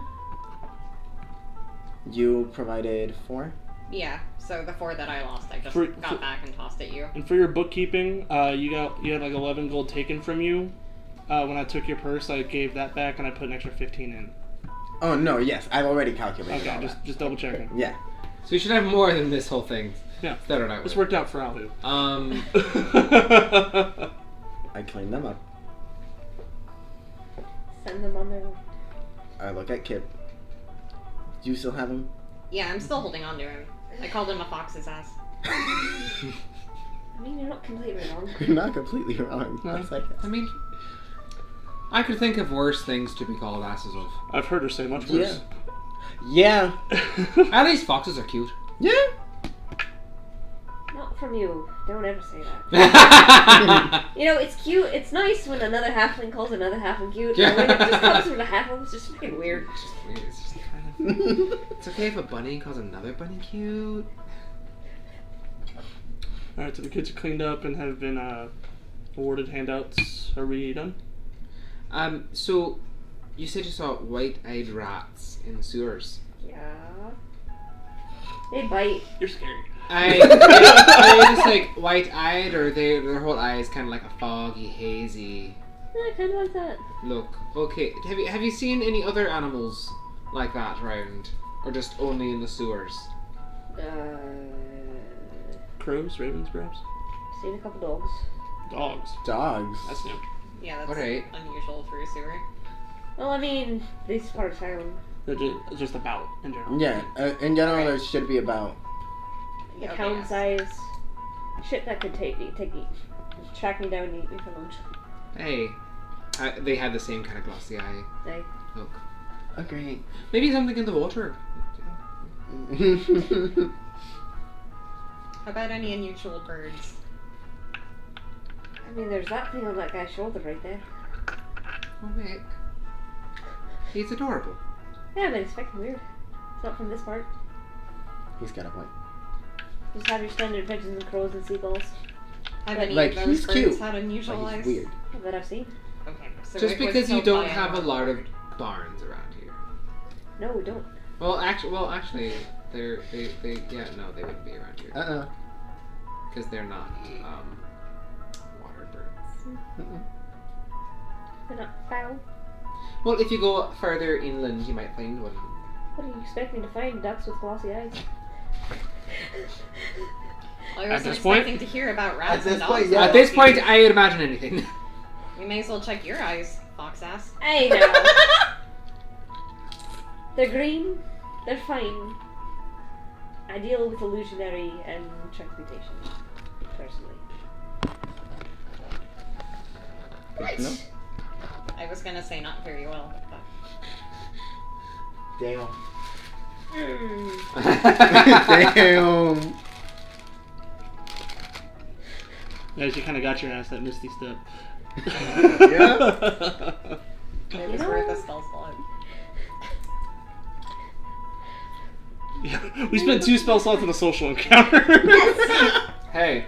You provided 4? Yeah, so the 4 that I lost, I just For- got back and tossed at you. And for your bookkeeping, you had like 11 gold taken from you. When I took your purse, I gave that back and I put an extra 15 in. Oh no, yes, I've already calculated all Okay, that. just double checking. Yeah. So you should have more than this whole thing. Yeah. Better than I This would. worked out for Alu. I clean them up. Send them on their way. I look at Kip. Do you still have him? Yeah, I'm still holding on to him. I called him a fox's ass. I mean, you're not completely wrong. You're not completely wrong. No. That's like I mean, I could think of worse things to be called asses of. I've heard her say much worse. Yeah. At least foxes are cute. Yeah. Not from you. Don't ever say that. You know, it's cute. It's nice when another halfling calls another halfling cute. But when it just comes from the halfling, it's just fucking weird. It's just weird. It's just kind of. It's okay if a bunny calls another bunny cute. Alright, so the kids are cleaned up and have been awarded handouts. Are we done? So you said you saw white-eyed rats in the sewers. Yeah. They bite. You're scary. Are they just like white-eyed, or their whole eyes kind of like a foggy, hazy Yeah, kind of like that. look? Okay. Have you seen any other animals like that around, or just only in the sewers? crows, ravens, perhaps? Seen a couple dogs. Dogs. Dogs. That's new. Yeah, that's Alright. unusual for a sewer. Well, I mean, this part of town. They're just about in general. Yeah, in general, there should be about. The Okay, town yes. size. Shit that could track me down and eat me for lunch. Hey, they had the same kind of glossy eye Like, look. Okay. Maybe something in the water. How about any unusual birds? I mean, there's that thing on that guy's shoulder right there. Oh, Mick. He's adorable. Yeah, but it's fucking weird. It's not from this part. He's got a point. Just have your standard pigeons and crows and seagulls Have any Like, of those he's birds cute, had unusual But eyes? he's weird. that I've seen. Okay, so Just Rick was because you killed don't by have a wild lot of bird. barns around here. No, we don't. Well, actually, they wouldn't be around here Uh-uh. because they're not water birds. They're not foul. Well, if you go further inland, you might find one. What do you expect me to find? Ducks with glossy eyes. I At wasn't this point- expecting to hear about rats this and dogs. point, yeah. At this point, I'd imagine anything. We may as well check your eyes, fox ass. Hey now. They're green. They're fine. I deal with illusionary and transmutation, personally. Good to know. I was gonna say not very well, but Damn. Mm. Damn. Yeah, you kind of got your ass that misty step. Yeah. it was know- worth a spell slot. Yeah, we spent 2 spell slots on a social encounter. Hey,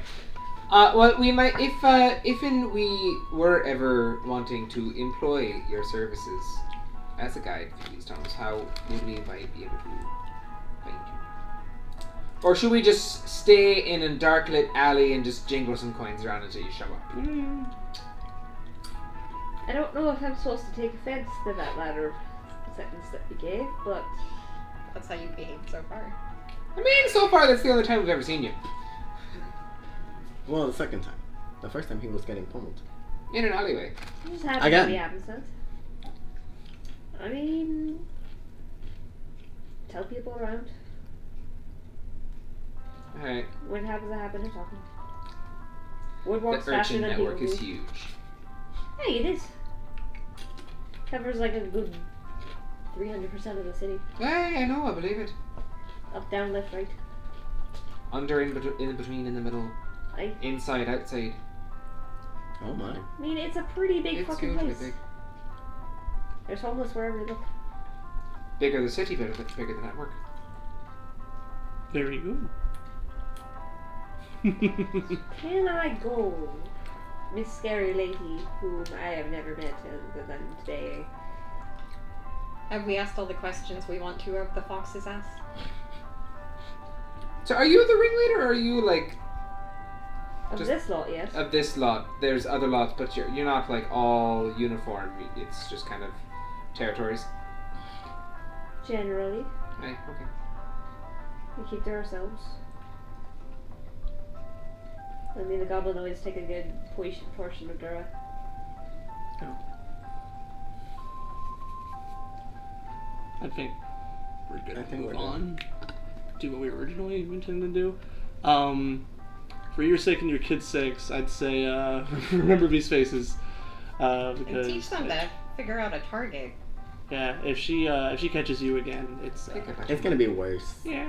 well, we might if we were ever wanting to employ your services as a guide for these towns, how would we might be able to find you? Or should we just stay in a dark lit alley and just jingle some coins around until you show up? I don't know if I'm supposed to take offense to that latter sentence that you gave, but That's how you behaved so far. I mean, so far that's the only time we've ever seen you Well, the second time. The first time he was getting pummeled. in an alleyway. I'm just happy Again. to be happenstance. I mean, tell people around. All right, When it happens, it's talking. Word the walks faster urchin than network people is move. huge. Hey, it is. Covers like a good 300% of the city. Hey, I know, I believe it. Up, down, left, right. Under, in between, in the middle, I inside, outside. Oh my. mean, it's a pretty big It's fucking hugely place. big. There's homeless wherever you look. Bigger the city, but it's bigger the network. Very good. Can I go, Miss Scary Lady, whom I have never met other than today? Have we asked all the questions we want to of the fox's ass? So are you the ringleader, or are you like Of Just- this lot, yes. of this lot? There's other lots, but you're not like all uniform. It's just kind of territories. Generally, Hey, okay. we keep to ourselves. I mean, the goblinoids take a good portion of Dura. I think we're good I to think move we're good. on. Do what we were originally intending to do. For your sake and your kids' sakes, I'd say remember these faces. And Because teach them to figure out a target. yeah, if she catches you again, it's Pick up It's gonna be worse. yeah.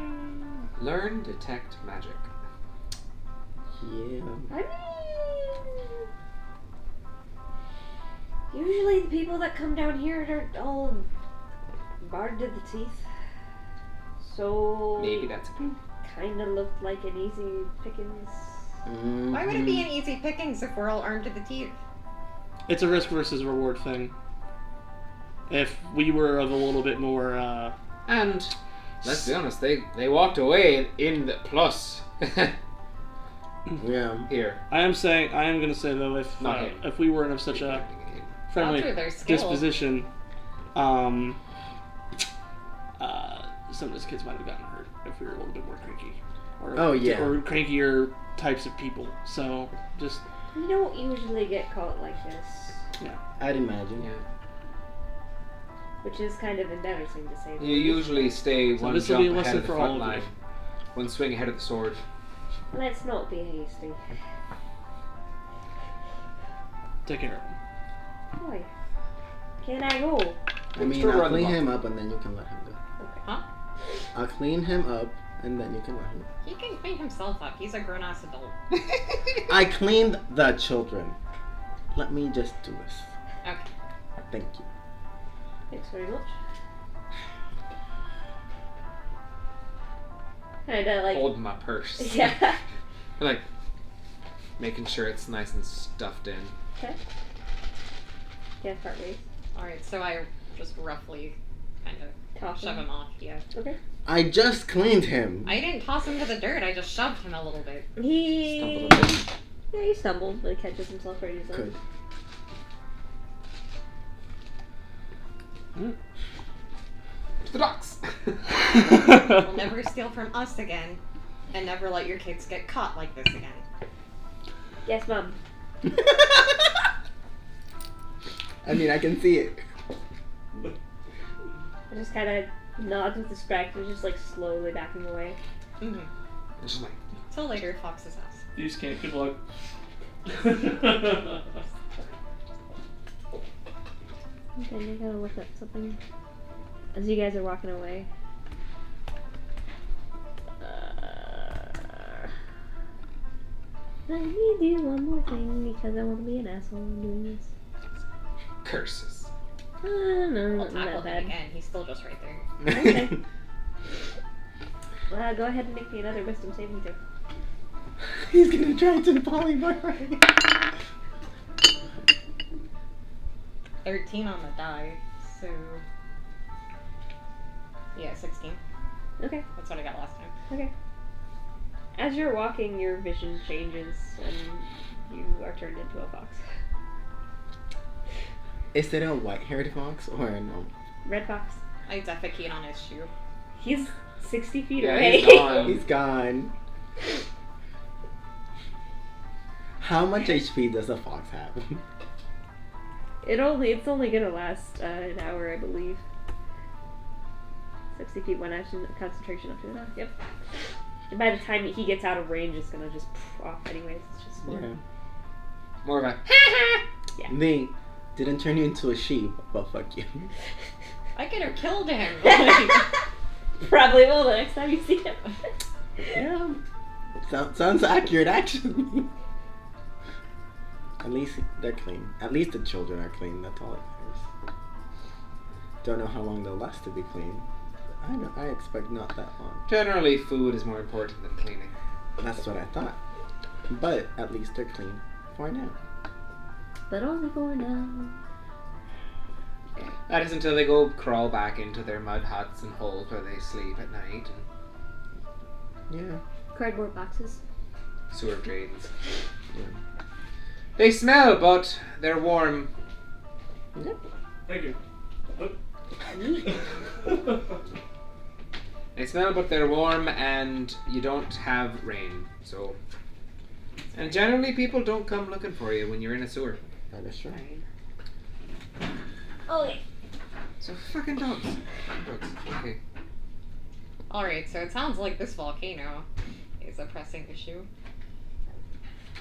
Learn detect magic. Yeah. I mean, usually the people that come down here are all barred to the teeth. So Maybe that's okay. kind of looked like an easy pickings. Why would it be an easy pickings if we're all armed to the teeth? It's a risk versus reward thing. If we were of a little bit more, And let's be honest, they walked away in the plus. Yeah. Here. I am gonna say though, Not him. if we weren't of such a friendly Alter their skill. disposition, some of those kids might have gotten hurt if we were a little bit more cranky. or Oh, yeah. or crankier types of people. So just You don't usually get caught like this, I'd imagine. Yeah. which is kind of embarrassing to say. the You least. usually stay So one this will be a jump ahead lesson of the for front all of line. you. One swing ahead of the sword. Let's not be hasty. take care of them. Why? Can I go? I mean, Throw I'll around the clean bottom. him up and then you can let him go. Okay. Huh? I'll clean him up and then you can let him go. He can clean himself up. He's a grown-ass adult. I cleaned the children. Let me just do this. Okay. Thank you. Thanks very much. Kinda like. Hold my purse. Yeah. Like, making sure it's nice and stuffed in. Okay. Yeah, part ways. Alright, so I just roughly kind of Toss shove him. him off, yeah. Okay. I just cleaned him. I didn't toss him to the dirt, I just shoved him a little bit. He. Stumbled a bit. Yeah, he stumbled, but he catches himself very easily. Good. To the docks! We'll never steal from us again, and never let your kids get caught like this again. Yes, Mom. I mean, I can see it. I just kind of nods with respect and just like slowly backing away. Mm-hmm. It's just like, Till later, Fox's house. You just can't. Good luck. Okay, I gotta look up something. As you guys are walking away. Let me do one more thing because I want to be an asshole in doing this. curses. No, I'll not tackle that him bad. again. He's still just right there. Okay. Go ahead and make me another wisdom saving throw. He's gonna try to polymorph. 13 on the die, so... Yeah, 16. Okay. That's what I got last time. Okay. As you're walking, your vision changes and you are turned into a fox. Is it a white-haired fox or a no? Red fox. I defecate on his shoe. He's 60 feet Yeah, away. he's gone. He's gone. How much HP does a fox have? It's only gonna last an hour, I believe. 60 feet, one action concentration up to that. Yep. And by the time he gets out of range, it's gonna just off anyways. It's just more. Yeah. More of a... Yeah. They didn't turn you into a sheep, but fuck you. I could have killed him. Probably will the next time you see him. Yeah. Sounds accurate, actually. At least they're clean. At least the children are clean. That's all that matters. Don't know how long they'll last to be clean. I expect not that long. Generally, food is more important than cleaning. That's what I thought. But at least they're clean for now. But only for now. That is until they go crawl back into their mud huts and holes where they sleep at night and Yeah. Cardboard boxes. sewer drains. Yeah. They smell, but they're warm. Thank you. They smell, but they're warm, and you don't have rain. So, and generally, people don't come looking for you when you're in a sewer. That is true. Okay. So fucking dogs. Dogs. Okay. Alright, so it sounds like this volcano is a pressing issue.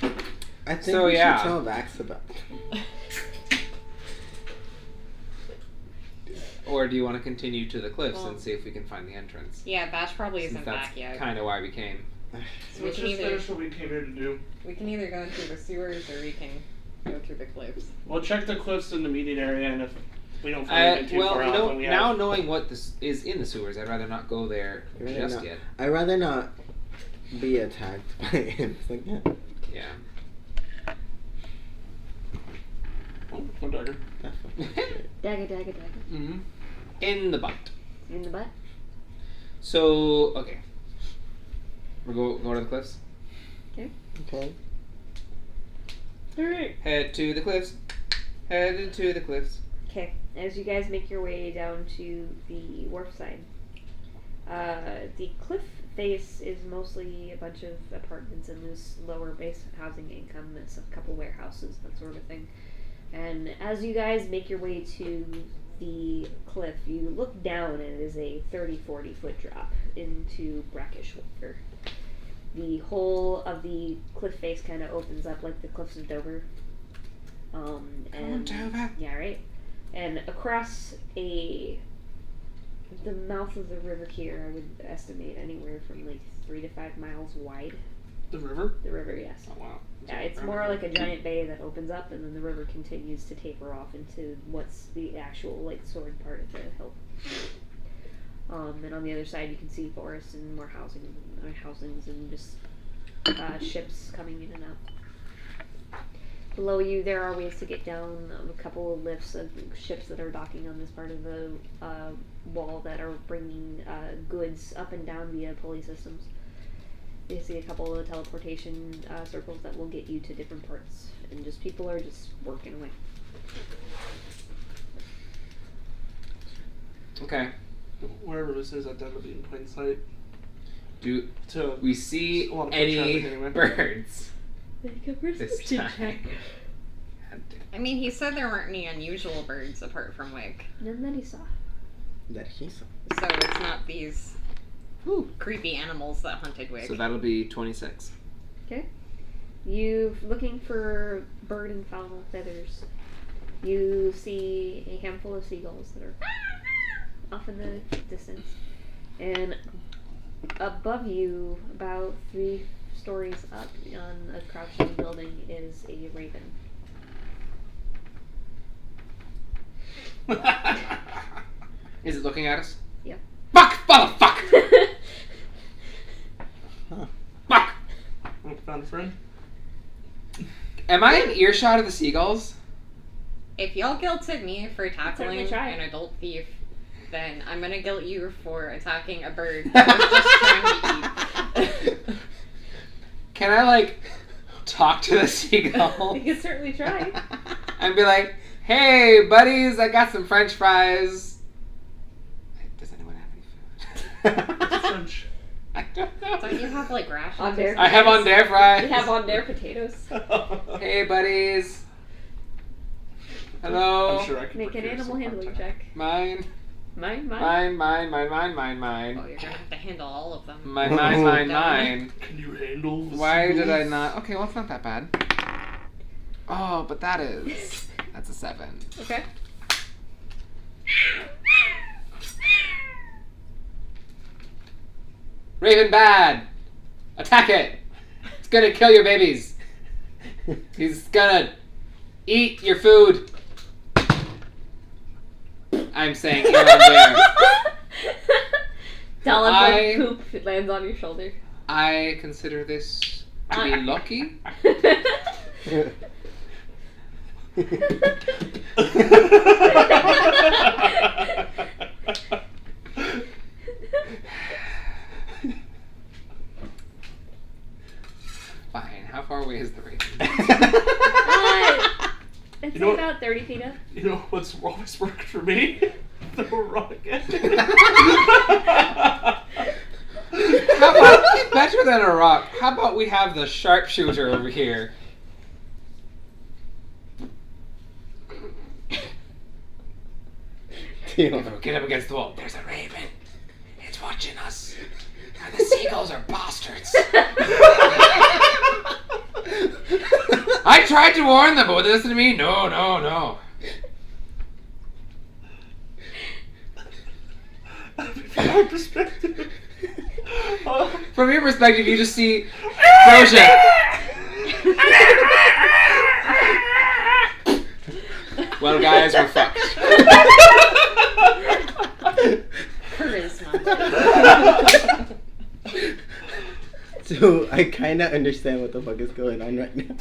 I think So, we yeah. should tell Vax about Or do you want to continue to the cliffs Well- and see if we can find the entrance? Yeah, Bash probably Since isn't that's back yet. kind of why we came. So we Let's can just either finish what we came here to do. go through the sewers or we can go through the cliffs. We'll check the cliffs in the meeting area, and if we don't find anything too Well, far out, then we now have... knowing what this is in the sewers, I'd rather not go there I'd rather just not- yet. I'd rather not be attacked by imps like that. Yeah. Oh, one dagger. That fucking shit. Dagger, dagger, dagger. Mm-hmm. In the butt. In the butt. So, okay. We're going to the cliffs? Okay. Alright. Head to the cliffs. Headed to the cliffs. Okay, as you guys make your way down to the wharf side, the cliff face is mostly a bunch of apartments and loose lower base housing income. It's a couple warehouses, that sort of thing. And as you guys make your way to the cliff, you look down and it is a 30-40 foot drop into brackish water. The whole of the cliff face kind of opens up like the cliffs of Dover. Dover. Yeah, right. And across the mouth of the river here, I would estimate anywhere from like 3 to 5 miles wide. The river? The river, yes. Oh, wow. Yeah, it's more like a giant bay that opens up, and then the river continues to taper off into what's the actual like sword part of the hill. And on the other side, you can see forests and more housings and just ships coming in and out. Below you, there are ways to get down. A couple of lifts of ships that are docking on this part of the wall that are bringing goods up and down via pulley systems. You see a couple of teleportation circles that will get you to different parts, and just people are just working away. Okay. Wherever this is, I'd definitely be in plain sight. Do To we see a lot of foot any traffic anyway. birds Make a this perception time? check. God damn. I mean, he said there weren't any unusual birds apart from Wick. None that he saw. That he saw. So it's not these creepy animals that hunted Wick. So that'll be 26. Okay. You looking for bird and fowl feathers. You see a handful of seagulls that are off in the distance, and above you, about 3 stories up on a crouching building, is a raven. Is it looking at us? Yep. Fuck! Motherfucker! Fuck! Found a friend? Am I in earshot of the seagulls? If y'all guilted me for tackling Certainly try. an adult thief, then I'm gonna guilt you for attacking a bird that was just trying to eat. Can I, like, talk to the seagull? You can certainly try. And be like, hey, buddies, I got some french fries. Does anyone have any food? French. I don't know. Don't you have like rations? On or there. something? I have on there fries. We have on there potatoes. Hey, buddies. Hello. I'm sure I can Make an procure animal some handling contact. check. Mine. Mine. Mine. Oh, you're gonna have to handle all of them. Mine. Can you handle the Why did I seagulls? not? Okay, well, it's not that bad. Oh, but that's a 7. Okay. Raven bad. Attack it. It's gonna kill your babies. He's gonna eat your food. I'm saying eat on there. Dollar I- poop if it lands on your shoulder. I consider this to be lucky. Fine. How far away is the raven? It's You know what- about 30 feet up. You know what's always worked for me? Throw a rock at How about, better than a rock, how about we have the sharpshooter over here? Get up against the wall. There's a raven. It's watching us. And the seagulls are bastards. I tried to warn them, but would they listen to me? No. From my perspective. From your perspective, you just see Frosia. Well, guys, we're fucked. Charisma. So I kind of understand what the fuck is going on right now.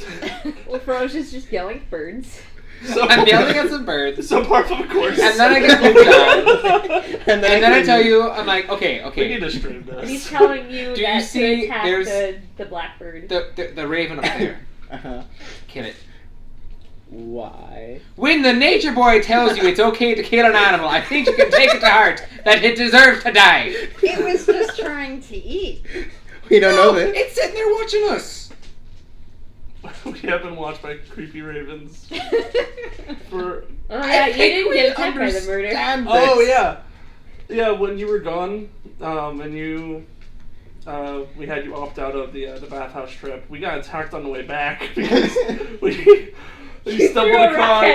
Well, Frosia's just yelling birds. So I'm yelling at some birds. So par for the course. And then I get pooped on. And And then I tell you, I'm like, okay. We need to stream And he's this. telling you Do you that see to attack there's- the blackbird. The raven up there. Uh-huh. Kill it. Why? When the nature boy tells you it's okay to kill an animal, I think you can take it to heart that it deserves to die. It was just trying to eat. We don't know this. It's sitting there watching us. We have been watched by creepy ravens for. Oh yeah, you didn't get attacked by the murder. Oh yeah, yeah. When you were gone, and you, we had you opt out of the bathhouse trip. We got attacked on the way back because we stumbled across.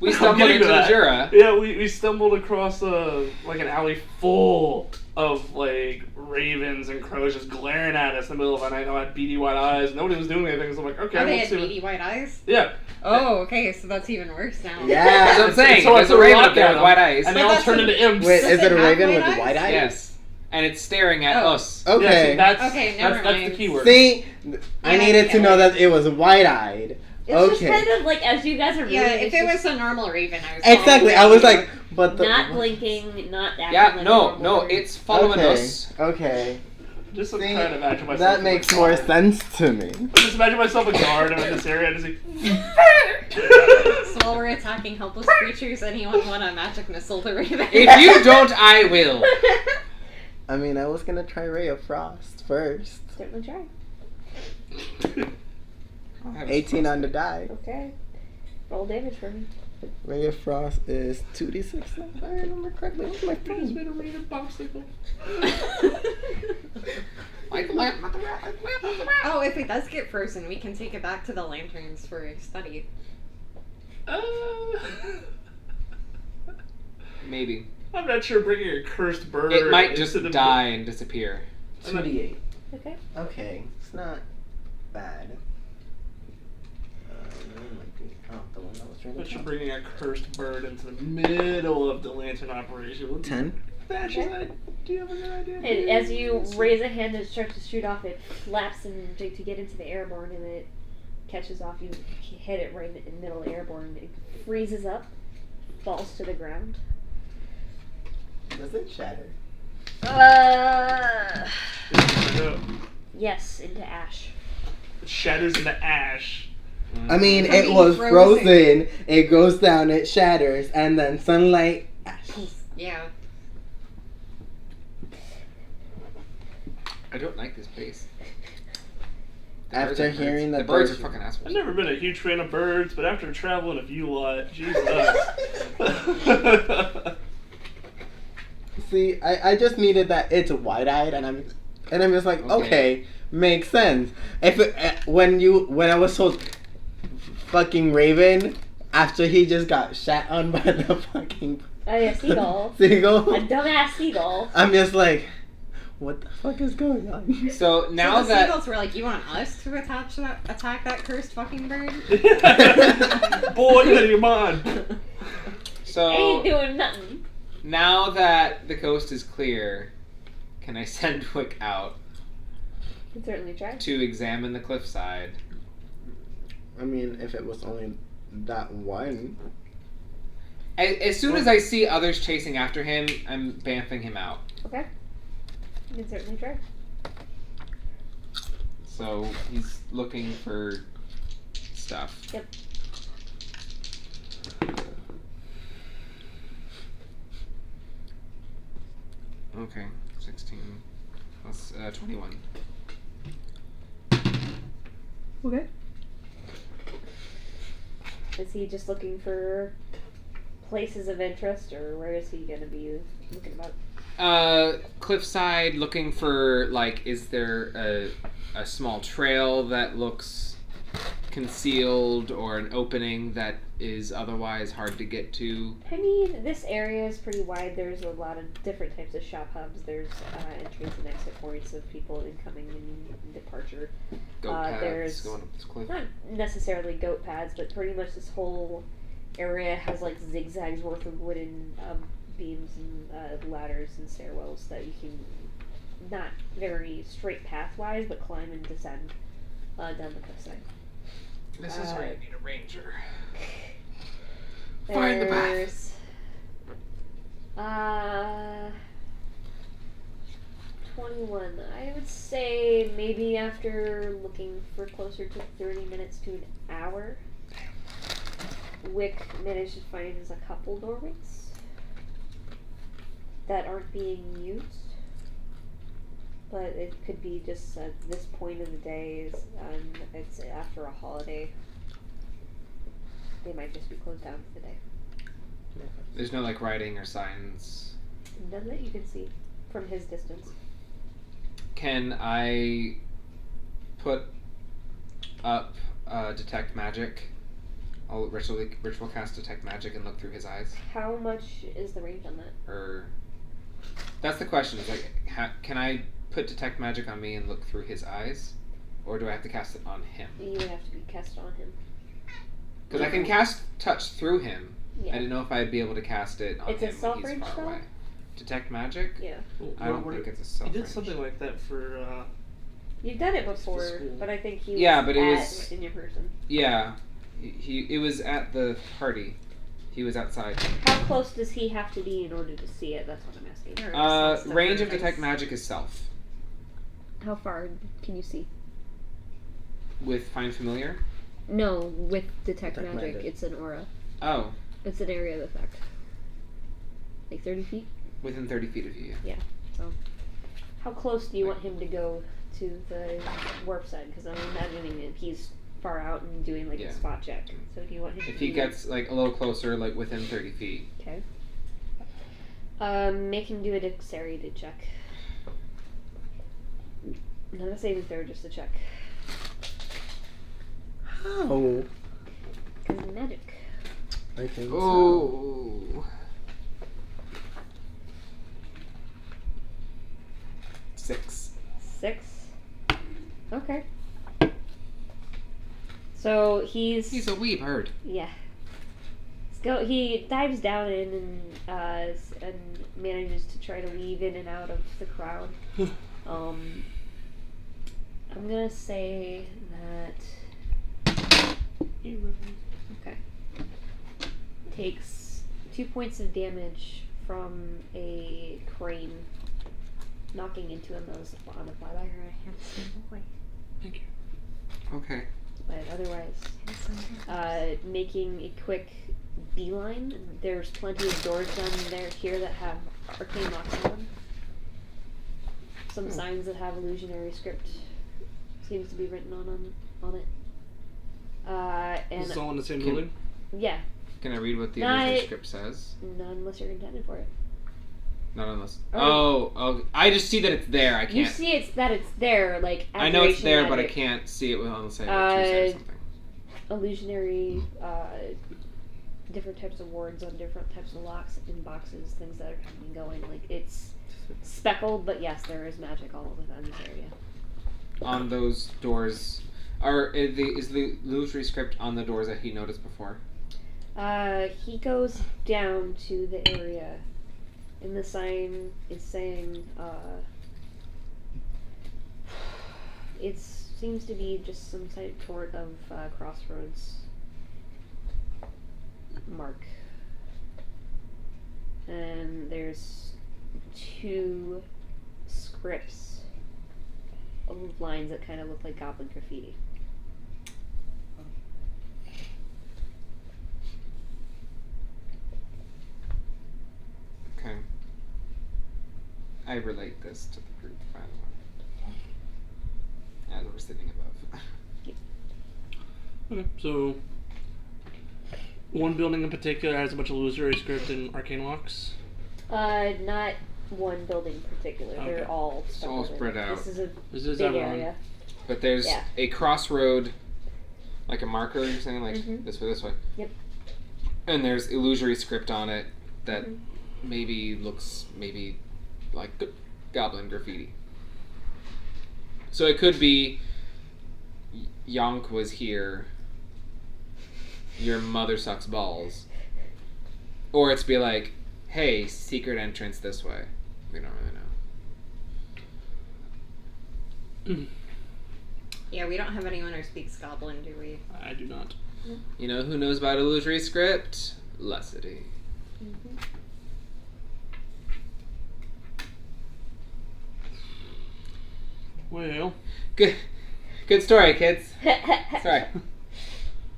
We stumbled into the Jura. Yeah, we stumbled across like an alley full of like ravens and crows just glaring at us in the middle of the night. I had beady white eyes. Nobody was doing anything. So I'm like, okay, Oh, they let's had see. beady white eyes? Yeah. Oh, okay, so that's even worse now. Yeah. That's what I'm saying. So I There's a threw a raven rock up there at with them, white eyes. and they But all that's turned a- into imps. Wait, Does is it it a have raven white with eyes? white eyes? Yes. And it's staring at Oh. us. Okay. Yeah, see, that's, Okay, never that's the mind. keyword. See, I Yeah, needed to yeah. know that it was wide-eyed. It's just Okay. kind of like as you guys are moving. Yeah, it's if it just was a normal raven, I was Exactly. I was like, but the not blinking, not acting Yeah, like a no, normal no, bird. it's following okay. us. Okay. Just See, trying to imagine myself. That as makes a more guard. sense to me. Just imagine myself a guard and I'm in this area and just So while we're attacking helpless creatures, anyone want a magic missile to raven? If you don't, I will. I mean, I was gonna try Ray of Frost first. Certainly try. 18 on the die. Okay. Roll damage for me. Ray of Frost is 2d6. If I remember correctly. What's my Just phone? made a raven popsicle. Oh, if it does get frozen, we can take it back to the lanterns for study. Maybe. I'm not sure bringing a cursed bird. It might just into the- die and disappear. 2d8. Okay. Okay, it's not bad. The one that was trying But to you're top. bringing a cursed bird into the middle of the lantern operation. 10. That's just do you have a good idea? And as you raise a hand and start to shoot off, it flaps and to get into the airborne, and it catches off. You hit it right in the middle of the airborne. It freezes up, falls to the ground. Does it shatter? Yes, into ash. It shatters into ash. I mean, From it being was frozen. frozen, it goes down, it shatters, and then sunlight, ash. Yeah. I don't like this place. After hearing the birds are version. fucking I've assholes. never been a huge fan of birds, but after traveling a few lot, Jesus. See, I just needed that it's wide-eyed, and I'm just like, okay, makes sense. If it, when I was told fucking Raven, after he just got shat on by the fucking Oh yeah, seagull. seagull, A dumbass seagull. I'm just like, what the fuck is going on? So now So the that seagulls were like, you want us to attack that cursed fucking bird? Boy, you out of your mind. Ain't doing nothing. now that the coast is clear, can I send Wick out You can certainly try. to examine the cliffside? I mean, if it was only that one. As soon as I see others chasing after him, I'm bamfing him out. Okay. You can certainly try. So he's looking for stuff. Yep. Okay, 16 plus 21. Okay. Is he just looking for places of interest, or where is he going to be looking about? Cliffside, looking for, like, is there a small trail that looks concealed, or an opening that is otherwise hard to get to? I mean, this area is pretty wide. There's a lot of different types of shop hubs. There's entries and exit points of people incoming and departure. Goat paths there's going up this cliff. not necessarily goat paths, but pretty much this whole area has like zigzags worth of wooden beams and ladders and stairwells that you can, not very straight path-wise, but climb and descend down the cliffside. This is where you need a ranger. Find the path. There's 21. I would say maybe after looking for closer to 30 minutes to an hour. Wick managed to find is a couple doorways that aren't being used. But it could be just at this point of the day, it's after a holiday. They might just be closed down for the day. There's no like writing or signs. None that you can see from his distance. Can I put up detect magic? I'll ritual cast detect magic and look through his eyes. How much is the range on that? Or that's the question. Is like, can I put detect magic on me and look through his eyes, or do I have to cast it on him? You would have to be cast on him. Because I can cast touch through him. Yeah. I didn't know if I'd be able to cast it on It's him a when self-range he's far spell? away. Detect magic? Yeah. I don't think it's a self He range. did something like that for. You've done it before, school. but I think he Yeah, was but it was- in your person. Yeah, it was at the party. He was outside. How close does he have to be in order to see it? That's what I'm asking. Or sense Range of difference? detect magic is self. How far can you see? With find familiar? No, with detect Detect magic, magic. it's an aura. Oh, It's an area of effect. Like 30 feet? within 30 feet of you. So, how close do you want him to go to the warp side? Because I'm imagining that he's far out and doing like Yeah. a spot check. So do you want him If to he be gets like a little closer, like within 30 feet. Okay. Make him do a dexterity check. Not a saving throw, just a check. How? Because of magic. I think so. Oh. 6. 6. Okay. So He's a wee bird. yeah. He dives down in and manages to try to weave in and out of the crowd. I'm gonna say that okay. Takes 2 points of damage from a crane knocking into him as on a flyby. Thank you. Okay. But otherwise, making a quick beeline. There's plenty of doors down there here that have arcane locks on them. Some signs that have illusionary script seems to be written on it. And Is this all in the same Can- building? yeah, Can I read what the Night. illusion script says? not unless you're intended for it. Not unless. Oh. Oh, I just see that it's there. I can't. You see it's there, like I know it's abjuration there, but I magic. can't see it unless I have two or something. Illusionary, different types of wards on different types of locks in boxes, things that are coming and going. Like it's speckled, but yes, there is magic all within this area. On those doors, is the illusory script on the doors that he noticed before? He goes down to the area, and the sign is saying, it seems to be just some sort of crossroads mark. And there's 2 scripts of lines that kind of look like goblin graffiti. Okay. I relate this to the group, by the way. As we're sitting above. Okay, so one building in particular has a bunch of illusory script and arcane locks. Not one building in particular. Okay. They're all It's all spread out. This is a This is big everyone. area. But there's Yeah. a crossroad, like a marker, you're saying? Like Mhm. this way, this way. Yep. And there's illusory script on it that Mhm. maybe looks like goblin graffiti. So it could be Yonk was here, your mother sucks balls. Or it's be like, hey, secret entrance this way. We don't really know. Yeah, we don't have anyone who speaks Goblin, do we? I do not. You know who knows about illusory script? Lesidi. Well, Good story, kids. Sorry.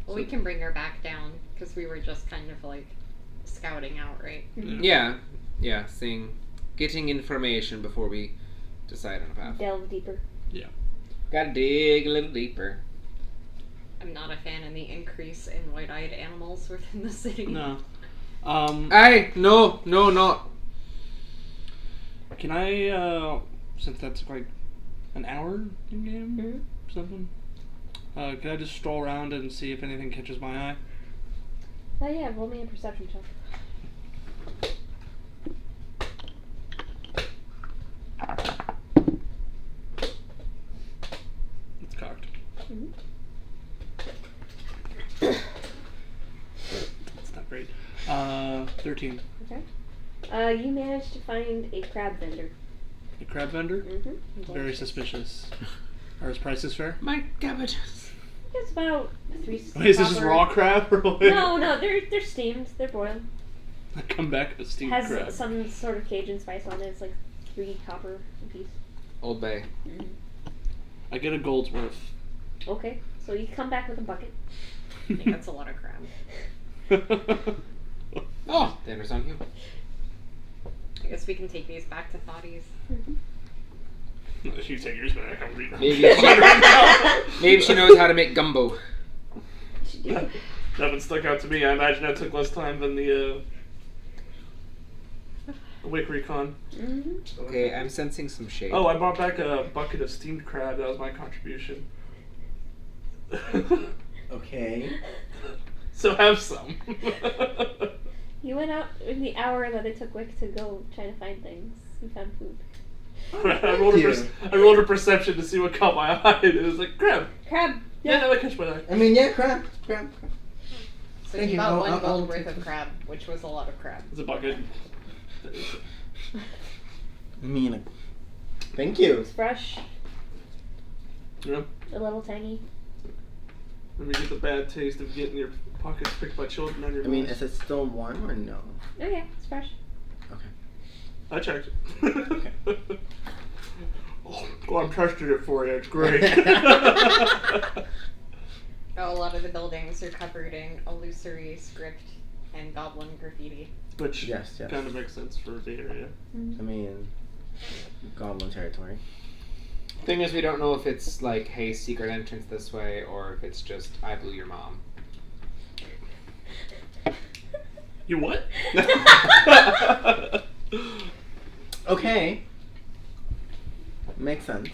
Well, we can bring her back down, Because we were just kind of like scouting out, right? Yeah, getting information before we decide on a path. Delve deeper. Gotta dig a little deeper. I'm not a fan of the increase in white-eyed animals within the city. No. Hey, no. Can I, since that's like an hour in game, Mhm. something, can I just stroll around and see if anything catches my eye? Oh yeah, roll me a perception check. It's cocked. Mhm. It's not great. 13. Okay. You managed to find a crab vendor. A crab vendor? Mm-hmm. Very suspicious. Are his prices fair? My cabbages. It's about 3 Wait, is this just copper. raw crab or what? No, they're steamed. They're boiled. I come back with steamed Has crab. some sort of Cajun spice on it. It's like 3 copper a piece. Old Bay. I get a gold's worth. Okay, so you come back with a bucket. I think that's a lot of crab. Oh, dinner's on you. I guess we can take these back to Thotties. You take yours back. I'm reading. Maybe she knows how to make gumbo. That one stuck out to me. I imagine that took less time than the Wick Recon. Mm-hmm. Okay, I'm sensing some shade. Oh, I brought back a bucket of steamed crab. That was my contribution. Okay. So have some. You went out in the hour that it took Wick to go try to find things. You found food. I rolled a perception to see what caught my eye, and it was like crab. Crab. Yeah, that catch my eye. I mean, yeah, crab. So Thank you you. got one I'll gold take worth of this. crab, which was a lot of crab. It's a bucket. I mean, thank you. It's fresh. Yeah. A little tangy. Let me get the bad taste of getting your pockets picked by children on your I mean, nose. is it still warm or no? Oh yeah, it's fresh. I checked it. Oh, I'm testing it for you. It's great. Oh, a lot of the buildings are covered in illusory script and goblin graffiti. Which Yes. kind of makes sense for the area. I mean, goblin territory. Thing is, we don't know if it's like, hey, secret entrance this way, or if it's just, I blew your mom. You what? Okay. Makes sense.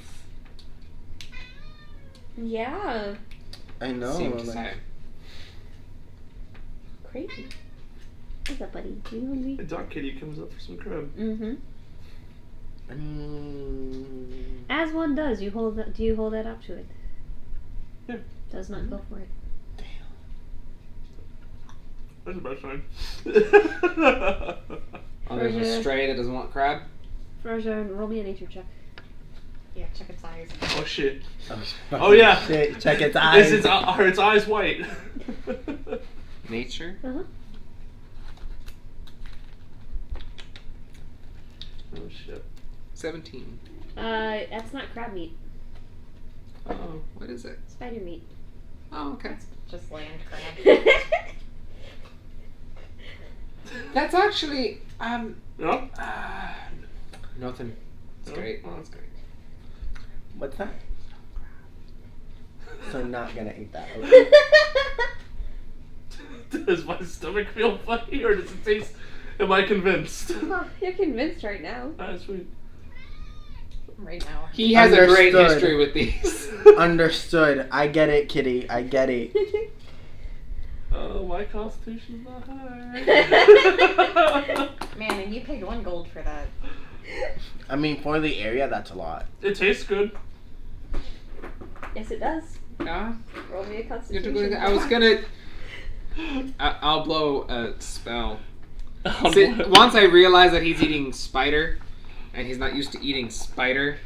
Yeah. I know. Seemed to like- say. Crazy. What's up, buddy? You hungry? The dog kitty comes up for some crab. Mm-hmm. I mean, As one does, do you hold that up to it? Yeah. Does not go for it. That's the best sign. Oh, there's a Frosia. stray that doesn't want crab? Frosia, roll me a nature check. Yeah, check its eyes. Oh shit. oh yeah. Shit. Check its eyes. Is are its eyes white? Nature? Uh-huh. Oh shit. 17. That's not crab meat. Oh, what is it? Spider meat. Oh, okay. Just land crab. That's actually, No? nothing. It's No? great. Oh, that's great. What's that? So not gonna eat that. Okay. Does my stomach feel funny or does it taste... Am I convinced? You're convinced right now. Alright, sweet. Right now. He has a great Understood. history with these. Understood. I get it, kitty. I get it. Oh, my constitution's not high. Man, and you paid 1 gold for that. I mean, for the area, that's a lot. It tastes good. Yes, it does. Yeah. Roll me a constitution. I was gonna. I'll blow a spell. Oh, See, boy. once I realize that he's eating spider, and he's not used to eating spider,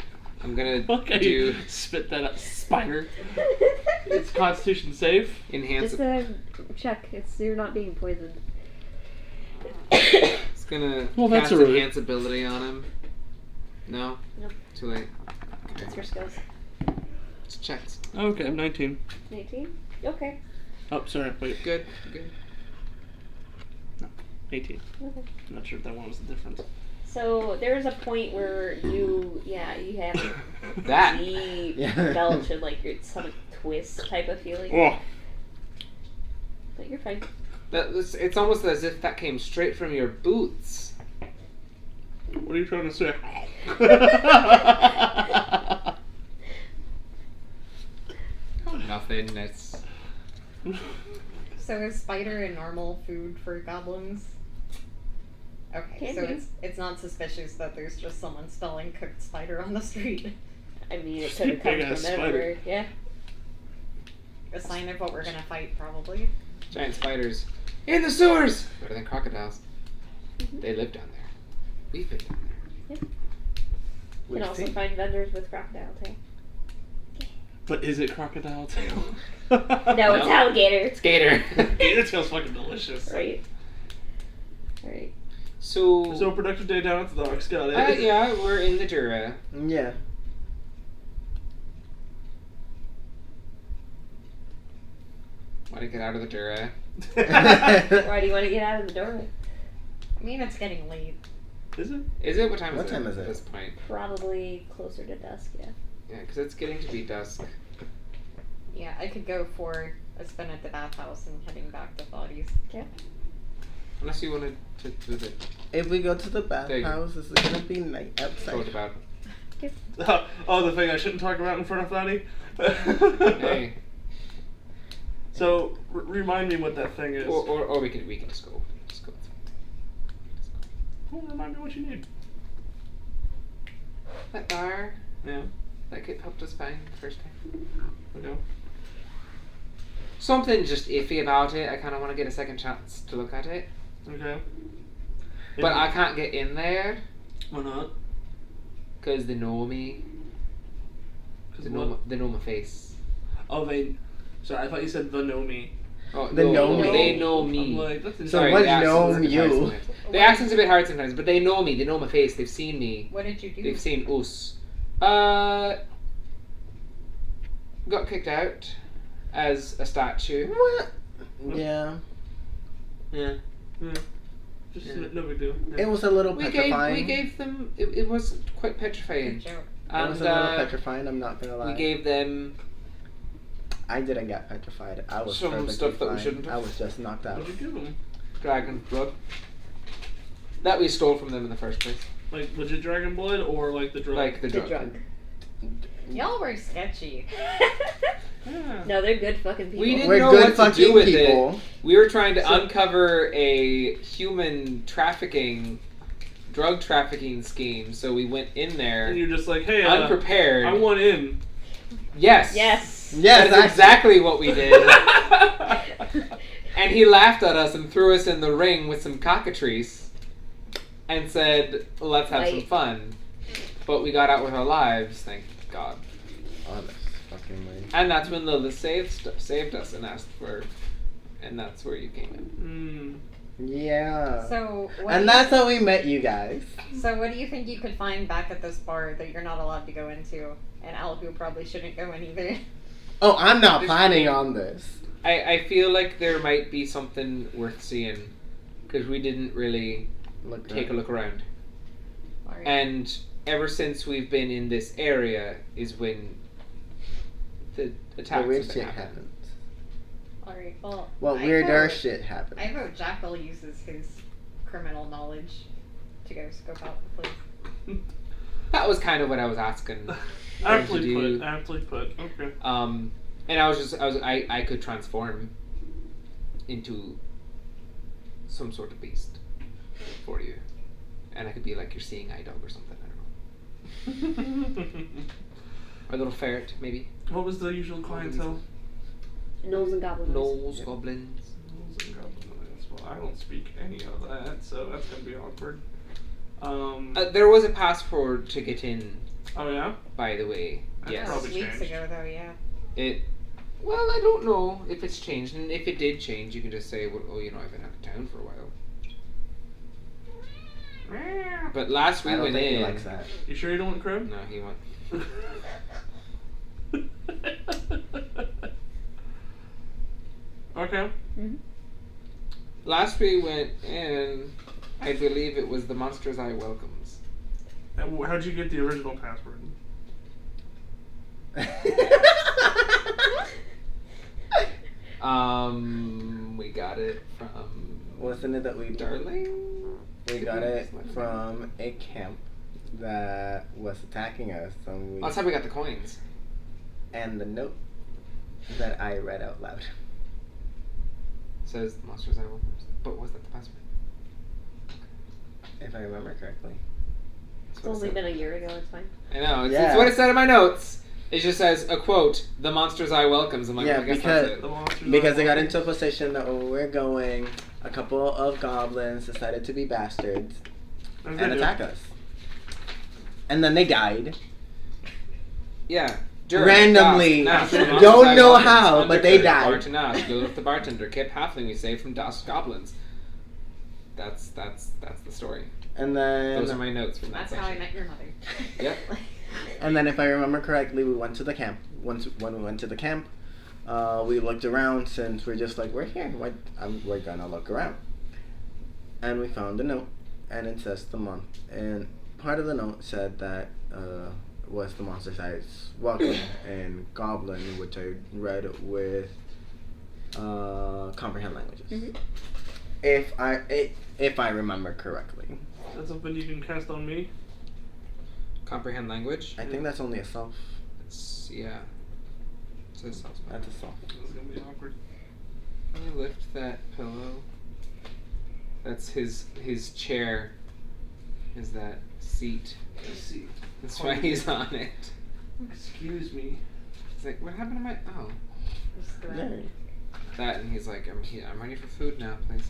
I'm gonna Okay, do spit that up. Spider. It's constitution safe. enhance. Just check. You're not being poisoned. It's gonna Well, that's cast a really- enhance ability on him. No. Nope. Too late. That's your skills. It's checked. Okay, I'm 19. 19? Okay. Oh, sorry, wait. Good. Good. 18. Okay. I'm not sure if that one was the difference. So there's a point where you have That. deep Yeah. belch and like your stomach twist type of feeling. Oh, But you're fine. It's almost as if that came straight from your boots. what are you trying to say? Nothing. It's So is spider a normal food for goblins? Okay, Can so be. it's not suspicious that there's just someone selling cooked spider on the street. I mean, it could have come Big-ass from spider. everywhere. Yeah. A sign of what we're gonna fight, probably. giant spiders in the sewers. Better than crocodiles. They live down there. We've been down there. You can also find vendors with crocodile tail. But is it crocodile tail? No, it's alligator. Skater. Gator tail's fucking delicious. Right. Alright. So productive day down at the docks. Got it. yeah, we're in the Dura. Yeah. Want to get out of the Dura? Why do you want to get out of the door? I mean, it's getting late. Is it? Is it? What time What is time it is at it? this point? Probably closer to dusk, yeah. Yeah, because it's getting to be dusk. Yeah, I could go for a spin at the bathhouse and heading back to Thoughties. Unless you wanted to visit. If we go to the There you go. bathhouse, is it gonna be night Talked outside? about. Oh, the thing I shouldn't talk about in front of Thani? Hey. So, remind me what that thing is. Or we can just go. Just go. Oh, remind me what you need. That bar Yeah. that kid helped us find the first time. Okay. Something just iffy about it. I kind of want to get a second chance to look at it. Okay. But I can't get in there Why not? because they know me. Because They know my face. Oh, they. Sorry, I thought you said the know me. Oh, They know me? They know I'm me. like, that's So insane. what the accent's know a bit hard you? sometimes. The accent's a bit hard sometimes, but they know me. They know my face. They've seen me. What did you do? They've seen us. Got kicked out as a statue. What? Yeah. Yeah. Yeah. Just Yeah. no big deal. It was a little We petrifying. gave them. It was quite petrifying. Good joke. It was And a little petrifying, I'm not gonna lie. we gave them. I didn't get petrified. I was Some perfectly stuff that we fine. shouldn't have. I was just knocked out. What'd you give them? Dragon blood. That we stole from them in the first place. Like legit dragon blood or like the drug? Like the The drug. drug. Y'all were sketchy. Yeah. No, they're good fucking people. We didn't We're know good what to do fucking with people. it. We were trying to So- uncover a human trafficking, drug trafficking scheme. So we went in there And you're just like, hey, unprepared. I want in. Yes. Yes. Yes, That's exactly what we did. And he laughed at us and threw us in the ring with some cockatrice and said, let's have some Right. fun. But we got out with our lives, thank God. Oh, that's fucking lame. And that's when Lilith saved us and asked for, and that's where you came in. Yeah. So what And do you- that's how we met you guys. So what do you think you could find back at this bar that you're not allowed to go into? And Alhu probably shouldn't go in either. Oh, I'm not Just planning me. on this. I feel like there might be something worth seeing because we didn't really Look, take a look around. Alright. And ever since we've been in this area is when the the attacks weird have shit been happening. happens. Alright, well. Well, I weirder vote- shit happens. I vote Jackal uses his criminal knowledge to go scope out the place. That was kind of what I was asking. Aptly do- put. Aptly put. Okay. And I could transform into some sort of beast for you, and I could be like your seeing eye dog or something. I don't know, or a little ferret maybe. What was the usual clientele? Gnolls and goblins. Gnolls, goblins. Gnolls and goblins. Well, I don't speak any of that, so that's gonna be awkward. There was a password to get in, Oh yeah. by the way. That's Yes. probably Weeks changed. ago, though, yeah. Well, I don't know if it's changed, and if it did change, you can just say, well, oh, you know, I've been out of town for a while. But last we I don't went think in. he likes that. You sure you don't want crib? No, he went. Okay. Mhm. Last we went in, I believe it was the Monster's Eye Welcomes. How'd you get the original password? We got it from... Wasn't it that we Darling? We got it from a camp that was attacking us. And That's how we got the coins. And the note that I read out loud. Says the Monster's Eye Welcomes. But was that the password? If I remember correctly. It's only been a year ago, it's fine. I know, it's Yeah. what it said in my notes. It just says, a quote, the Monster's Eye Welcomes. I'm like, Yeah, I guess that's it. Because they got into a position that when we were going, a couple of goblins decided to be bastards and attack us. And then they died. Yeah. Randomly. Das, Don't know how, but they died. Bartanash, go with the bartender. Kip Halfling we saved from Das Goblins. That's the story. And then Those are my notes from that That's how I session. met your mother. Yep. And then if I remember correctly, we went to the camp. When we went to the camp, we looked around since we're just like, we're here. We're gonna look around. And we found a note, and it says the month. And part of the note said that was the Monster's Eyes Welcome in Goblin, which I read with comprehend languages. Mm-hmm. If I remember correctly. That's something you can cast on me. Comprehend language? I think that's only a self. Yeah. It's a self spell. That's a self. This is gonna be awkward. Can I lift that pillow? That's his chair. Is that seat? Let's see. That's why he's on it. Excuse me. It's like, what happened to my... Oh. There. That, and he's like, I'm ready for food now, please.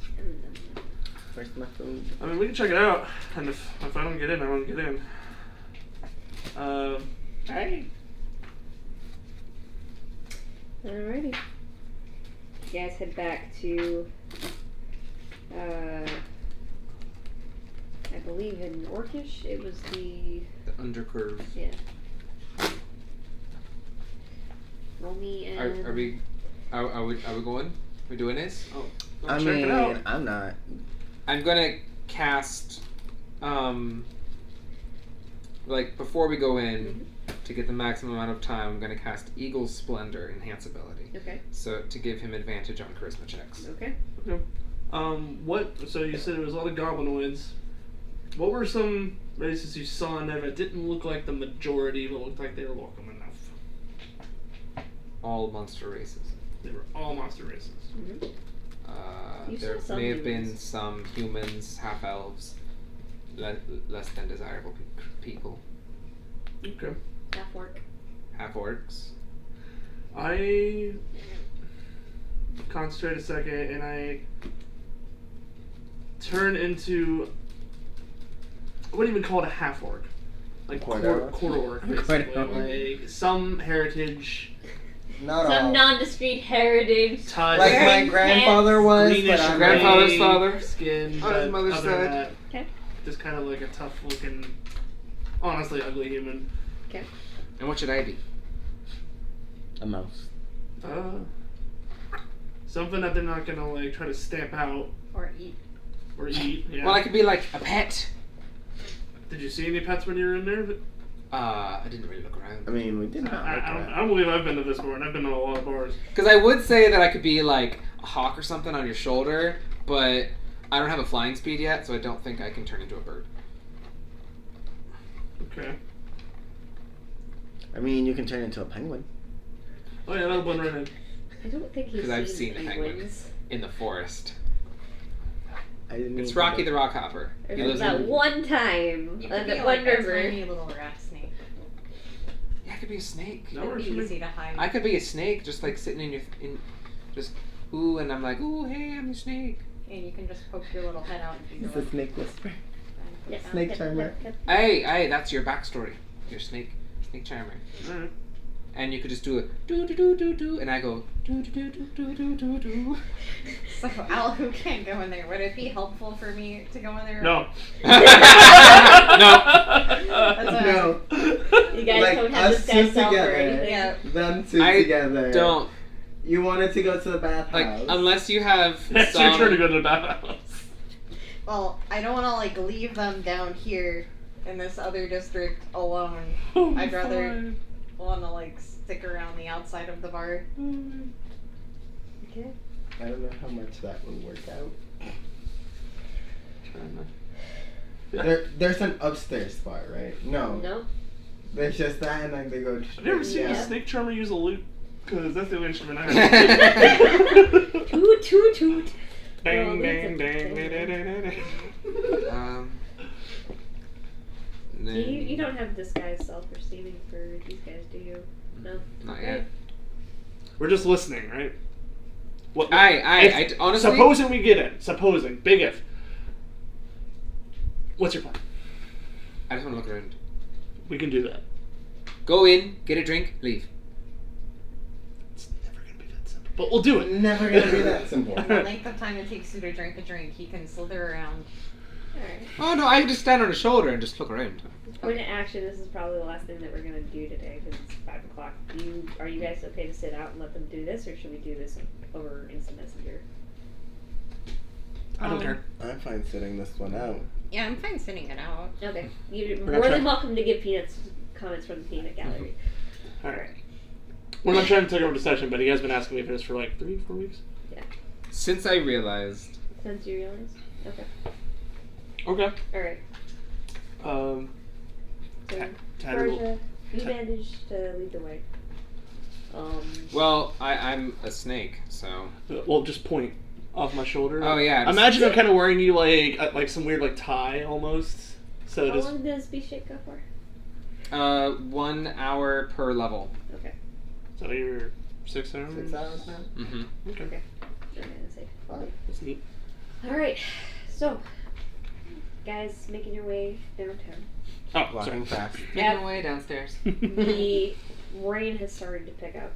Where's my food? I mean, we can check it out, and if I don't get in, I won't get in. Hey. Alrighty. You guys head back to, I believe in Orcish. It was the Undercurve. yeah. Roll me and Are we going? Are we doing this? Oh, I check mean, it out. I'm not. I'm gonna cast, like, before we go in, to get the maximum amount of time, I'm gonna cast Eagle's Splendor, Enhance Ability. Okay. So, to give him advantage on charisma checks. Okay. Okay. So you said it was a lot of goblinoids. What were some races you saw in there that didn't look like the majority, but looked like they were welcome enough? All monster races. They were all monster races. Mm-hmm. You There saw some may have been humans. some humans, half-elves, less than desirable people. Okay. Half work. Half-orcs. I concentrate a second and I turn into, I wouldn't even call it a half orc, like quarter orc, basically. Like some heritage, Not Some all. nondescript heritage. ties, Like my Wearing grandfather pants. was, greenish but I'm gray Grandfather's father. skin. On but his mother's other than side. that, Okay. just kind of like a tough looking, honestly ugly human. Okay. And what should I be? a mouse. Something that they're not gonna like try to stamp out Or eat. or eat. Yeah. Well, I could be like a pet. Did you see any pets when you were in there? I didn't really look around. I mean, we did not look I around. don't believe I've been to this bar, and I've been to a lot of bars. Because I would say that I could be like a hawk or something on your shoulder, but I don't have a flying speed yet, so I don't think I can turn into a bird. Okay. I mean, you can turn into a penguin. Oh yeah, that'll blend right in. I don't think he's Because I've seen the penguins. penguins in the forest. I didn't It's even Rocky think the Rockhopper. He There was lives that in... one time You on could the be one like a river. tiny little rat snake. Yeah, I could be a snake. No, It'd be it's really- easy to hide. I could be a snake, just like sitting in your... just, ooh, and I'm like, ooh, hey, I'm a snake. And you can just poke your little head out and do It's your a snake whisper. Yes. Snake charmer. Hey, that's your backstory. Your snake charmer. Alright. And you could just do a do, and I go do. So Al, who can't go in there? Would it be helpful for me to go in there? No. You guys Like, don't have us this guy's two cell or together. anything. Yeah. Them two I together. don't You wanted to go to the bathhouse. Like, unless you have It's your turn to go to the bathhouse. Well, I don't want to like leave them down here in this other district alone. Oh, I'd rather fine. want to like stick around the outside of the bar. Okay. I don't know how much that would work out. There's an upstairs bar, right? No. No. There's just that, and then they go. Have you ever seen Yeah. a snake charmer use a lute? Because that's the only instrument I have. Toot toot toot. Dang, No, dang, it's dang, a- dang, dang, dang, dang. You don't have disguise self-receiving for these guys, do you? No. Not Okay. yet. We're just listening, right? What? I honestly. Supposing we get in. Supposing. Big if. What's your plan? I just want to look around. We can do that. Go in, get a drink, leave. It's never gonna be that simple. But we'll do it. Never gonna be that simple. The length of time it takes you to drink a drink, you can slither around. Alright. Oh no, I can just stand on his shoulder and just look around. Point of action, this is probably the last thing that we're gonna do today because it's 5 o'clock. Are you guys okay to sit out and let them do this, or should we do this over instant messenger? I don't care. I'm fine sitting this one out. Yeah, I'm fine sitting it out. Okay. You're gonna more try- than welcome to give Peanuts comments from the Peanut Gallery. Alright. We're not trying to take over the session, but he has been asking me for this for like 3-4 weeks. Since I realized. Since you realize? Okay. Okay. Alright. So, Frosia, you managed to lead the way. Well, I'm a snake, so. well, just point off my shoulder. Oh yeah. just- Imagine I'm kind of wearing you like some weird like tie almost. So How just long does Beast Shake go for? 1 hour per level. Okay. so you're 6 hours. 6 hours now. Mm-hmm. Okay. Okay. I'm gonna say. 5. That's neat. Alright. So, guys making your way downtown. Oh, sorry. Walking fast. Yep. Making way downstairs. The rain has started to pick up.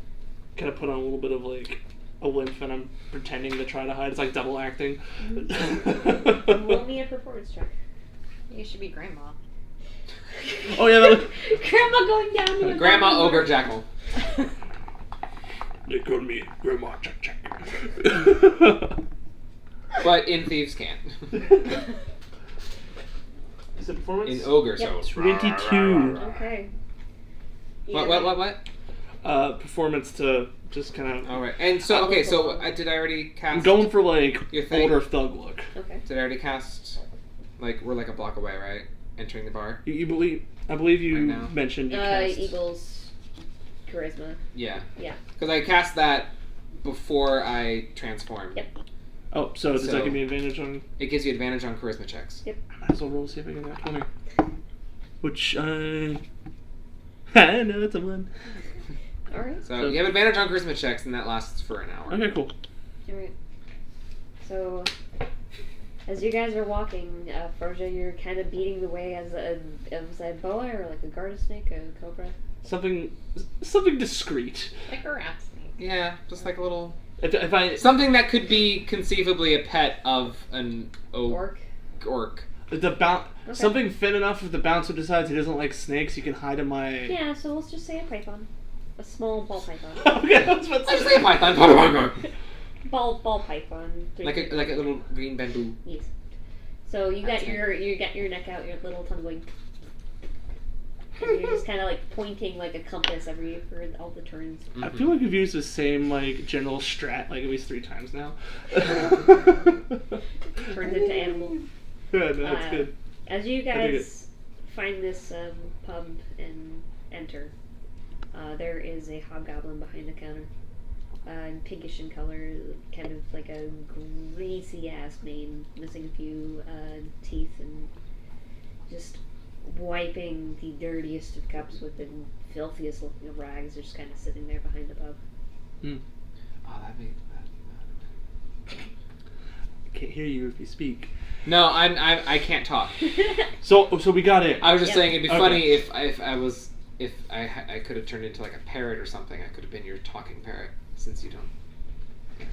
Kind of put on a little bit of like a limp, and I'm pretending to try to hide. It's like double acting. Roll me a performance check. You should be grandma. Oh yeah, that was... Grandma going down to a Grandma coffee Ogre bar. Jackal. They call me Grandma Check Check. But in Thieves' Cant. Is it performance? In Ogre Yep. Souls. 22. Okay. What? Performance to just kind of. Alright. And so, okay, so did I already cast. I'm going for like Your thing. older thug look. Okay. Did I already cast. Like, we're like a block away, right? Entering the bar? You believe? I believe you Right now? mentioned you cast. Eagles charisma. Yeah. Yeah. Because I cast that before I transform. Yep. Oh, so does So- that give me advantage on? It gives you advantage on charisma checks. I might as well roll to see if I get that 20. Which I know it's a 1. Alright. So you have advantage on charisma checks, and that lasts for an hour. Okay, cool. Alright. So, as you guys are walking, Frosia, you're kind of beating the way as a boa or like a garter snake, a cobra. Something discreet. Like a rat snake. Yeah, just like a little. If I Something that could be conceivably a pet of an Orc. orc. Okay. Okay. Something thin enough if the bouncer decides he doesn't like snakes, he can hide in my. Yeah, so let's just say a python. A small ball python. Okay, I was about to Let's say. say a python. ball python. like a little green bamboo. Yes. So you got That's your neck out, your little tongue going. And you're just kind of like pointing like a compass for all the turns. I feel like we've used the same like general strat like at least 3 times now. Turns into animal. Yeah, no, that's good. As you dig guys find this pub and enter, there is a hobgoblin behind the counter. Pinkish in color, kind of like a greasy ass mane, missing a few teeth, and just wiping the dirtiest of cups with the filthiest looking of rags, just kind of sitting there behind the pub. Oh, that'd be. I can't hear you if you speak. No, I can't talk. So we got it. I was just Yep. saying it'd be Okay. funny if I could have turned into like a parrot or something. I could have been your talking parrot since you don't. Yeah.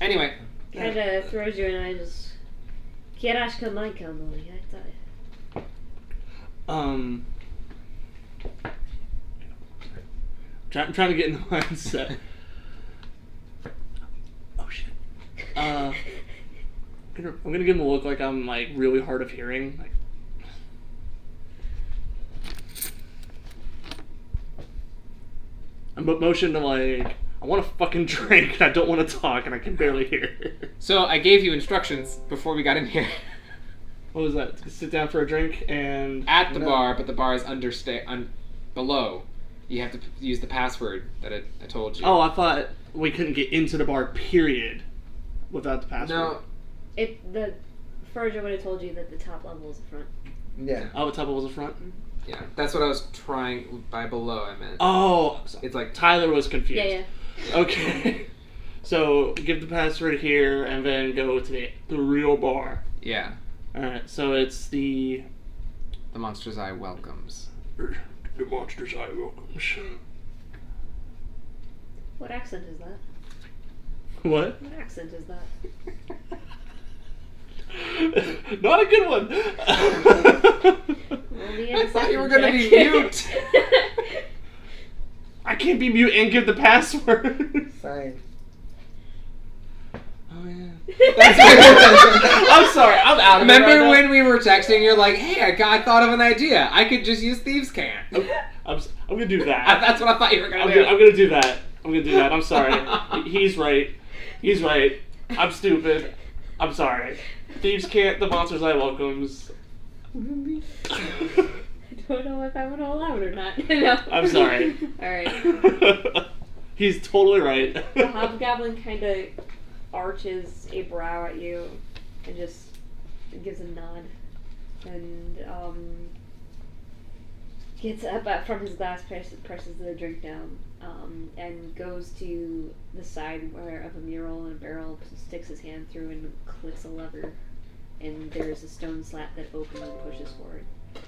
Anyway. Kind of throws you an eye, just. Kierashka Michael, I thought. I'm trying to get in the mindset. Oh shit. I'm gonna give him a look like I'm like really hard of hearing. Like, I'm motion to like, I want a fucking drink and I don't want to talk and I can barely hear. So I gave you instructions before we got in here. What was that? To sit down for a drink and... At the bar, but the bar is below. You have to use the password that I told you. Oh, I thought we couldn't get into the bar, period, without the password. No. The Frosia would have told you that the top level is the front. Yeah. Oh, the top was the front? Yeah, that's what I was trying, by below I meant. Oh, It's like... Tyler was confused. Yeah. Okay. So, give the password here and then go to the real bar. Yeah. Alright, so it's the... The Monster's Eye welcomes. The Monster's Eye welcomes. What accent is that? What? What accent is that? Not a good one! I thought you were going to be mute! I can't be mute and give the password. Fine. Oh, yeah. That's what I'm sorry, I'm out of it Remember right now. when we were texting, you're like, hey, I thought of an idea. I could just use Thieves' Cant. I'm gonna do that. That's what I thought you were going to do. I'm gonna do that. I'm sorry. He's right. I'm stupid. I'm sorry. Thieves Cant, the Monster's Eye welcomes. I don't know if I'm gonna allow it or not. No. I'm sorry. Alright. He's totally right. The hobgoblin kind of arches a brow at you and just gives a nod and gets up from his glass, presses the drink down, and goes to the side of a mural and a barrel, sticks his hand through and clicks a lever, and there's a stone slat that opens and pushes forward.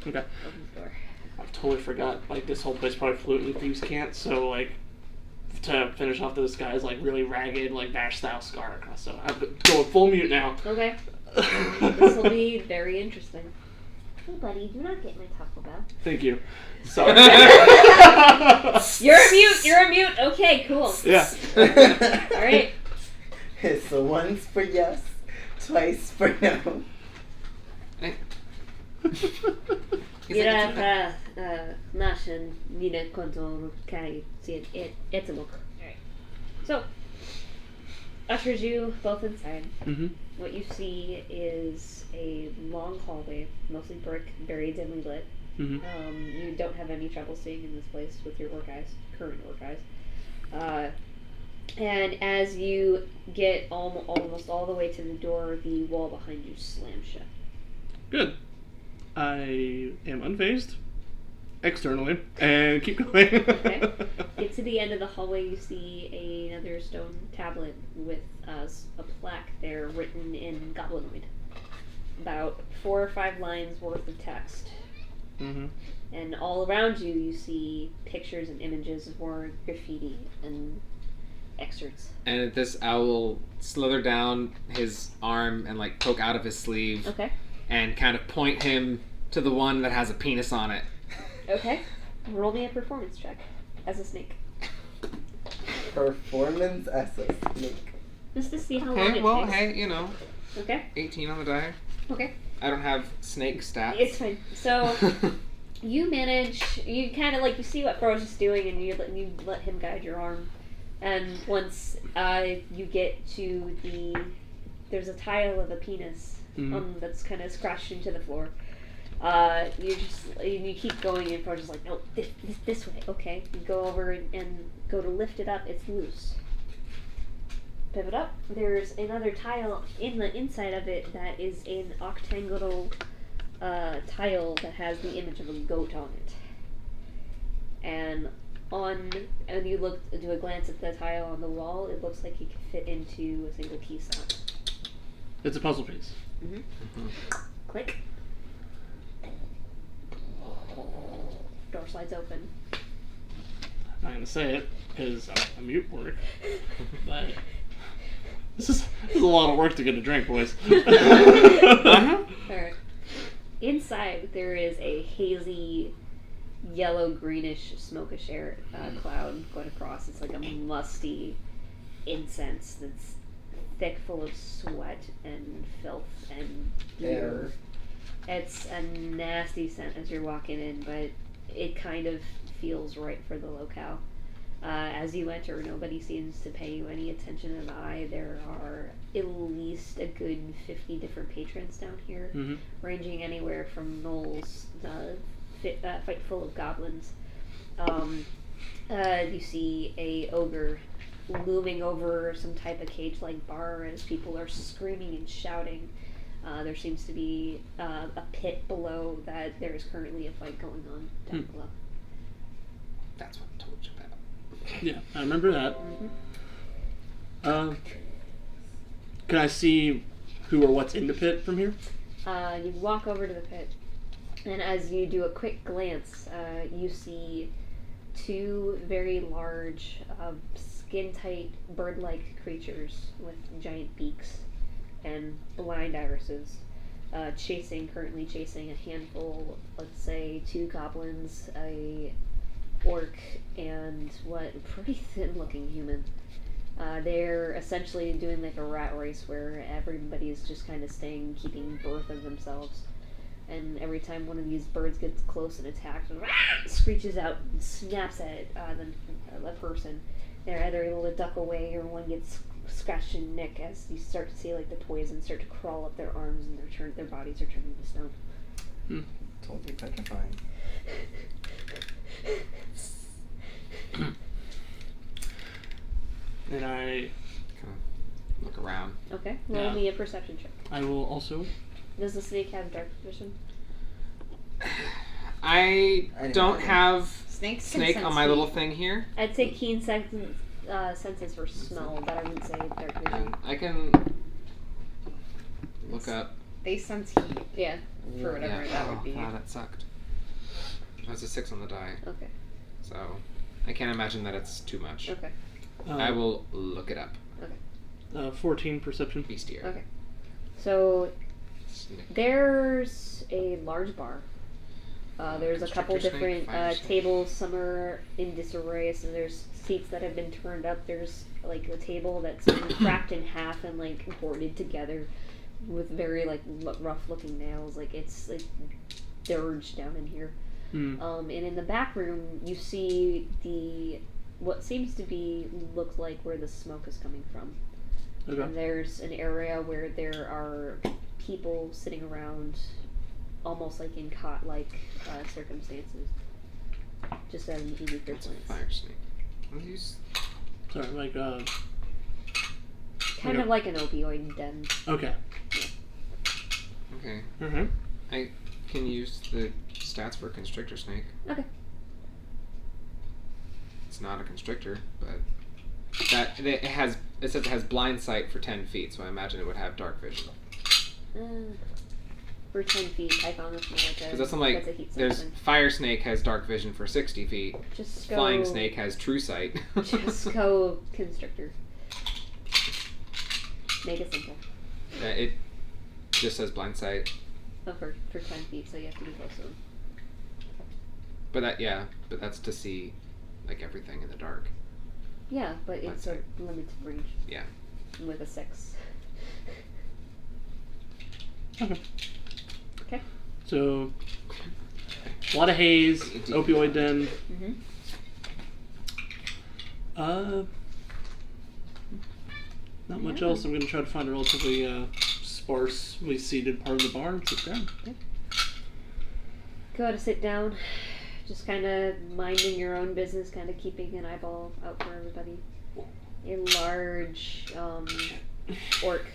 Okay. Opens the door. I totally forgot. Like, this whole place probably flew in Thieves Cant, so like, to finish off this guy's like really ragged, like Bash style scar across. So I'm going full mute now. Okay. This will be very interesting. Hey, buddy, do not get my Taco Bell. Thank you. Sorry. You're a mute. Okay, cool. Yeah. All right. So once for yes, twice for no. Nashen nina kontor kai sin etzemok. Alright. So, ushers you both inside. Mm-hmm. What you see is a long hallway, mostly brick, very dimly lit. Mm-hmm. You don't have any trouble seeing in this place with your current orc eyes. And as you get almost all the way to the door, the wall behind you slams shut. Good. I am unfazed externally and keep going. Okay. Get to the end of the hallway, you see another stone tablet with a plaque there written in Goblinoid. About 4 or 5 lines worth of text. Mm-hmm. And all around you, you see pictures and images of more graffiti and excerpts. And at this, I will slither down his arm and like poke out of his sleeve. Okay. And kind of point him to the one that has a penis on it. Okay. Roll me a performance check as a snake. Performance as a snake. Just to see how long Okay, it well, takes. hey, you know, Okay. 18 on the die. Okay. I don't have snake stats. It's fine. So you manage. You kind of like you see what Frosia's doing, and you let him guide your arm. And once you get to there's a tile of a penis. Mm-hmm. That's kind of scratched into the floor. You keep going and Frosia's like, no, this way. Okay. You go over and go to lift it up. It's loose. Pivot up. There's another tile in the inside of it that is an octagonal tile that has the image of a goat on it. And you do a glance at the tile on the wall, it looks like it could fit into a single key slot. It's a puzzle piece. Mm-hmm. Mm-hmm. Click. Door slides open. I'm not gonna say it because I'm a mute work, but this is a lot of work to get a drink, boys. Alright. Inside there is a hazy yellow greenish smokish air cloud going across. It's like a musty incense that's thick, full of sweat and filth and beer. It's a nasty scent as you're walking in, but it kind of feels right for the locale. As you enter, nobody seems to pay you any attention at all. There are at least a good 50 different patrons down here, ranging anywhere from gnolls, fight full of goblins. You see a ogre looming over some type of cage-like bar as people are screaming and shouting. There seems to be a pit below that there is currently a fight going on down below. That's what I told you about. Yeah, I remember that. Can I see who or what's in the pit from here? You walk over to the pit, and as you do a quick glance, you see two very large, skin-tight, bird-like creatures with giant beaks and blind irises, currently chasing a handful, let's say 2 goblins, a orc, and pretty thin-looking human. They're essentially doing like a rat race where everybody is just kind of keeping birth of themselves. And every time one of these birds gets close and attacks, screeches out and snaps at the person. They're either able to duck away or one gets scratched in the neck as you start to see like the poison start to crawl up their arms and their bodies are turning to stone. Totally petrifying. And I Kind of look around. Okay, roll me a perception check. will also. Does the snake have dark vision? I don't have Snake on my little thing here. I'd say keen senses for smell, but I wouldn't say dark vision. I can look up. They sense heat Yeah. for whatever that would be. Wow, that sucked. That's a 6 on the die. Okay. So I can't imagine that it's too much. Okay. I will look it up. 14 perception. Bestiary. Okay. So Snake. there's a large bar. There's a couple Constrictor snake, different fire snake. tables. Some are in disarray. So there's seats that have been turned up. There's like a table that's been cracked in half and like boarded together with very like rough looking nails. Like it's like dirged down in here. And in the back room you see what seems to look like where the smoke is coming from. Okay. And there's an area where there are people sitting around almost like in cot-like circumstances. Just as an easy That's a glance. fire snake. What are these? Sorry, like Kind of like an opioid den. Okay. Okay. Mm-hmm. I can use the stats for a constrictor snake. Okay. It's not a constrictor, but it says it has blind sight for 10 feet, so I imagine it would have dark vision. For 10 feet, I found this more like a. Because that's something that's a like heat there's sensor. fire snake has dark vision for 60 feet. Just go. Flying snake has true sight. Just go constrictor. Make it simple. It just says blind sight. Oh, for 10 feet, so you have to be close to them. But that's to see like everything in the dark. Yeah, but it's a limited range. Yeah. With a 6. Okay. Okay. So, a lot of haze, opioid den. Mm-hmm. Not much else. I'm going to try to find a relatively sparsely seated part of the bar and sit down. Go to sit down. Just kind of minding your own business, kind of keeping an eyeball out for everybody. A large orc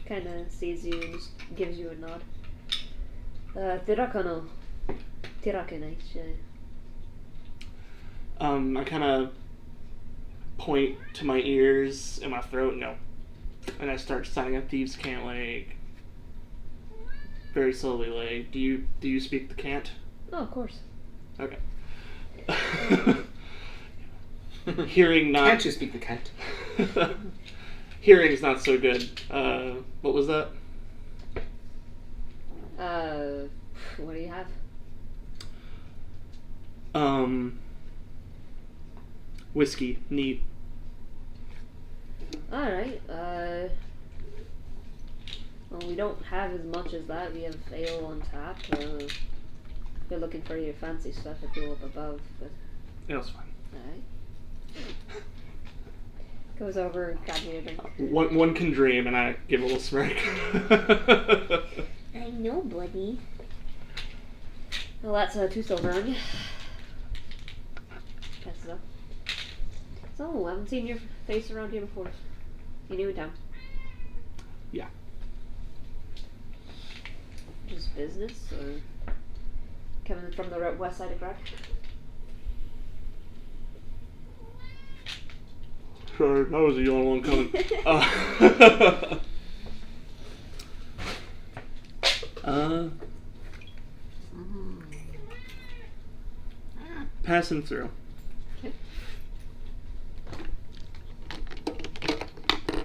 kind of sees you and just gives you a nod. Draconic. I kind of point to my ears and my throat and go, and I start sounding a thieves' cant, like very slowly. Like, do you speak the cant? Oh, of course. Okay. Hearing not. Can't you speak the cant? Hearing's not so good. What was that? What do you have? Whiskey. Neat. Alright, well, we don't have as much as that. We have ale on tap. If you're looking for your fancy stuff, if you're up above, but... Ale's fine. Alright. Goes over, grabs me a drink. One can dream, and I give a little smirk. I know, buddy. Well, that's 2 silver on you. Passes up. So, I haven't seen your face around here before. You new in town? Yeah. Just business, or coming from the west side of Greg? Sorry, that was the only one coming. Passing through. Okay.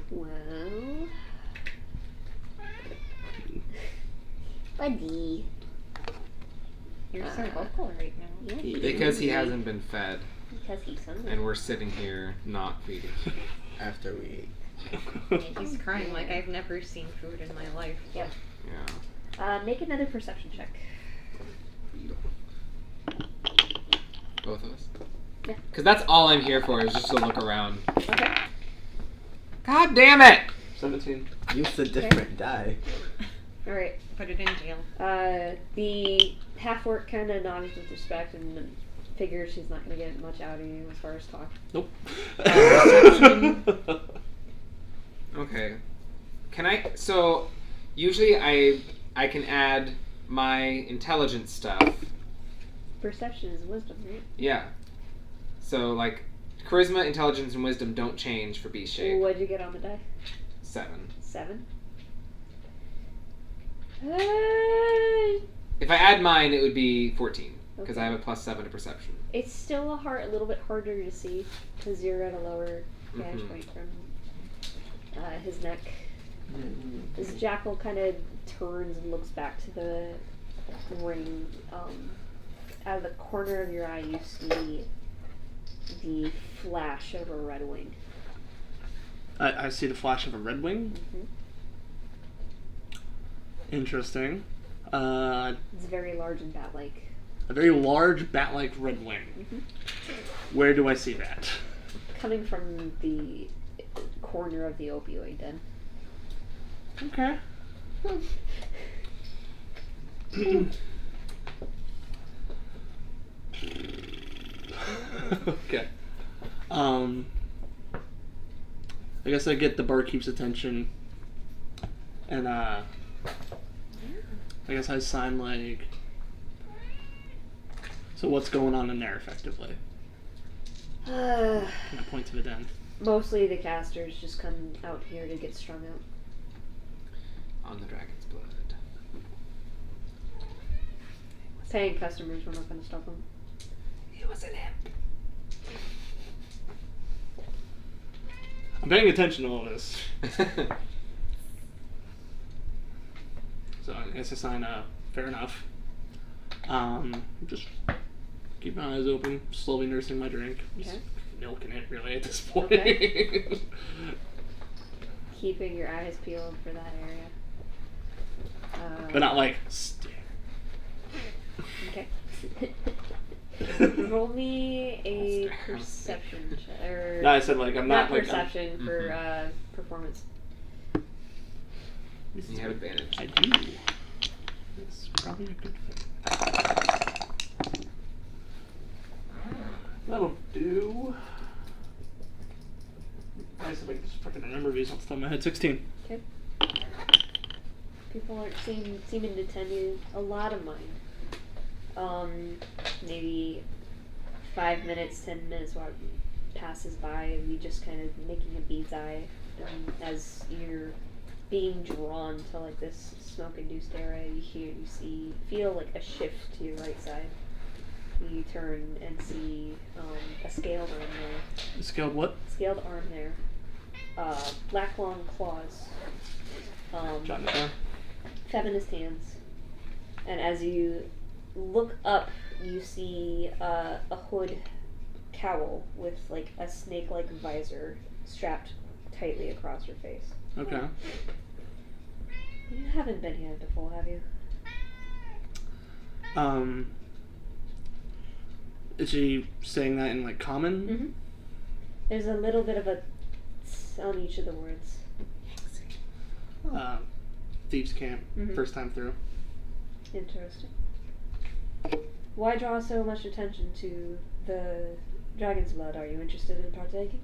Well, buddy. You're so vocal right now. Yeah, Because he hasn't been fed, because he's hungry. and we're sitting here not feeding. After we ate. Yeah, he's crying like I've never seen food in my life. Yep. Yeah. Make another perception check. Both of us. Yeah. Because that's all I'm here for, is just to look around. Okay. God damn it! 17. Use a different die. Alright. Put it in jail. The half-orc kind of nods with respect and figures she's not going to get much out of you as far as talk. Nope. Okay. Can I... So, usually I can add my intelligence stuff. Perception is wisdom, right? Yeah. So, like, charisma, intelligence, and wisdom don't change for beast shape. What'd you get on the die? 7. 7? If I add mine, it would be 14. Because Okay. I have a +7 to perception. It's still a little bit harder to see because you're at a lower vantage Mhm. point from his neck. This Jackal kind of turns and looks back to the ring. Out of the corner of your eye, you see the flash of a red wing. I see the flash of a red wing. Mm-hmm. Interesting. It's very large and bat-like. A very large bat-like red wing. Mm-hmm. Where do I see that? Coming from the corner of the opioid den. Okay. Okay. I guess I get the barkeep's attention, and I guess I sign like. So what's going on in there, effectively? Can I point to the den? Mostly the casters just come out here to get strung out. On the dragon's blood. Paying customers, we're not going to stop them. He was an imp. I'm paying attention to all this. So I guess I sign fair enough. Just keep my eyes open, slowly nursing my drink. Just Okay. milking it, really, at this point. Okay. Keeping your eyes peeled for that area. But not like, stare. Okay. Roll me a perception check. Or No, I said like, I'm not like... perception for performance. You had advantage. I do. It's probably a good thing. That'll do. I just like just fucking remember these off the top of my head. 16. Okay. People aren't seeming to tend to a lot of mind. Maybe 5 minutes, 10 minutes while it passes by, and you just kind of making a bead's eye as you're being drawn to like this smoke-induced area. You feel like a shift to your right side. You turn and see a scaled arm there. Scaled what? Scaled arm there. Black long claws. Jotting it down. Feminist hands. And as you look up, you see a hood cowl with like a snake-like visor strapped tightly across your face. Okay. You haven't been here before, have you? Is she saying that in like common? Mm-hmm. There's a little bit of a on each of the words. Thieves' Camp, first time through. Interesting. Why draw so much attention to the dragon's blood? Are you interested in partaking?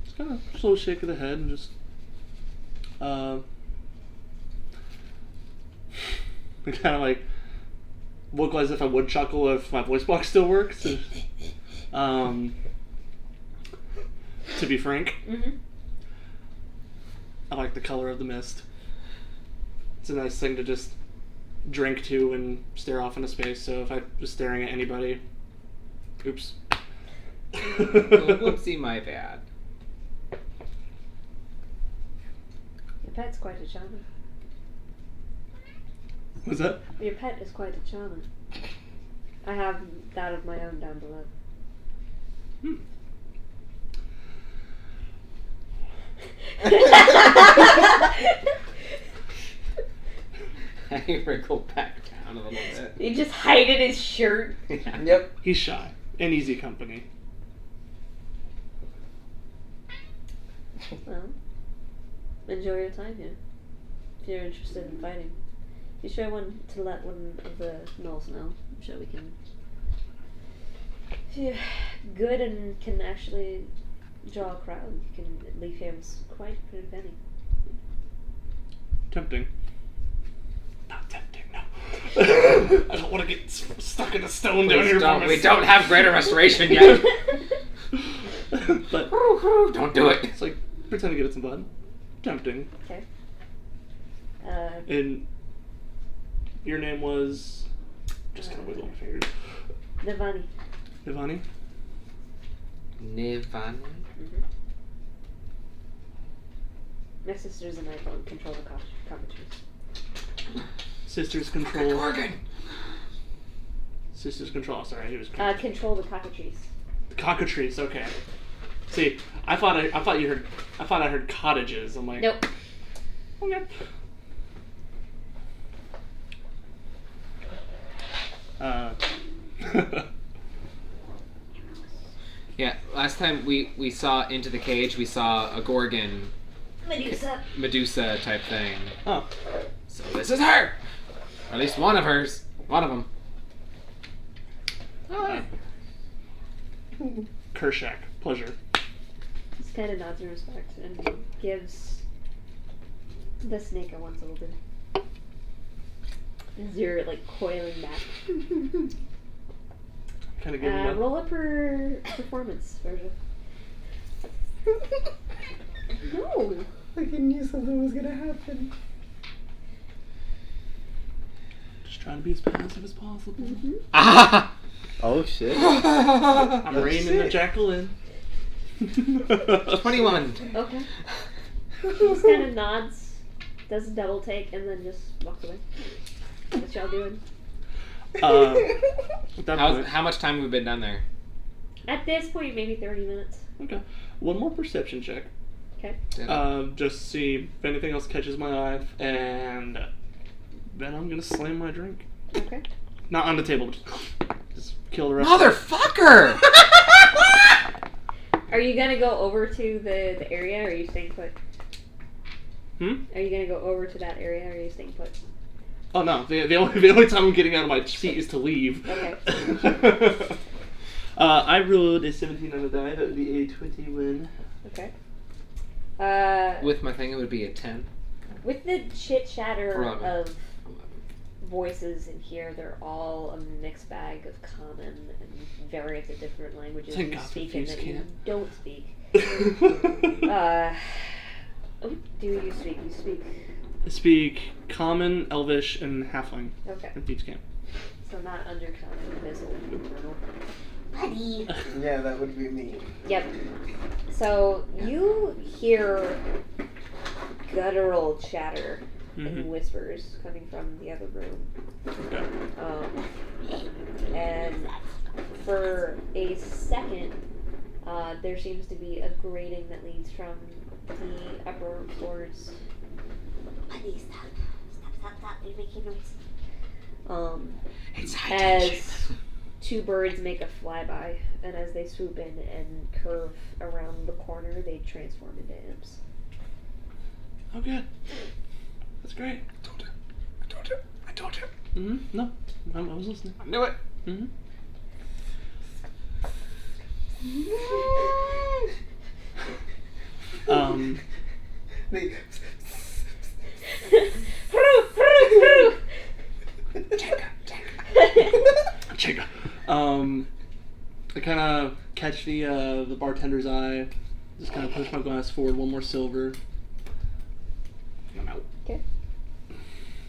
Just kind of slow shake of the head and just kind of like look as if I would chuckle if my voice box still works. To be frank, I like the color of the mist. It's a nice thing to just drink to and stare off into space. So if I was staring at anybody, oops. Whoopsie, my bad. Your pet's quite a charmer. What's that? Your pet is quite a charmer. I have that of my own down below. I wriggle back down a little bit. You just hide in his shirt. Yeah. Yep. He's shy and easy company. Well, enjoy your time here. If you're interested in fighting, be sure to let one of the gnolls know. I'm sure we can. If you're good and can actually draw a crowd, you can leave here with quite a pretty penny. Tempting. Not tempting, no. I don't want to get stuck in a stone down here. We don't have greater restoration yet. But Don't do it. it's like pretend to get it some blood. Tempting. Okay. And your name was just kind of wiggle my fingers. Navani. Ivani? Nivani? My sisters and I both control the cockatrice. Sisters control. Organ. Sisters control. Sorry, he was. Control the cockatrice. The cockatrice. Okay. See, I thought I heard cottages. I'm like. Nope. Okay. Yeah, last time we saw into the cage, we saw a Gorgon Medusa type thing. Oh. So this is her! Or at least one of hers. One of them. Kershak. Pleasure. Just kind of nods in respect and gives the snake a once over. As you're like coiling back. Kind of giving up. Roll up her performance, Frosia. No. Like I knew something was gonna happen. Just trying to be as passive as possible. Ah! Oh shit. I'm Oh, reining shit. the Jackal in. 21. Okay. She just kind of nods, does a double take, and then just walks away. What y'all doing? At that point, How much time have we been down there? At this point, maybe 30 minutes. okay. One more perception check. Okay. Just see if anything else catches my eye, and then I'm gonna slam my drink. Okay. Not on the table, just kill the rest. Motherfucker! Are you gonna go over to the area, or are you staying put? Are you gonna go over to that area, or are you staying put? Oh no, the only time I'm getting out of my seat is to leave. Okay. I rolled a 17 on the die, that would be a 21. Okay. With my thing, it would be a 10. With the chit chatter 11. of voices in here, they're all a mixed bag of common and various of different languages Thank you God for speak and Fuse that you Camp. don't speak. What do you speak? You speak. I speak Common, Elvish, and Halfling Okay. in Thieves' Camp. So not undercommon, invisible, infernal. Buddy. Yeah, that would be me. Yep. So you hear guttural chatter and whispers coming from the other room. Okay. And for a second, there seems to be a grating that leads from the upper floors. Please stop. You're making noise. It's high As tension. two birds make a flyby, and as they swoop in and curve around the corner, they transform into imps. Oh, good. That's great. I told you. No, I was listening. I knew it. They- Chica. I kind of catch the bartender's eye. Just kind of push my glass forward, one more silver. I'm out. Okay.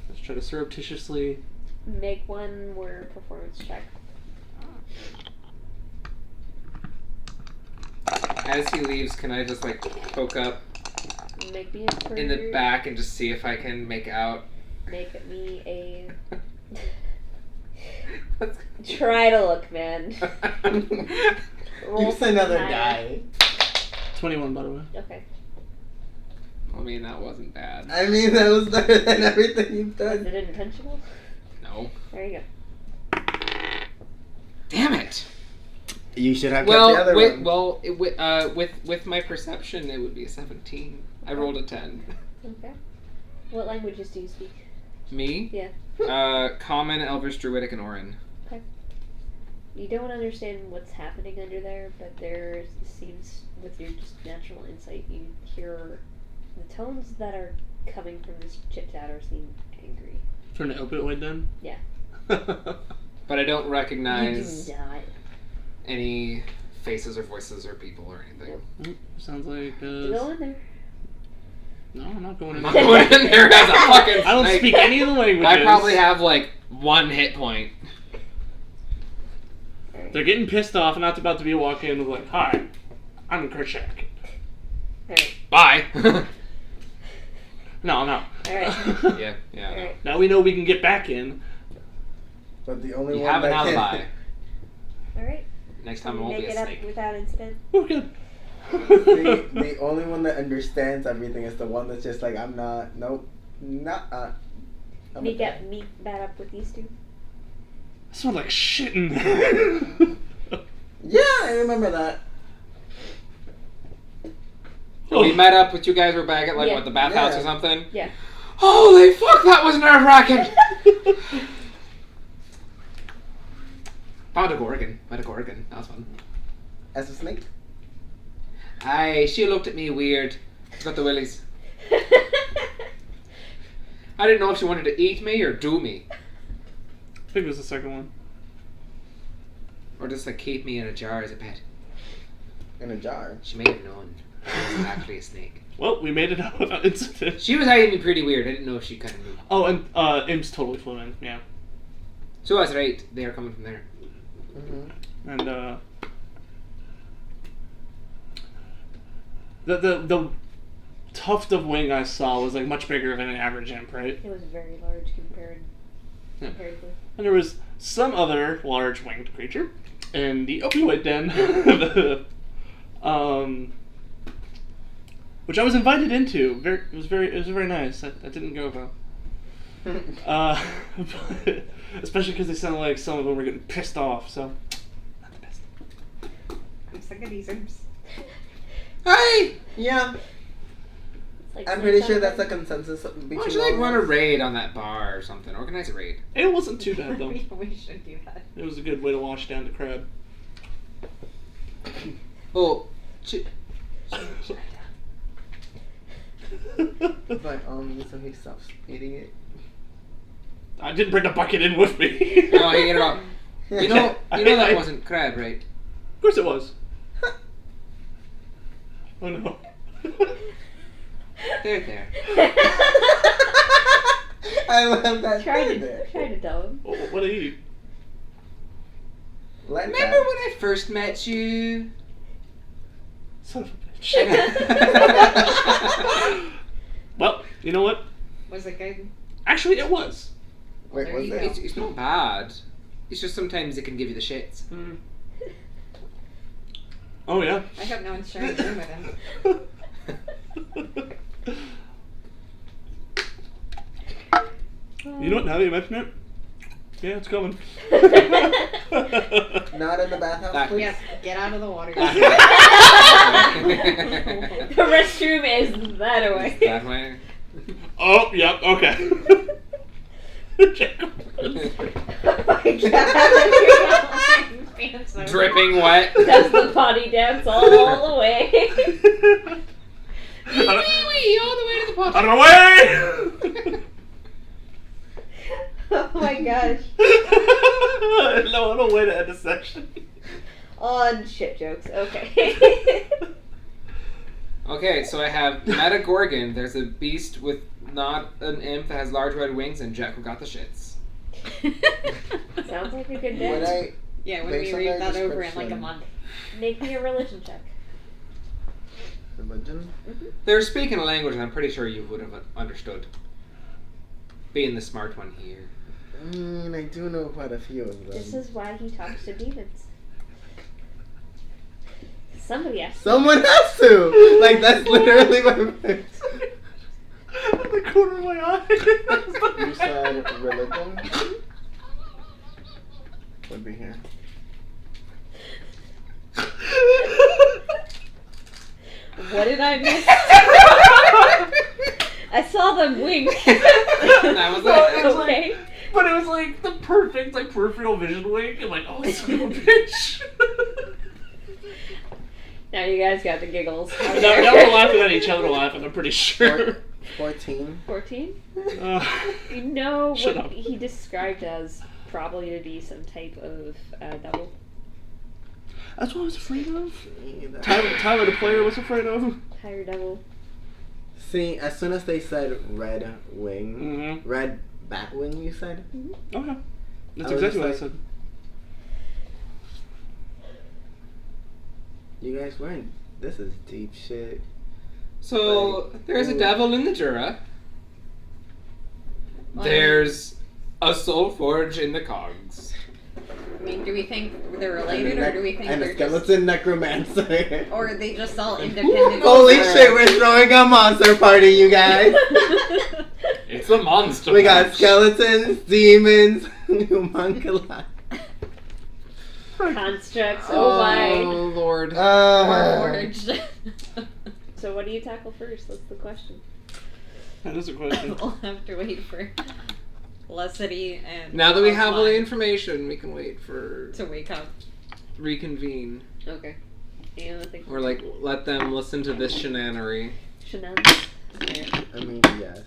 Let's try to surreptitiously. Make one more performance check. As he leaves, can I just like poke up Make me a in the back and just see if I can make out? Make me a. Try to look, man. Roll Use another higher. die. 21, by the way. Okay. I mean, that wasn't bad. I mean, that was better than everything you've Is done. it intentional? No. There you go. Damn it. You should have kept the other one. With my perception, it would be a 17. I rolled a 10. Okay. What languages do you speak? Me? Yeah. Common, Elvish, Druidic, and Orin. You don't understand what's happening under there, but there seems, with your just natural insight, you hear the tones that are coming from this chit-chatter seem angry. Turn the opioid then? Yeah. But I don't You recognize do not. any faces or voices or people or anything. Sounds like. Go in there. No, I'm not going in I'm there. not going in there as a fucking I don't snake. speak any of the languages. I probably have like 1 hit point. They're getting pissed off, and that's about to be a walk in with like, "Hi, I'm Kershak." Alright. Bye. No. Alright. Yeah. No. Alright. Now we know we can get back in. But the only You one have an that can- alibi. Alright. Next time it won't be Make a it snake. up without incident. Oh, good. the only one that understands everything is the one that's just like, I'm not, nope, not. Meet that up with these two. It smells like shit in there. Yeah, I remember that. We met up with you guys. We're back at like Yeah. what, the bathhouse Yeah. or something. Yeah. Holy fuck! That was nerve-wracking. Found a gorgon. Met a gorgon. That was fun. As a snake? She looked at me weird. Got the willies. I didn't know if she wanted to eat me or do me. I think it was the second one. Or just like keep me in a jar as a pet. In a jar. She may have known I was actually a snake. Well, we made it out without incident. She was eyeing me pretty weird. I didn't know if she kind of knew. Oh, and Imps totally flew in. Yeah, So I was right. They are coming from there. Mm-hmm. and the tuft of wing I saw was like much bigger than an average imp, right? It was very large compared. Yeah. Comparatively. And there was some other large winged creature in the opioid den, which I was invited into. It was very nice. I didn't go though. But, especially because they sounded like some of them were getting pissed off. So, not the best. I'm sick of these imps. Hey! Yeah, It's like I'm pretty some sure that's a something. consensus between Why don't you like all run of a us. raid on that bar or something? Organize a raid. It wasn't too bad though. We should do that. It was a good way to wash down the crab. Oh, But so he stops eating it. I didn't bring the bucket in with me. no, he ate it all. You know I- that wasn't crab, right? Of course it was. Oh no. There. I love that. Try there. to tell him. What did he eat? Like Remember that. when I first met you? Son of a bitch. Well, you know what? Was it good? Actually, it was. Wait, There was you it? go. It's not bad. It's just sometimes it can give you the shits. Oh yeah. I hope no one's sharing a room with him. You know what? Now that you mention it, yeah, it's coming. Not in the bathhouse, That- please? Yep, get out of the water. The restroom is that away. That way. Oh, yep, okay. Jackal. Oh my god. Dripping wet. Does the potty dance all the way. Wee, all the way to the pot. Out of my way! Oh my gosh. No, what a way to end a section. On shit jokes. Okay. Okay, so I have Metagorgon. There's a beast with not an imp that has large red wings, and Jackal got the shits. Sounds like a good Would day. I... Yeah, when Based we on read their that over in like a description. month. Make me a religion check. Religion? They're speaking a language that I'm pretty sure you would have understood. Being the smart one here. I mean, I do know quite a few of them. This is why he talks to demons. Somebody has to. Someone has to! Like, that's literally my fix. The corner of my eye. You said religion? Would be here. What did I miss? I saw them wink. That was it. Okay. But it was like the perfect, like, peripheral vision wink, and like, oh, son of a bitch. Now you guys got the giggles. Now we're laughing at each other laughing, I'm pretty sure. 14. 14? Uh, You know Shut what up. he described as probably to be some type of devil. that's what I was afraid of. Either. Tyler, the player, was afraid of. Higher devil. See, as soon as they said red wing, Mm-hmm. red bat wing, you said? Okay. That's I was exactly what I just said. You guys weren't. This is deep shit. So, there's a devil in the Jura. Well, There's a soul forge in the cogs. I mean, do we think they're related, or do we think and a they're just, skeleton necromancer. or are they just all independent? Holy shit, we're throwing a monster party, you guys! It's a monster. We got match. skeletons, demons, homunculi. Constructs. Oh my. Lord. Forged. So what do you tackle first? That's the question. That is a question. We'll have to wait for Lesidi and Now that we have all the Cosmai information, we can wait for to wake up. reconvene. Okay. And I think Or like let them listen to this shenanery. shenanigans. I mean, yes.